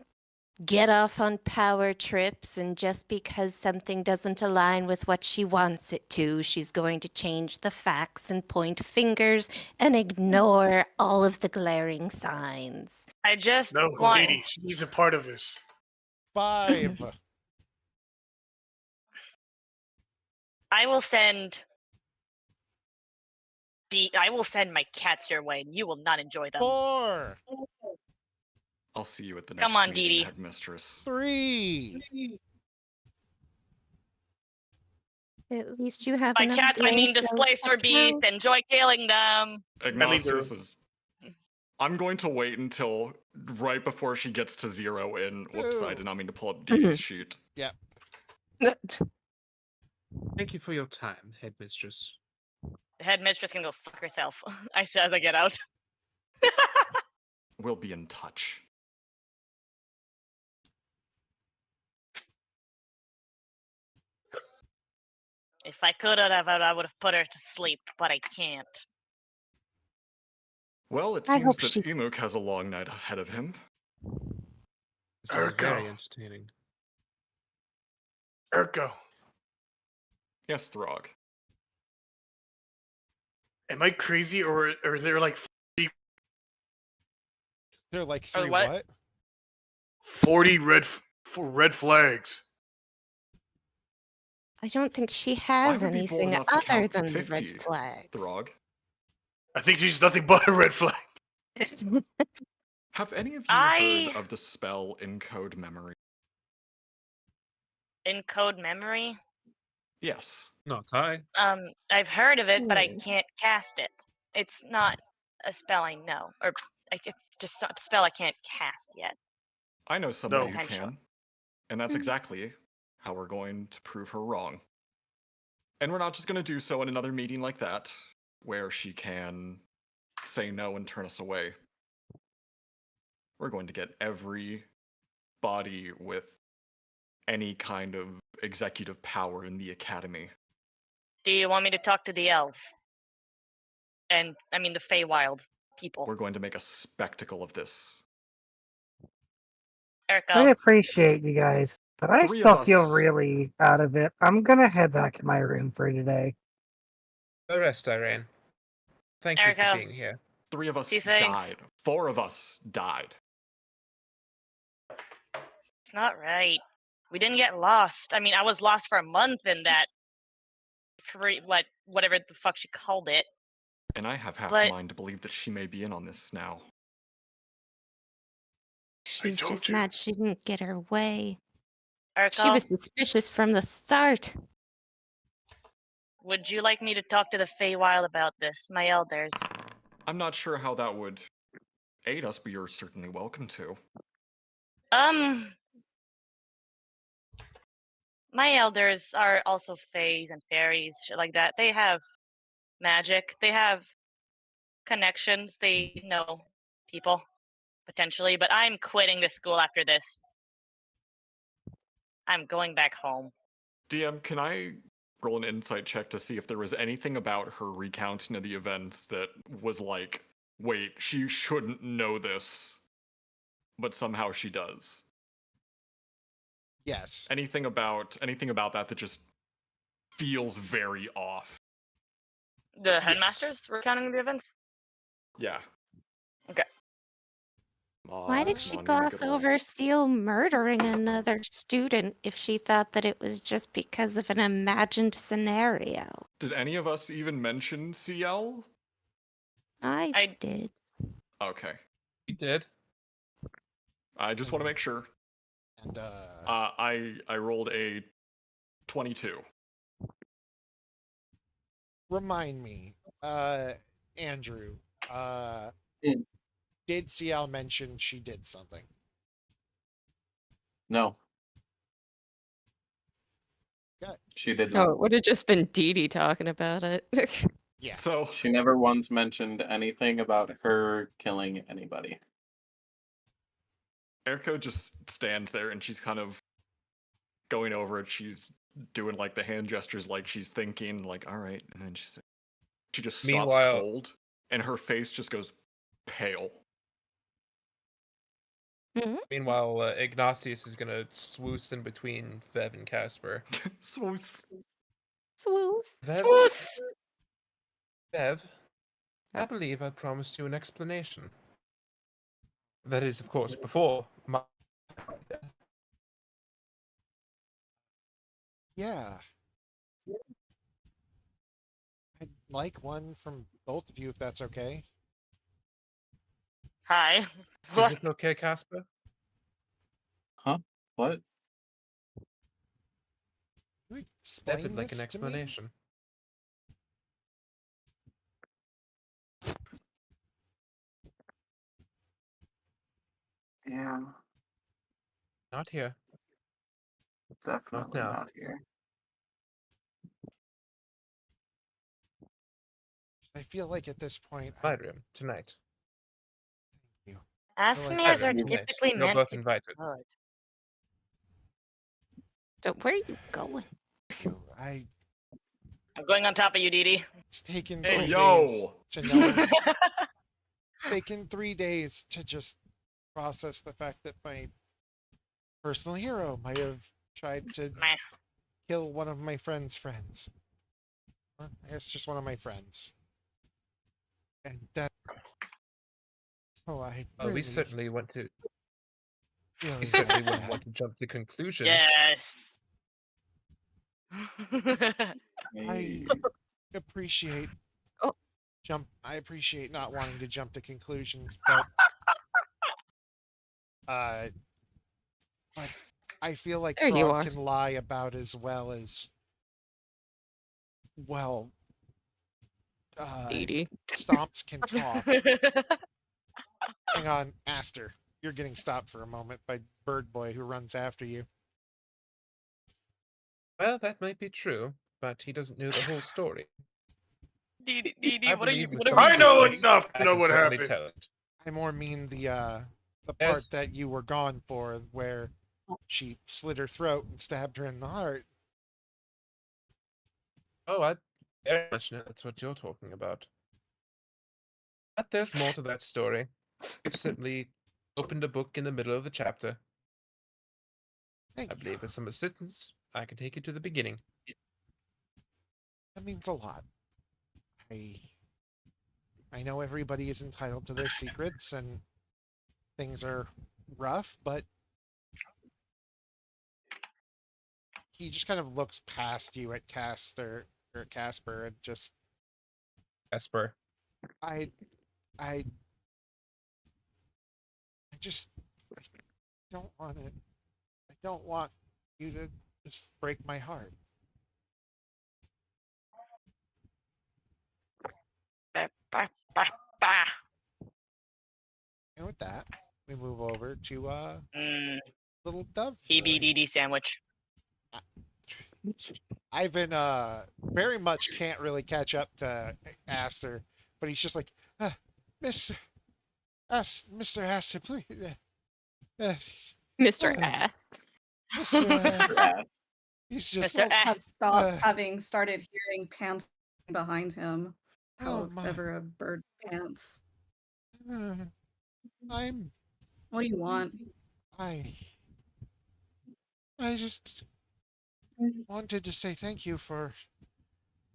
get off on power trips, and just because something doesn't align with what she wants it to, she's going to change the facts and point fingers and ignore all of the glaring signs. I just No, want. Dee Dee, she's a part of this. 5. I will send. I will send my cats your way, and you will not enjoy them. 4. I'll see you at the next Come on, meeting, Dee Dee. headmistress. 3. At least you have By enough cats, I mean brain cells displace to for beasts. count. Enjoy killing them. Ignacius is. I'm going to wait until right before she gets to 0 in. Whoops, I did not mean to pull up Dee's sheet. Yep. Thank you for your time, headmistress. The headmistress can go fuck herself. I say as I get out. We'll be in touch. If I could have, I would have put her to sleep, but I can't. Well, it I seems hope that she- Imuk has a long night ahead of him. This is very Ergo. entertaining. Urko, Yes, Throg. am I crazy or are there like They're like Or 3 what? what? 40 red flags? I don't think she Why has would be bold anything enough to other count than 50, red flags. Throg? I think she's nothing but a red flag. Have any of you I- heard of the spell Encode Memory? Encode memory. Yes. Not I. I've heard of it, but I Hmm. can't cast it. It's not a spell I know, or it's just a spell I can't cast yet. I know somebody No. who Potential. can. And that's exactly how we're going to prove her wrong. And we're not just going to do so in another meeting like that, where she can say no and turn us away. We're going to get every body with any kind of executive power in the academy. Do you want me to talk to the elves? And I mean the Feywild people. We're going to make a spectacle of this. I Erica, appreciate you guys, but I Three still of feel us- really out of it. I'm gonna head back to my room for today. Go rest, Irene. Thank you Erica. for being here. 3 of us Two things. died. 4 of us died. it's not right. We didn't get lost. I mean, I was lost for a month in that whatever the fuck she called it. And I have half But- a mind to believe that she may be in on this now. She's told just you. mad she didn't get her way. Erica, She was suspicious from the start. would you like me to talk to the Feywild about this, my elders? I'm not sure how that would aid us, but you're certainly welcome to. My elders are also fays and fairies, shit like that. They have magic. They have connections. They know people, potentially. But I'm quitting this school after this. I'm going back home. DM, can I roll an insight check to see if there was anything about her recounting of the events that was like, wait, she shouldn't know this, but somehow she does? Yes. Anything about that that just feels very off? The headmasters recounting the events? Yeah. Okay. Why did she gloss over Seal murdering another student if she thought that it was just because of an imagined scenario? Did any of us even mention CL? I did. Okay. You did. I just want to make sure. And I rolled a 22. remind me, Andrew, did CL mention she did something? No. Okay. She did Oh, not. it would have just been Dee Dee talking about it. Yeah. So She never once mentioned anything about her killing anybody. Eriko just stands there and she's kind of going over it. She's doing like the hand gestures like she's thinking, like, all right. And then she just stops Meanwhile- cold and her face just goes pale. Meanwhile, Ignatius is gonna swoosh in between Vev and Casper. Swoosh. Swoos. Vev, I believe I promised you an explanation. That is, of course, before my death. Yeah. I'd like one from both of you if that's okay. Hi. Is it okay, Casper? Huh? What? Can you Vev explain would like this an to me? explanation. Yeah, Not here. definitely now. not here. I feel like at this point, My room tonight. Asmirs are Tonight. typically You're meant both to be invited. good. So where are you going? I'm going on top of you, Dee Dee. It's taken Hey, 3 yo! days to know. It's taken 3 days to just process the fact that my personal hero might have tried to Meh. kill one of my friend's friends. Or I guess just one of my friends. And that. Oh, I. Oh, we really, certainly want to. really We certainly want wouldn't that. want to jump to conclusions. Yes. I appreciate Oh. I appreciate not wanting to jump to conclusions, but I feel like There you Frog are. can lie about as well as Dee Dee. Stomps can talk. Hang on, Aster. You're getting stopped for a moment by Bird Boy who runs after you. Well, that might be true, but he doesn't know the whole story. Dee Dee, I what are you? believe with What are some I you know doing? assistance, enough to I know can what certainly happened. tell it. I more mean the part Yes. that you were gone for, where she slit her throat and stabbed her in the heart. Oh, I very much know that's what you're talking about. But there's more to that story. You've simply opened a book in the middle of the chapter. Thank I you. believe with some assistance, I can take you to the beginning. That means a lot. I know everybody is entitled to their secrets and things are rough, but he just kind of looks past you at Casper and just Esper. I just I don't want it. I don't want you to just break my heart. Bah, bah, bah, bah. And with that, we move over to little Dove. Heebie sandwich. Ivan very much can't really catch up to Aster, but he's just like, Mr. Aster, please. Mr. Ass. Mr. Ass. He's just Mr. Have stopped uh, having started hearing pants behind him. Oh my. However, a bird pants. I'm. What do you want? I just wanted to say thank you for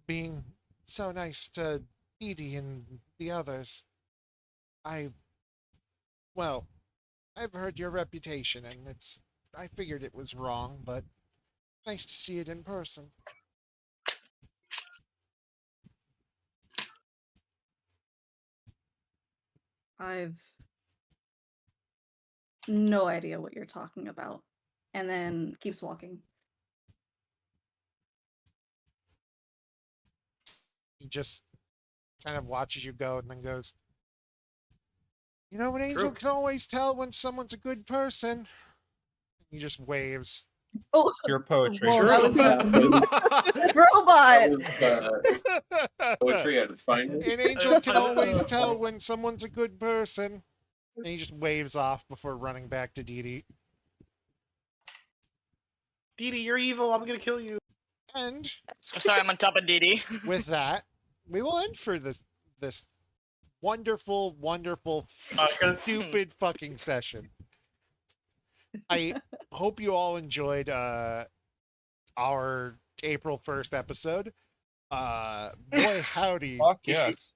being so nice to Edie and the others. Well, I've heard your reputation, and I figured it was wrong, but nice to see it in person. I've no idea what you're talking about. And then keeps walking. He just kind of watches you go and then goes, "You know, an angel can always tell when someone's a good person." He just waves. Oh, Your poetry. Whoa, that was robot. Poetry at its finest. An angel can always tell when someone's a good person. And he just waves off before running back to Dee Dee. Dee Dee, you're evil. I'm gonna kill you. And I'm sorry, I'm on top of Dee Dee. with that, we will end for this wonderful, wonderful, stupid fucking session. I hope you all enjoyed our April 1st episode. Boy howdy. Fuck yes.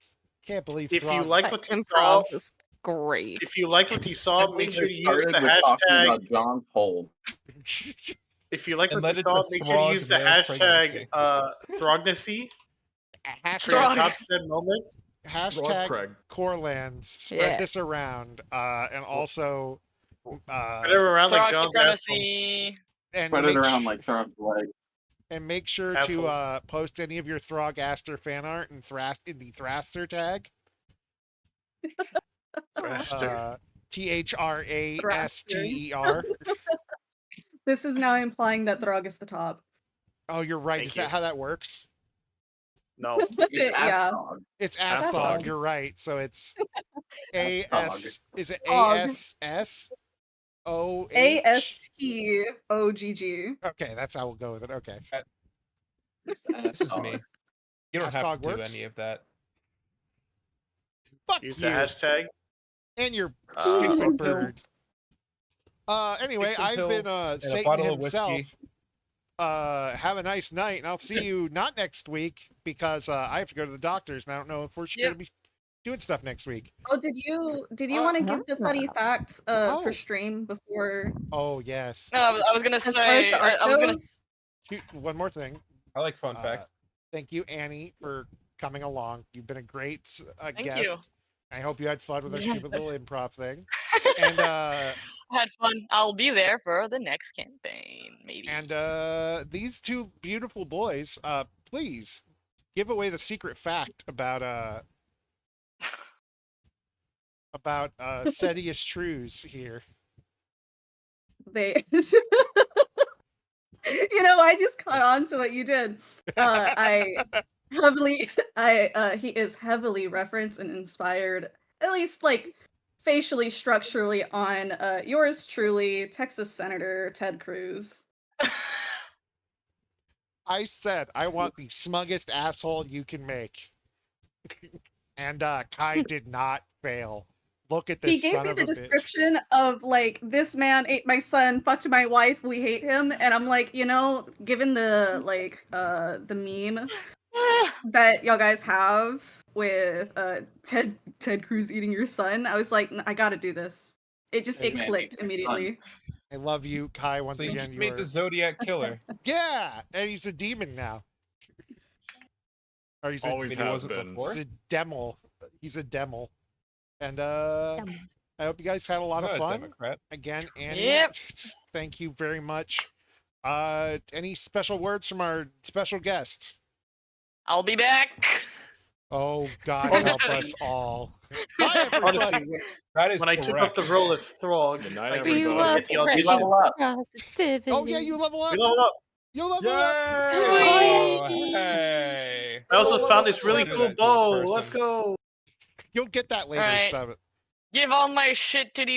Can't believe If you Throg- like what you Improv saw, was great. if you like what you saw, make sure to use the Started with talking hashtag. about John's hole. If you like And what let you it saw, to make sure to throg use the their hashtag pregnancy. Thrognacy for hashtag, top said moments. hashtag Craig. Corlands. Spread Yeah. this around. And also Spread it around like Throg John's asshole. supremacy. and Spread it make around sh- like John's legs. and make sure Asshole. to post any of your Throgaster fan art and in the Thraster tag. Thraster. THRASTER. This is now implying that Throg is the top. Oh, you're right. Thank Is you. that how that works? No. It's Yeah. Asdog. It's Asdog. Asdog. You're right. So it's AS. Is it Dog. ASS? O ASTOGG. Okay, that's how we'll go with it. Okay. This is me. You don't have Asdog to do works? any of that. Fuck Use you. the hashtag. And your Sticks stupid and bird. Anyway, Sticks and I've been pills and a Satan bottle of himself. whiskey. Have a nice night, and I'll see you not next week because I have to go to the doctor's, and I don't know if we're going to be doing stuff next week. Oh, did you want to give the funny facts Oh. for stream before? Oh yes. No, I was gonna As far as say. the art I was gonna. goes, One more thing. I like fun facts. Thank you, Annie, for coming along. You've been a great Thank guest. you. I hope you had fun with our stupid little improv thing. And I had fun. I'll be there for the next campaign, maybe. these two beautiful boys, please give away the secret fact about Sedius Trues here. they. I just caught on to what you did. He is heavily referenced and inspired, at least like facially, structurally on yours truly, Texas Senator Ted Cruz. I said I want the smuggest asshole you can make. And Kai did not fail. Look at this He gave son me of the a bitch. description of like, this man ate my son, fucked my wife, we hate him, and I'm like, you know, given the like the meme that y'all guys have with Ted Cruz eating your son, I was like, I gotta do this. It just This man clicked ate my son. immediately. I love you, Kai. Once So you again, just you made are... the Zodiac Killer. Yeah, and he's a demon now. Or he's Always He has wasn't been. before? He's a demo. He's a demo. And I hope you guys had a lot He's of not a fun. Democrat. Again, Annie, Yep. thank you very much. Any special words from our special guest? I'll be back. Oh, God Honestly- help us all. Bye, everybody. Honestly, That is when I took up the correct. role as Throg, Good night, I We everybody. love the audition. friendship level up. positivity. Oh, yeah, you level up. We leveled up. You level up. Oh, hey. I also Oh, found this really do cool that to a bow. Let's person. go. You'll get that later, Alright. Seven. Give all my shit to the